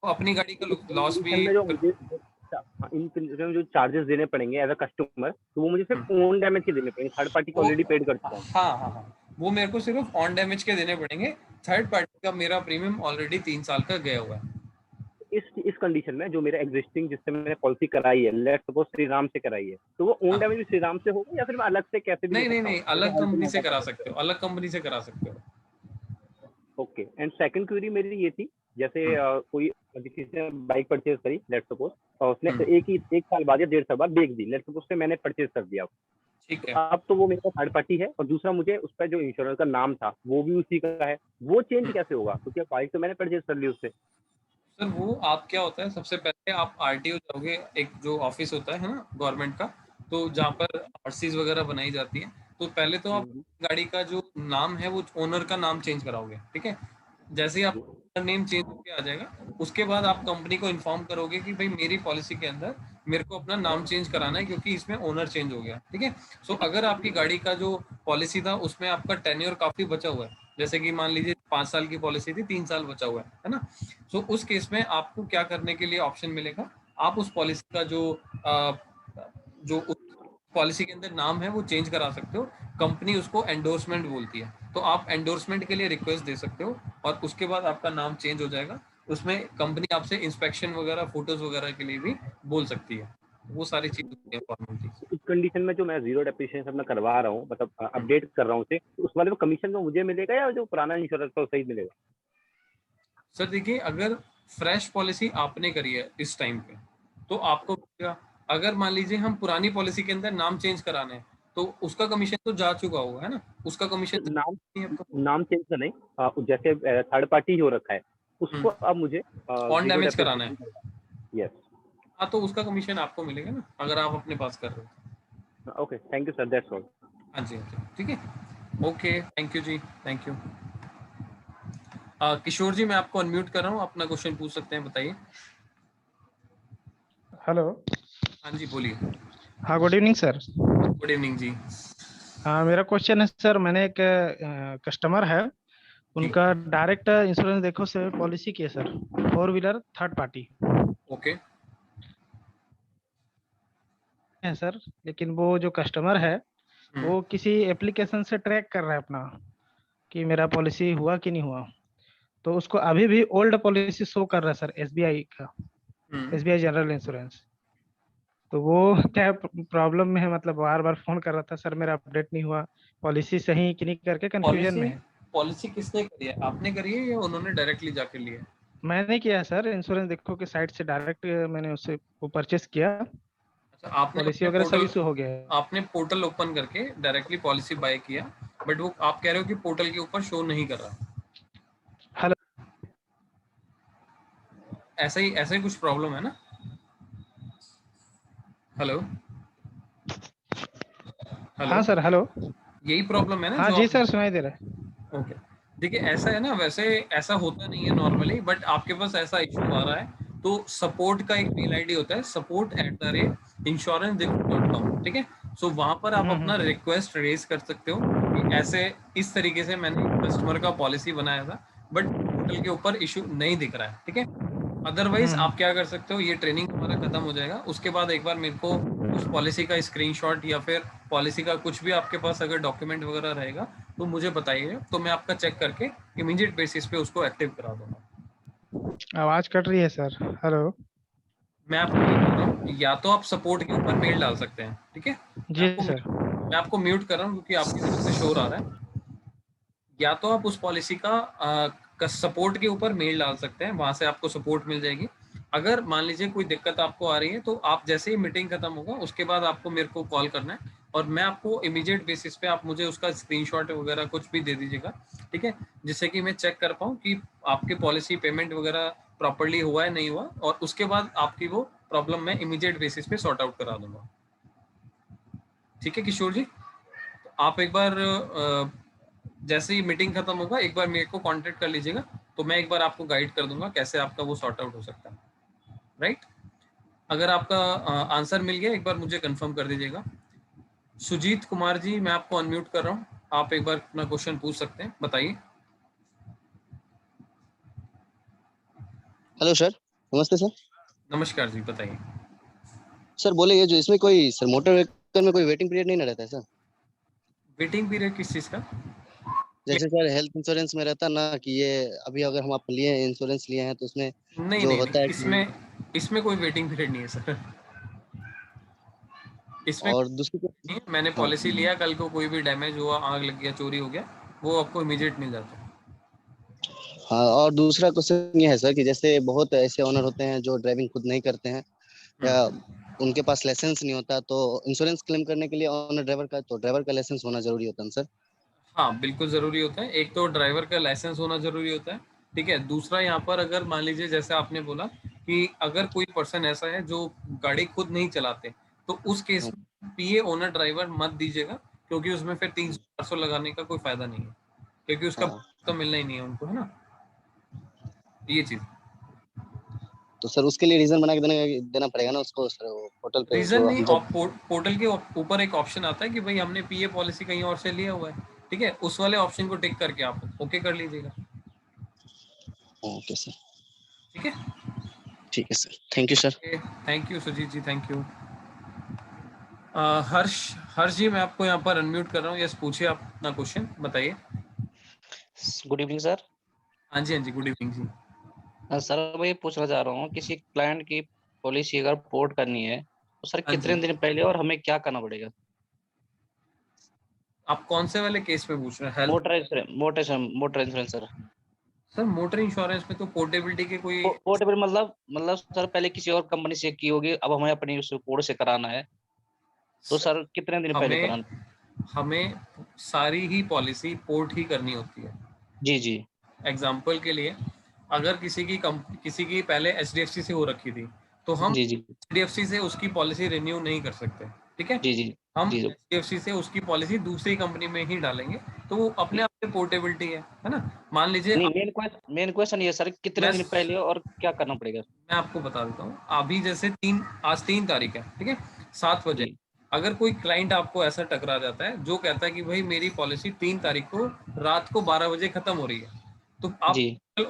अपनी गाड़ी का लॉस भी, इन जो चार्जेस देने पड़ेंगे एज अ कस्टमर, तो वो मुझे सिर्फ ओन डैमेज के देने पड़ेंगे, थर्ड पार्टी को ऑलरेडी पेड कर चुका हूं। हाँ, वो मेरे को सिर्फ ऑन डैमेज के देने पड़ेंगे। थर्ड पार्टी का मेरा प्रीमियम ऑलरेडी 3 साल का गया हुआ है। इस कंडीशन में जो मेरा एग्जिस्टिंग जिससे मैंने पॉलिसी कराई है, लेट्स सपोज श्री राम से कराई है, तो वो ओन डैमेज श्री राम से होगा या फिर मैं अलग से कैसे भी? नहीं, अलग कंपनी से करा सकते हो, अलग कंपनी से करा सकते हो। ओके। एंड सेकंड क्वेरी मेरी ये थी, जैसे कोई किसी ने बाइक परचेज करी लेट्स सपोज, और उसने एक साल बाद या 1.5 साल बाद बेच दी, लेट्स सपोज से मैंने परचेज कर दिया, ठीक है। अब तो वो मेरा थर्ड पार्टी है और दूसरा मुझे उस पर जो इंश्योरेंस का नाम था वो भी उसी का है, वो चेंज कैसे होगा? क्योंकि बाइक तो मैंने परचेज कर ली उससे। सर वो आप क्या होता है, सबसे पहले आप आरटीओ जाओगे, एक जो ऑफिस होता है ना गवर्नमेंट का, तो जहाँ पर आरसीज वगैरह बनाई जाती है, तो पहले तो आप गाड़ी का जो नाम है वो ओनर का नाम चेंज कराओगे, ठीक है। जैसे ही आप नेम चेंज होके आ जाएगा, उसके बाद आप कंपनी को इन्फॉर्म करोगे कि भाई मेरी पॉलिसी के अंदर मेरे को अपना नाम चेंज कराना है क्योंकि इसमें ओनर चेंज हो गया, ठीक है। सो अगर आपकी गाड़ी का जो पॉलिसी था उसमें आपका टेन्योर काफी बचा हुआ है, जैसे कि मान लीजिए 5 साल की पॉलिसी थी, 3 साल बचा हुआ है ना। सो उस केस में आपको क्या करने के लिए ऑप्शन मिलेगा, आप उस पॉलिसी का जो पॉलिसी के अंदर नाम है वो चेंज करा सकते हो। कंपनी उसको एंडोर्समेंट बोलती है, तो आप एंडोर्समेंट के लिए रिक्वेस्ट दे सकते हो और उसके बाद आपका नाम चेंज हो जाएगा। उसमें कंपनी आपसे इंस्पेक्शन वगैरह, फोटोज वगैरह के लिए भी बोल सकती है, वो सारी चीजें होती है फॉर्मेलिटी। इस कंडीशन में जो मैं जीरो डेप्रिसिएशन अपना करवा रहा हूँ, मतलब अपडेट कर रहा हूँ उसे, उस वाले में कमीशन तो मुझे मिलेगा या जो पुराना इंश्योरेंस था सही मिलेगा? सर देखिए, अगर फ्रेश पॉलिसी आपने करी है इस टाइम पे तो आपको मिलेगा। अगर मान लीजिए हम पुरानी पॉलिसी के अंदर नाम चेंज कराने हैं तो उसका कमीशन तो जा चुका होगा, है ना, उसका कमीशन नाम चेंज का नहीं, जैसे थर्ड पार्टी हो रखा है उसको अब मुझे ऑन डैमेज कराना है। यस, हाँ, तो उसका कमीशन आपको मिलेगा ना अगर आप अपने पास कर रहे हो। Okay, thank you sir, that's all. हाँ जी, ठीक है, okay, thank you ji, thank you. Kishore ji, मैं आपको अनम्यूट कर रहा हूँ, अपना क्वेश्चन पूछ सकते हैं, बताइए। हेलो। हाँ जी, बोलिए। हाँ, good evening sir. Good evening जी। हाँ, मेरा क्वेश्चन है सर, मैंने एक कस्टमर है, उनका डायरेक्ट इंश्योरेंस देखो से पॉलिसी की है sir, 4 wheeler third party. Okay है सर, लेकिन वो जो कस्टमर है वो किसी एप्लीकेशन से ट्रैक कर रहा है अपना कि मेरा पॉलिसी हुआ कि नहीं हुआ, तो उसको अभी भी ओल्ड पॉलिसी शो कर रहा है सर, एसबीआई का, एसबीआई जनरल इंश्योरेंस। तो वो क्या प्रॉब्लम में है, मतलब बार बार फोन कर रहा था, सर मेरा अपडेट नहीं हुआ, पॉलिसी सही कि नहीं करके कंफ्यूजन में है। पॉलिसी किसने करी है, आपने करी है या उन्होंने डायरेक्टली जाके लिया है? मैंने किया सर, इंश्योरेंस देखो के साइट से डायरेक्ट मैंने उससे वो परचेस किया, अच्छा, आपने पॉलिसी अपने वगैरह सब पोर्टल इशू हो गया है। आपने पोर्टल ओपन करके डायरेक्टली पॉलिसी बाय किया, बट वो आप कह रहे हो कि पोर्टल के ऊपर शो नहीं कर रहा। हेलो, ऐसा ही कुछ प्रॉब्लम है ना? हेलो हेलो, हाँ सर, हेलो, यही प्रॉब्लम है ना हाँ जो जी आप? सर, सुनाई दे रहा है। ओके, देखिए ऐसा है ना, वैसे ऐसा होता नहीं है नॉर्मली, बट आपके पास ऐसा इशू आ रहा है तो सपोर्ट का एक मेल आईडी होता है, support@insurance.com, ठीक है? सो वहां पर आप अपना रिक्वेस्ट रेज कर सकते हो कि ऐसे इस तरीके से मैंने कस्टमर का पॉलिसी बनाया था, बट पोर्टल के ऊपर इशू नहीं दिख रहा है, ठीक है? अदरवाइज आप क्या कर सकते हो, ये ट्रेनिंग हमारा खत्म हो जाएगा, उसके बाद एक बार मेरे को उस पॉलिसी का स्क्रीनशॉट या फिर पॉलिसी का कुछ भी आपके पास अगर डॉक्यूमेंट वगैरह रहेगा तो मुझे बताइए, तो मैं आपका चेक करके इमीडिएट बेसिस पे उसको एक्टिव करा दूंगा। आवाज कट रही है सर, हेलो। मैं आपको ये बोल रहा हूँ, या तो आप सपोर्ट के ऊपर मेल डाल सकते हैं, ठीक है? जी सर। मैं आपको म्यूट कर रहा हूँ क्योंकि आपकी तरफ से शोर आ रहा है। या तो आप उस पॉलिसी का सपोर्ट के ऊपर मेल डाल सकते हैं, वहां से आपको सपोर्ट मिल जाएगी। अगर मान लीजिए कोई दिक्कत आपको आ रही है तो आप जैसे ही मीटिंग खत्म होगा उसके बाद आपको मेरे को कॉल करना है, और मैं आपको इमीडिएट बेसिस पे आप मुझे उसका स्क्रीनशॉट वगैरह कुछ भी दे दीजिएगा, ठीक है? जिससे कि मैं चेक कर पाऊँ कि आपके पॉलिसी पेमेंट वगैरह प्रॉपरली हुआ है नहीं हुआ, और उसके बाद आपकी वो प्रॉब्लम मैं इमीडिएट बेसिस पे सॉर्ट आउट करा दूंगा। ठीक है किशोर जी, तो आप एक बार जैसे ही मीटिंग खत्म होगा एक बार मेरे को कांटेक्ट कर लीजिएगा, तो मैं एक बार आपको गाइड कर दूंगा कैसे आपका वो सॉर्ट आउट हो सकता है, राइट? अगर आपका आंसर मिल गया एक बार मुझे कंफर्म कर दीजिएगा। सुजीत कुमार जी, मैं आपको अनम्यूट कर रहा हूँ, आप एक बार अपना क्वेश्चन पूछ सकते हैं, बताइए। हेलो सर, नमस्ते सर। नमस्कार जी, बताइए। सर बोले ये जो इसमें कोई सर मोटर व्हीकल में कोई वेटिंग पीरियड नहीं ना रहता है सर? वेटिंग पीरियड किस चीज का? जैसे सर हेल्थ इंश्योरेंस में रहता ना कि ये अभी अगर हम आप लिए इंश्योरेंस लिए हैं तो उसमें नहीं जो नहीं होता नहीं, है कि इसमें कोई वेटिंग पीरियड नहीं है सर। इसमें और दूसरी नहीं, मैंने हाँ पॉलिसी लिया, कल को कोई भी डैमेज हुआ, आग लग गया, चोरी हो गया, वो आपको इमीडिएट मिल जाता है। हाँ, और दूसरा क्वेश्चन ये है सर कि जैसे बहुत ऐसे ओनर होते हैं जो ड्राइविंग खुद नहीं करते हैं या उनके पास लाइसेंस नहीं होता, तो इंश्योरेंस क्लेम करने के लिए ओनर ड्राइवर का लाइसेंस होना जरूरी होता है सर? हाँ बिल्कुल जरूरी होता है, एक तो ड्राइवर का लाइसेंस होना जरूरी होता है, ठीक है? दूसरा यहाँ पर अगर मान लीजिए जैसे आपने बोला कि अगर कोई पर्सन ऐसा है जो गाड़ी खुद नहीं चलाते, तो उस केस में पीए ओनर ड्राइवर मत दीजिएगा, क्योंकि उसमें फिर 300-400 लगाने का कोई फायदा नहीं है, क्योंकि उसका तो मिलना ही नहीं है उनको, है ना? ये चीज। तो सर उसके लिए रीजन बना के देना पड़ेगा ना उसको सर, वो पोर्टल पे रीजन जो नहीं, हम जब पोर्टल के ऊपर एक ऑप्शन आता है कि भाई हमने पीए पॉलिसी कहीं और से लिया हुआ है, ठीक है? उस वाले ऑप्शन को टिक करके आप ओके कर लीजिएगा। ओके सर, ठीक है, ठीक है sir, thank you sir. Thank you Sujit ji, thank you. Harsh Harsh ji, मैं आपको यहाँ पर अनम्यूट कर रहा हूँ, यस पूछिए आप अपना क्वेश्चन, बताइए। Good evening sir. हाँ जी, गुड इवनिंग जी। सर मैं ये पूछना चाह रहा हूँ, किसी क्लाइंट की पॉलिसी अगर पोर्ट करनी है तो सर हाँ कितने जी, दिन पहले और हमें क्या करना पड़ेगा? आप कौन से वाले केस में पूछ रहे हैं? Health? Motor insurance sir. Sir motor insurance में तो पोर्टेबिलिटी के कोई पोर्टेबल मतलब सर पहले किसी और कंपनी से की होगी, अब हमें अपनी उस कोड से कराना है, तो सर कितने दिन पहले कराना? हमें सारी ही पॉलिसी पोर्ट ही करनी होती है। जी। एग्जाम्पल के लिए, अगर किसी की पहले HDFC से हो रखी थी, तो हम जी HDFC से उसकी पॉलिसी रिन्यू नहीं कर सकते, ठीक है? जी हम HDFC से उसकी पॉलिसी दूसरी कंपनी में ही डालेंगे, तो वो अपने आप में पोर्टेबिलिटी है ना? मान लीजिए मेन क्वेश्चन ये सर कितने दिन पहले और क्या करना पड़ेगा? मैं आपको बता देता हूँ। अभी जैसे आज 3 तारीख है, ठीक है? 7 बजे अगर कोई क्लाइंट आपको ऐसा टकरा जाता है जो कहता है कि भाई मेरी पॉलिसी 3 तारीख को रात को 12 बजे खत्म हो रही है, तो आप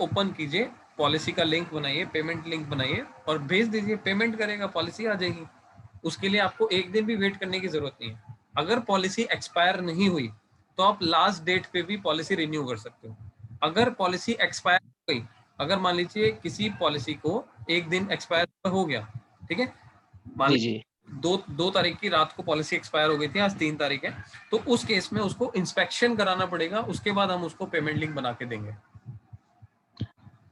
ओपन कीजिए, पॉलिसी का लिंक बनाइए, पेमेंट लिंक बनाइए और भेज दीजिए, पेमेंट करेगा, पॉलिसी आ जाएगी। उसके लिए आपको एक दिन भी वेट करने की जरूरत नहीं है। अगर पॉलिसी एक्सपायर नहीं हुई तो आप लास्ट डेट पे भी पॉलिसी रिन्यू कर सकते हो। अगर पॉलिसी एक्सपायर हो गई, अगर मान लीजिए किसी पॉलिसी को एक दिन एक्सपायर हो गया, ठीक है? मान लीजिए दो तारीख की रात को पॉलिसी एक्सपायर हो गई थी, आज 3 तारीख है, तो उस केस में उसको इंस्पेक्शन कराना पड़ेगा, उसके बाद हम उसको पेमेंट लिंक बना के देंगे।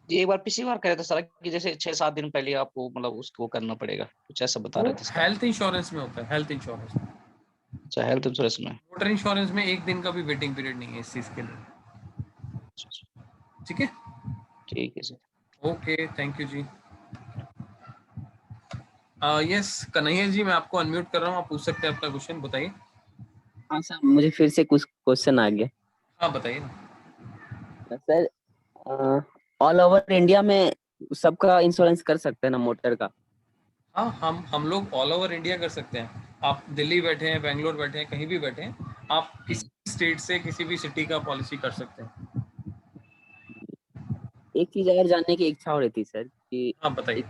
ये एक बार पिछली बार कह रहे थे सर कि जैसे 6-7 दिन पहले आपको मतलब उसको करना पड़ेगा, कुछ ऐसा बता रहे थे। हेल्थ इंश्योरेंस में होता है, हेल्थ इंश्योरेंस में। अच्छा, हेल्थ इंश्योरेंस में। मोटर इंश्योरेंस में 1 दिन का भी वेटिंग पीरियड नहीं है इस चीज के लिए। ठीक है, ठीक है सर, ओके, थैंक यू जी। यस कन्हैया जी, मैं आपको अनम्यूट कर रहा हूँ, आप पूछ सकते हैं अपना क्वेश्चन, बताइए। हाँ सर, मुझे फिर से कुछ क्वेश्चन आ गया। हाँ बताइए ना। सर, ऑल ओवर इंडिया में सबका इंश्योरेंस कर सकते हैं ना मोटर का? हाँ, हम लोग ऑल ओवर इंडिया कर सकते हैं। आप दिल्ली बैठे हैं, बेंगलोर बैठे हैं, कहीं भी बैठे हैं, आप किसी स्टेट से किसी भी सिटी का पॉलिसी कर सकते हैं। एक चीज और जानने की इच्छा हो रही थी सर कि हाँ बताइए।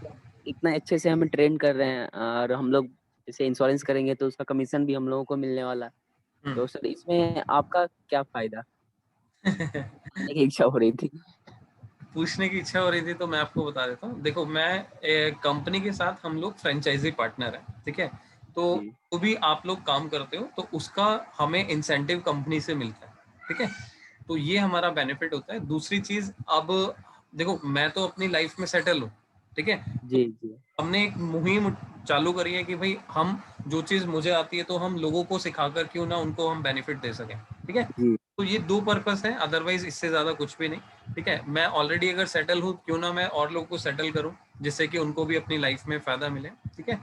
इतना अच्छे से हमें ट्रेन कर रहे हैं और हम लोग जैसे इंश्योरेंस करेंगे तो उसका कमीशन भी हम लोगों को मिलने वाला है, तो सर इसमें आपका क्या फायदा? जानने की इच्छा हो रही थी। पूछने की इच्छा हो रही थी तो मैं आपको बता देता हूँ। देखो, मैं कंपनी के साथ हम लोग फ्रेंचाइजी पार्टनर हैं, ठीक है, तो जो भी आप लोग काम करते हो तो उसका हमें इंसेंटिव कंपनी से मिलता है, ठीक है, तो ये हमारा बेनिफिट होता है। दूसरी चीज, अब देखो मैं तो अपनी लाइफ में सेटल हूँ, ठीक है, जी जी। हमने एक मुहिम चालू करी है कि भाई हम जो चीज मुझे आती है तो हम लोगों को सिखाकर क्यों ना उनको हम बेनिफिट दे सकें, ठीक है, तो ये 2 पर्पस है, अदरवाइज इससे ज्यादा कुछ भी नहीं, ठीक है। मैं ऑलरेडी अगर सेटल हूँ, क्यों ना मैं और लोगों को सेटल करूँ जिससे कि उनको भी अपनी लाइफ में फायदा मिले, ठीक है,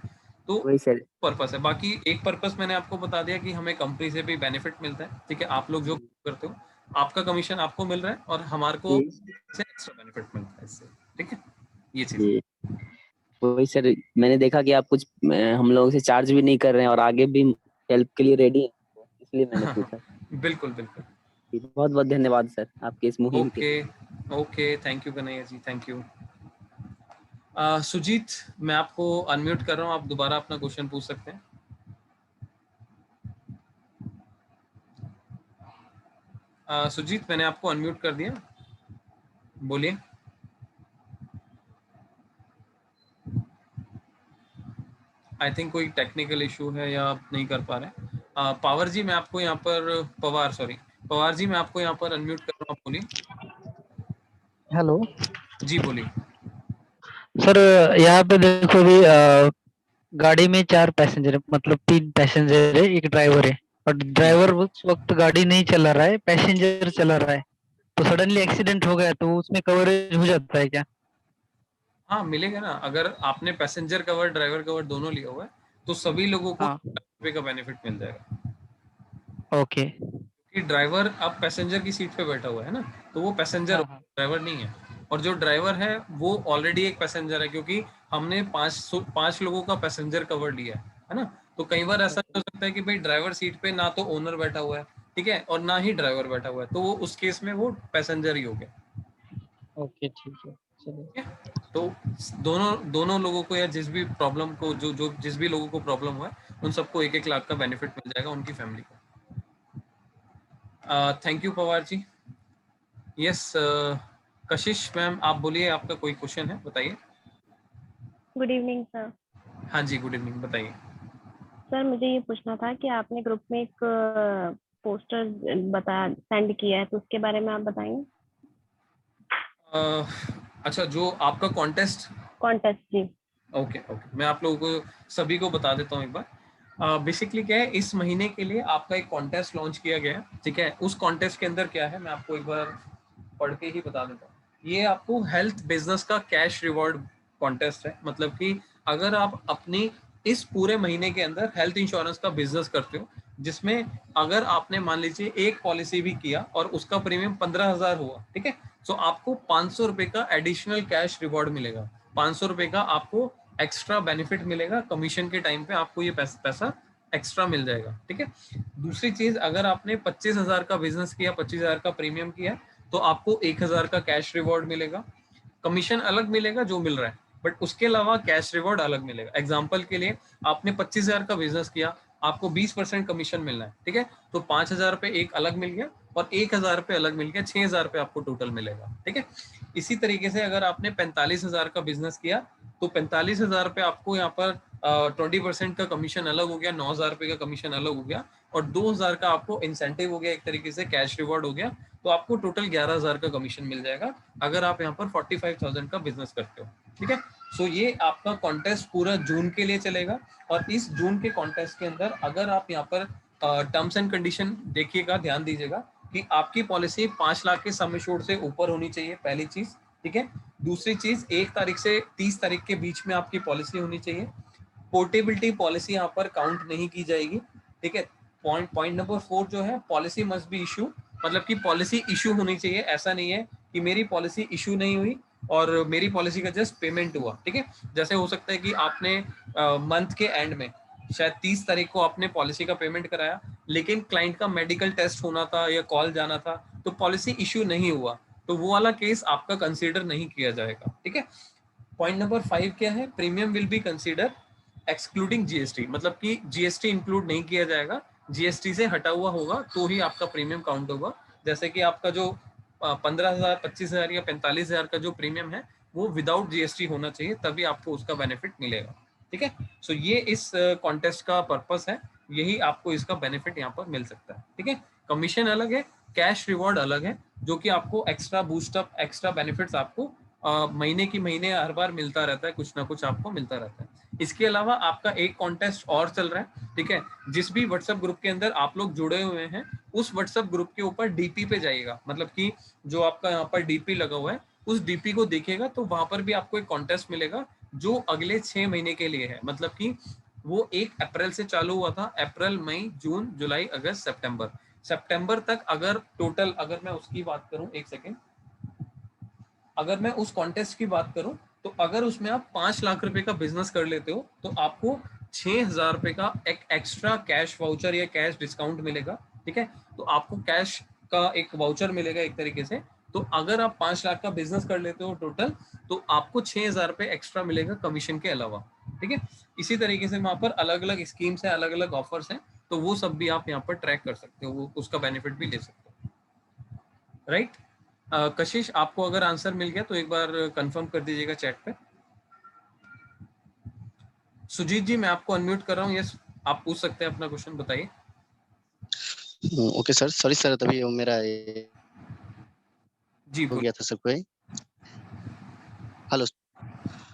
तो वही सर पर्पस है। बाकी एक पर्पस मैंने आपको बता दिया कि हमें कंपनी से भी बेनिफिट मिलता है, ठीक है, आप लोग जो करते हो आपका कमीशन आपको मिल रहा है और हमारे को एक्स्ट्रा बेनिफिट मिलता है इससे, ठीक है, ये चीज। वही सर, मैंने देखा कि आप कुछ हम लोगों से चार्ज भी नहीं कर रहे हैं और आगे भी हेल्प के लिए रेडी हैं, इसलिए मैंने पूछा। बिल्कुल बिल्कुल। बहुत बहुत धन्यवाद सर आपके इस मुहिम के। Okay, thank you Kanhaiya ji, thank you. Sujit, मैं आपको अनम्यूट कर रहा हूँ, आप दोबारा अपना क्वेश्चन पूछ सकते हैं। सुजीत, मैंने आपको अनम्यूट कर दिया, बोलिए। आई थिंक कोई टेक्निकल इशू है या आप नहीं कर पा रहे। पावर जी, मैं आपको यहाँ पर पवार जी, मैं आपको यहाँ पर अनम्यूट कर रहा हूँ, बोलिए। हेलो जी बोलिए। सर, यहाँ पे देखो भी गाड़ी में 4 पैसेंजर, मतलब 3 पैसेंजर है, एक ड्राइवर है, और ड्राइवर उस वक्त गाड़ी नहीं चला रहा है, पैसेंजर चला रहा है, तो सडनली एक्सीडेंट हो गया तो उसमें कवरेज हो जाता है क्या? हाँ मिलेगा ना, अगर आपने पैसेंजर कवर ड्राइवर कवर दोनों लिया हुआ है तो सभी लोगों को ₹1,000 का बेनिफिट मिल जाएगा। ओके। कि ड्राइवर अब पैसेंजर की सीट पे बैठा हुआ है ना, तो वो पैसेंजर ड्राइवर नहीं है, और जो ड्राइवर है वो ऑलरेडी एक पैसेंजर है, क्योंकि हमने 5 लोगों का पैसेंजर कवर लिया है ना, तो कई बार ऐसा हो सकता है कि भाई ड्राइवर सीट पे ना तो ओनर बैठा हुआ है, ठीक है, और ना ही ड्राइवर बैठा हुआ है, तो वो उस केस में वो पैसेंजर ही हो गया। ओके, ठीक है, चलिए। तो दोनों लोगों को, या जिस भी प्रॉब्लम को जिस भी लोगों को प्रॉब्लम हुआ है उन सबको 1-1 लाख का बेनिफिट मिल जाएगा, उनकी फैमिली को। Thank you Pawar ji. Yes Kashish ma'am, आप बोलिए, आपका कोई क्वेश्चन है, बताइए। Good evening sir. हाँ जी, गुड इवनिंग, बताइए। सर, मुझे ये पूछना था कि आपने ग्रुप में एक पोस्टर सेंड किया है, तो उसके बारे में आप बताएंगे। अच्छा, जो आपका कॉन्टेस्ट जी। ओके, मैं आप लोगों को सभी को बता देता हूँ एक बार। बेसिकली क्या है, इस महीने के लिए आपका एक कॉन्टेस्ट लॉन्च किया गया है, ठीक है, उस कॉन्टेस्ट के अंदर क्या है मैं आपको एक बार पढ़ के ही बता देता हूँ। ये आपको हेल्थ बिजनेस का कैश रिवॉर्ड कॉन्टेस्ट है, मतलब कि अगर आप अपनी इस पूरे महीने के अंदर हेल्थ इंश्योरेंस का बिजनेस करते हो, जिसमें अगर आपने मान लीजिए एक पॉलिसी भी किया और उसका प्रीमियम 15,000 हुआ, ठीक है, तो आपको 500 रुपए का एडिशनल कैश रिवॉर्ड मिलेगा, 500 रुपए का आपको एक्स्ट्रा बेनिफिट मिलेगा, कमीशन के टाइम पे आपको ये पैसा एक्स्ट्रा मिल जाएगा, ठीक है। दूसरी चीज, अगर आपने 25,000 का बिजनेस किया, 25,000 का प्रीमियम किया, तो आपको 1,000 का कैश रिवॉर्ड मिलेगा, कमीशन अलग मिलेगा जो मिल रहा है, बट उसके अलावा कैश रिवॉर्ड अलग मिलेगा। एग्जाम्पल के लिए, आपने 25,000 का बिजनेस किया, आपको 20% कमीशन मिलना है, ठीक है, तो 5,000 रुपए एक अलग मिल गया और 1,000 रुपए अलग मिल गया, 6,000 रुपए आपको टोटल मिलेगा, ठीक है। इसी तरीके से अगर आपने 45,000 का बिजनेस किया तो 45,000 रुपए आपको यहाँ पर 20% का कमीशन अलग हो गया, 9,000 रुपए का कमीशन अलग हो गया, और 2,000 का आपको इंसेंटिव हो गया, एक तरीके से कैश रिवॉर्ड हो गया, तो आपको टोटल 11,000 का कमीशन मिल जाएगा अगर आप यहाँ पर 45,000 का बिजनेस करते हो। ठीक है, सो ये आपका कॉन्टेस्ट पूरा जून के लिए चलेगा, और इस जून के कॉन्टेस्ट के अंदर अगर आप यहाँ पर टर्म्स एंड कंडीशन देखिएगा, ध्यान दीजिएगा कि आपकी पॉलिसी 5 लाख के सम एश्योर्ड से ऊपर होनी चाहिए, पहली चीज। ठीक है, दूसरी चीज 1 तारीख से 30 तारीख के बीच में आपकी पॉलिसी होनी चाहिए। पोर्टेबिलिटी पॉलिसी यहाँ पर काउंट नहीं की जाएगी। ठीक है, पॉइंट नंबर 4 जो है, पॉलिसी मस्ट बी इशू, मतलब कि पॉलिसी इशू होनी चाहिए। ऐसा नहीं है कि मेरी पॉलिसी इशू नहीं हुई और मेरी पॉलिसी का जस्ट पेमेंट हुआ। ठीक है, जैसे हो सकता है कि आपने मंथ के एंड में शायद 30 तारीख को आपने पॉलिसी का पेमेंट कराया, लेकिन क्लाइंट का मेडिकल टेस्ट होना था या कॉल जाना था, तो पॉलिसी इशू नहीं हुआ, तो वो वाला केस आपका कंसीडर नहीं किया जाएगा। ठीक है, पॉइंट नंबर 5 क्या है, premium will be consider excluding GST, मतलब कि जीएसटी इंक्लूड नहीं किया जाएगा, जीएसटी से हटा हुआ होगा तो ही आपका प्रीमियम काउंट होगा। जैसे कि आपका जो 15,000, 25,000 या 45,000 का जो प्रीमियम है वो विदाउट जीएसटी होना चाहिए, तभी आपको उसका बेनिफिट मिलेगा। ठीक है, सो ये इस कॉन्टेस्ट का पर्पस है, यही आपको इसका बेनिफिट यहाँ पर मिल सकता है। ठीक है, कमीशन अलग है, कैश रिवॉर्ड अलग है, जो कि आपको एक्स्ट्रा बूस्टअप, एक्स्ट्रा बेनिफिट्स आपको महीने की महीने हर बार मिलता रहता है, कुछ ना कुछ आपको मिलता रहता है। इसके अलावा आपका एक कॉन्टेस्ट और चल रहा है। ठीक है, जिस भी व्हाट्सएप ग्रुप के अंदर आप लोग जुड़े हुए हैं, उस व्हाट्सएप ग्रुप के ऊपर डीपी पे जाइएगा, मतलब कि जो आपका यहाँ पर डीपी लगा हुआ है उस डीपी को देखिएगा, तो वहां पर भी आपको एक कॉन्टेस्ट मिलेगा जो अगले 6 महीने के लिए है। मतलब कि वो 1 अप्रैल से चालू हुआ था, अप्रैल, मई, जून, जुलाई, अगस्त, सितंबर तक। अगर टोटल, अगर मैं उसकी बात करूं, एक सेकेंड, अगर मैं उस कॉन्टेस्ट की बात करूं, तो अगर उसमें आप 5 लाख रुपए का बिजनेस कर लेते हो तो आपको 6,000 रुपए का एक एक्स्ट्रा कैश वाउचर या कैश डिस्काउंट मिलेगा। ठीक है, तो आपको कैश का एक वाउचर मिलेगा एक तरीके से। तो अगर आप 5 लाख का बिजनेस कर लेते हो टोटल, तो आपको 6,000 रुपए एक्स्ट्रा मिलेगा कमीशन के अलावा। ठीक है, इसी तरीके से वहां पर अलग अलग स्कीम्स है, अलग अलग ऑफर्स हैं, तो वो सब भी आप यहाँ पर ट्रैक कर सकते हो, वो उसका बेनिफिट भी ले सकते हो। राइट, कशिश, आपको अगर आंसर मिल गया तो एक बार कंफर्म कर दीजिएगा चैट पे। सुजीत जी, मैं आपको अनम्यूट कर रहा हूँ, यस आप पूछ सकते हैं अपना क्वेश्चन, बताइए। ओके सर, सॉरी सर, तभी मेरा जी हो गया था सर कोई। हेलो,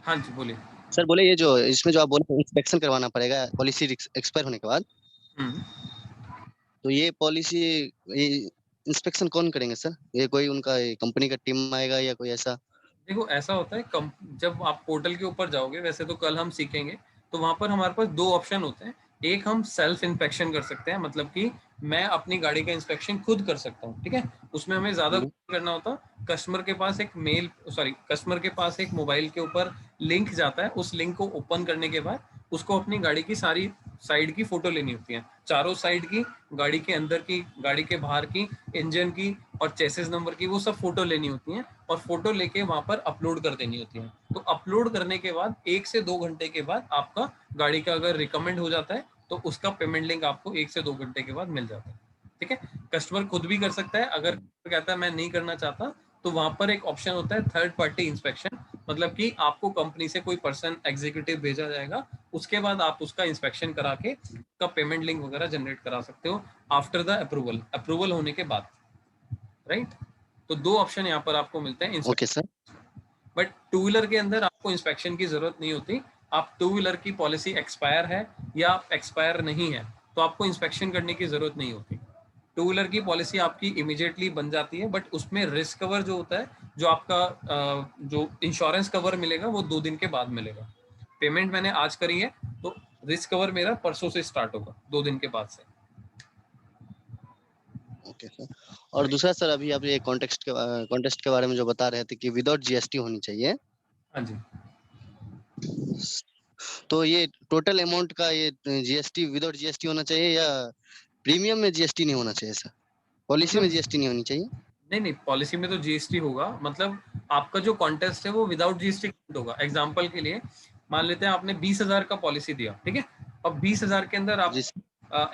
हाँ जी बोलिए सर। बोले ये जो इसमें जो आप बोले इंस्पेक्शन करवाना पड़ेगा पॉलिसी एक्सपायर होने के बाद, तो ये पॉलिसी इंस्पेक्शन कौन करेंगे सर? ये कोई उनका कंपनी का टीम आएगा या कोई ऐसा? देखो ऐसा होता है, जब आप पोर्टल के ऊपर जाओगे, वैसे तो कल हम सीखेंगे, तो वहां पर हमारे पास 2 ऑप्शन होते हैं। एक, हम सेल्फ इंस्पेक्शन कर सकते हैं, मतलब कि मैं अपनी गाड़ी का इंस्पेक्शन खुद कर सकता हूँ। ठीक है, उसमें हमें ज्यादा कुछ नहीं करना होता। कस्टमर के पास एक मोबाइल के ऊपर लिंक जाता है, उस लिंक को ओपन करने के बाद उसको अपनी गाड़ी की सारी साइड की फोटो लेनी होती है, चारों साइड की, गाड़ी के अंदर की, गाड़ी के बाहर की, इंजन की और चेसिस नंबर की, वो सब फोटो लेनी होती हैं, और फोटो लेके वहां पर अपलोड कर देनी होती है। तो अपलोड करने के बाद 1 से 2 घंटे के बाद आपका गाड़ी का अगर रिकमेंड हो जाता है तो उसका पेमेंट लिंक आपको 1 से 2 घंटे के बाद मिल जाता है। ठीक है, कस्टमर खुद भी कर सकता है। अगर कहता है मैं नहीं करना चाहता, तो वहां पर एक ऑप्शन होता है थर्ड पार्टी इंस्पेक्शन, मतलब कि आपको कंपनी से कोई पर्सन एग्जीक्यूटिव भेजा जाएगा, उसके बाद आप उसका इंस्पेक्शन करा के उसका पेमेंट लिंक वगैरह जनरेट करा सकते हो आफ्टर द अप्रूवल होने के बाद। राइट, तो 2 ऑप्शन यहाँ पर आपको मिलते हैं। Okay sir. बट 2 व्हीलर के अंदर आपको इंस्पेक्शन की जरूरत नहीं होती। आप 2 व्हीलर की पॉलिसी एक्सपायर है या एक्सपायर नहीं है तो आपको इंस्पेक्शन करने की जरूरत नहीं होती। 2 व्हीलर की पॉलिसी आपकी इमीडिएटली बन जाती है, बट उसमें रिस्क कवर जो होता है, जो आपका जो इंश्योरेंस कवर मिलेगा वो 2 दिन के बाद मिलेगा। पेमेंट मैंने आज करी है तो रिस्क कवर मेरा परसों से स्टार्ट होगा, 2 दिन के बाद से। Okay sir. और दूसरा सर, अभी आप ये कॉन्टेस्ट के बारे में जो बता रहे थे कि विदाउट जीएसटी होनी चाहिए। हाँ जी, तो ये टोटल अमाउंट का ये जीएसटी विदाउट जीएसटी होना चाहिए या प्रीमियम में जीएसटी नहीं होना चाहिए सर? पॉलिसी में जीएसटी नहीं होनी चाहिए? नहीं, पॉलिसी में तो जीएसटी होगा। मतलब आपका जो कॉन्टेस्ट है वो विदाउट जीएसटी होगा। एग्जांपल के लिए मान लेते हैं आपने 20,000 का पॉलिसी दिया, ठीक है, अब 20,000 के अंदर आप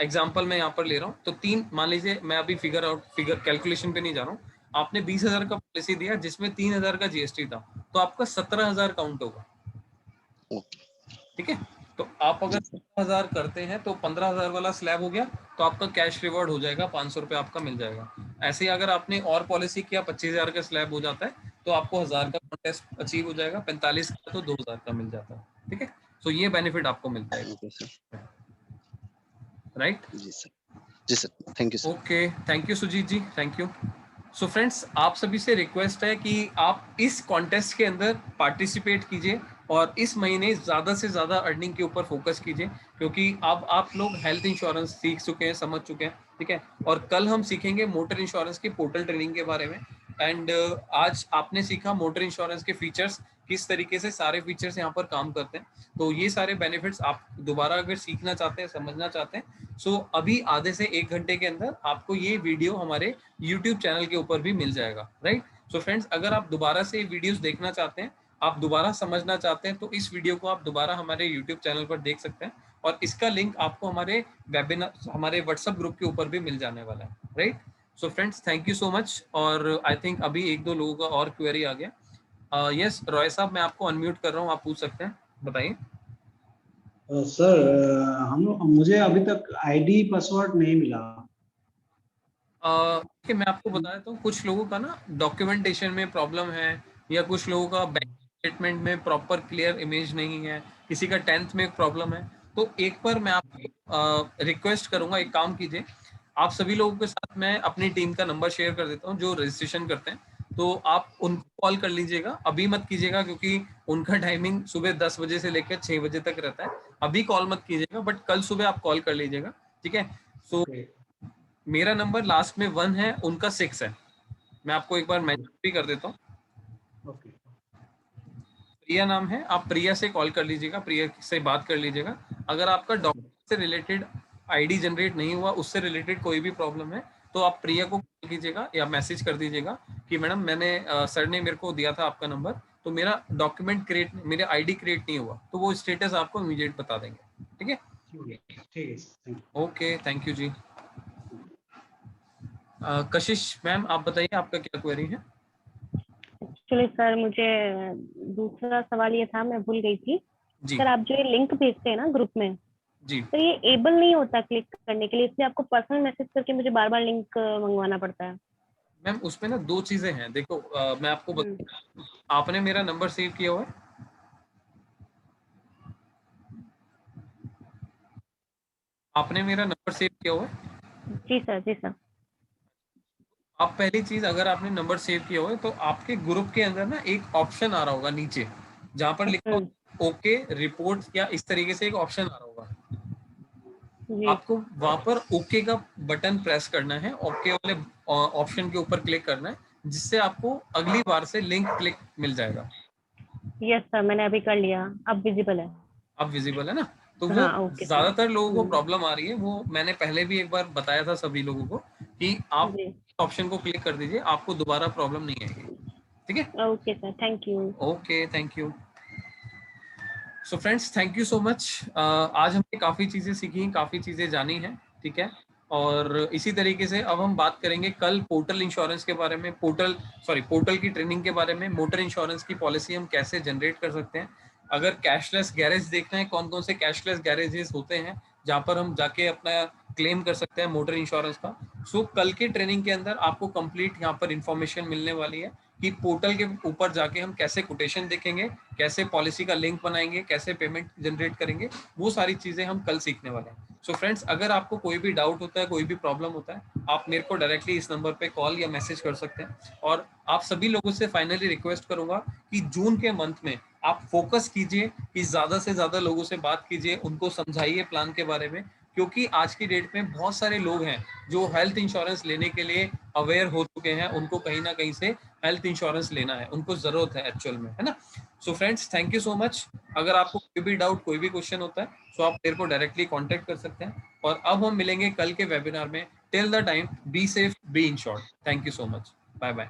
एग्जांपल मैं यहाँ पर ले रहा हूँ, तो 3 मान लीजिए, मैं अभी फिगर कैलकुलेशन पे नहीं जा रहा हूँ, आपने 20,000 का पॉलिसी दिया जिसमें 3,000 का जीएसटी था, तो आपका 17,000 काउंट होगा। ठीक है, तो आप अगर 15,000 करते हैं तो 15,000 वाला स्लैब हो गया, तो आपका कैश रिवॉर्ड हो जाएगा, 500 रुपये आपका मिल जाएगा। ऐसे ही अगर आपने और पॉलिसी किया 25,000 का स्लैब हो जाता है, तो आपको 1000 का कॉन्टेस्ट अचीव हो जाएगा, 45 का तो 2000 का मिल जाता है। ठीक है, तो ये बेनिफिट आपको मिलता है, राइट? जी sir, thank you sir. Okay, thank you Sujit ji, thank you. So friends, आप सभी से रिक्वेस्ट है कि आप इस कॉन्टेस्ट के अंदर पार्टिसिपेट कीजिए और इस महीने ज़्यादा से ज़्यादा अर्निंग के ऊपर फोकस कीजिए, क्योंकि अब आप लोग हेल्थ इंश्योरेंस सीख चुके हैं, समझ चुके हैं, ठीक है। और कल हम सीखेंगे मोटर इंश्योरेंस की पोर्टल ट्रेनिंग के बारे में। एंड आज आपने सीखा मोटर इंश्योरेंस के फीचर्स, किस तरीके से सारे फीचर्स यहाँ पर काम करते हैं। तो ये सारे बेनिफिट्स आप दोबारा अगर सीखना चाहते हैं, समझना चाहते हैं, सो अभी आधे से 1 घंटे के अंदर आपको ये वीडियो हमारे YouTube चैनल के ऊपर भी मिल जाएगा, राइट? सो फ्रेंड्स, अगर आप दोबारा से वीडियोस देखना चाहते हैं, आप दोबारा समझना चाहते हैं, तो इस वीडियो को आप दोबारा हमारे YouTube चैनल पर देख सकते हैं और इसका लिंक आपको हमारे वेबिनार, हमारे व्हाट्सएप ग्रुप के ऊपर भी मिल जाने वाला है, right? So friends, thank you so much. और आई थिंक अभी 1-2 लोगों का और क्वेरी आ गया। यस रॉय साहब, मैं आपको अनम्यूट कर रहा हूँ, आप पूछ सकते हैं, बताइए। सर मुझे अभी तक आईडी पासवर्ड नहीं मिला। कि मैं आपको बता देता हूँ, कुछ लोगों का ना डॉक्यूमेंटेशन में प्रॉब्लम है, या कुछ लोगों का बैंक स्टेटमेंट में प्रॉपर क्लियर इमेज नहीं है, किसी का 10th में एक प्रॉब्लम है। तो एक बार मैं आपको रिक्वेस्ट करूंगा, एक काम कीजिए, आप सभी लोगों के साथ मैं अपनी टीम का नंबर शेयर कर देता हूँ जो रजिस्ट्रेशन करते हैं, तो आप उनको कॉल कर लीजिएगा। अभी मत कीजिएगा क्योंकि उनका टाइमिंग सुबह 10 बजे से लेकर 6 बजे तक रहता है। अभी कॉल मत कीजिएगा, बट कल सुबह आप कॉल कर लीजिएगा, ठीक है? सो मेरा नंबर लास्ट में 1 है, उनका 6 है। मैं आपको एक बार मैसेज भी कर देता हूँ। प्रिया नाम है, आप प्रिया से कॉल कर लीजिएगा, प्रिया से बात कर लीजिएगा। अगर आपका डॉक्यूमेंट से रिलेटेड आईडी जनरेट नहीं हुआ, उससे रिलेटेड कोई भी प्रॉब्लम है, तो आप प्रिया को कॉल कीजिएगा या मैसेज कर दीजिएगा कि मैडम मैंने सर ने मेरे को दिया था आपका नंबर, तो मेरा डॉक्यूमेंट क्रिएट, मेरा आईडी क्रिएट नहीं हुआ, तो वो स्टेटस आपको इमीडिएट बता देंगे, ठीक है? ठीक है, okay, thank you ji. Kashish ma'am, आप बताइए आपका क्या क्वेरी है? एक्चुअली सर, मुझे दूसरा सवाल ये था, मैं भूल गई थी जी। सर, आप जो ये लिंक भेजते हैं ना ग्रुप में जी, तो ये एबल नहीं होता क्लिक करने के लिए, इसलिए आपको पर्सनल मैसेज करके मुझे बार बार लिंक मंगवाना पड़ता है। मैम उसमें ना 2 चीजें हैं, देखो मैं आपको आपने मेरा नंबर सेव किया हुआ है? आपने मेरा नंबर सेव किया हुआ है? जी सर, जी सर। आप पहली चीज, अगर आपने नंबर सेव किया हुआ है तो आपके ग्रुप के अंदर ना एक ऑप्शन आ रहा होगा नीचे, जहां पर लिखा होगा ओके रिपोर्ट, या इस तरीके से एक ऑप्शन आ रहा होगा। आपको वहां पर ओके का बटन प्रेस करना है, ओके वाले ऑप्शन के ऊपर क्लिक करना है, जिससे आपको अगली बार से लिंक क्लिक मिल जाएगा। यस सर, मैंने अभी कर लिया, अब विजिबल है। अब विजिबल है ना? तो वो हाँ, ओके ज्यादातर लोगों को प्रॉब्लम आ रही है, वो मैंने पहले भी एक बार बताया था सभी लोगों को कि आप ऑप्शन को क्लिक कर दीजिए, आपको दोबारा प्रॉब्लम नहीं आएगी, ठीक है? Okay sir, thank you. Okay, thank you. So friends, thank you so much. आज हमने काफ़ी चीज़ें सीखी, काफ़ी चीज़ें जानी हैं, ठीक है? और इसी तरीके से अब हम बात करेंगे कल पोर्टल इंश्योरेंस के बारे में, पोर्टल की ट्रेनिंग के बारे में, मोटर इंश्योरेंस की पॉलिसी हम कैसे जनरेट कर सकते हैं। अगर कैशलेस गैरेज देखना है, कौन कौन से कैशलेस गैरेजेस होते हैं जहाँ पर हम जाके अपना क्लेम कर सकते हैं मोटर इंश्योरेंस का, सो कल की ट्रेनिंग के अंदर आपको कंप्लीट यहाँ पर इंफॉर्मेशन मिलने वाली है कि पोर्टल के ऊपर जाके हम कैसे कोटेशन देखेंगे, कैसे पॉलिसी का लिंक बनाएंगे, कैसे पेमेंट जनरेट करेंगे, वो सारी चीज़ें हम कल सीखने वाले हैं। सो फ्रेंड्स, अगर आपको कोई भी डाउट होता है, कोई भी प्रॉब्लम होता है, आप मेरे को डायरेक्टली इस नंबर पे कॉल या मैसेज कर सकते हैं। और आप सभी लोगों से फाइनली रिक्वेस्ट करूंगा कि जून के मंथ में आप फोकस कीजिए कि ज़्यादा से ज़्यादा लोगों से बात कीजिए, उनको समझाइए प्लान के बारे में, क्योंकि आज की डेट में बहुत सारे लोग हैं जो हेल्थ इंश्योरेंस लेने के लिए अवेयर हो चुके हैं, उनको कहीं ना कहीं से हेल्थ इंश्योरेंस लेना है, उनको जरूरत है एक्चुअल में, है ना? So friends, thank you so much. अगर आपको कोई भी डाउट, कोई भी क्वेश्चन होता है, तो आप मेरे को डायरेक्टली कांटेक्ट कर सकते हैं। और अब हम मिलेंगे कल के वेबिनार में। Till the time, be safe, be insured. Thank you so much, bye bye.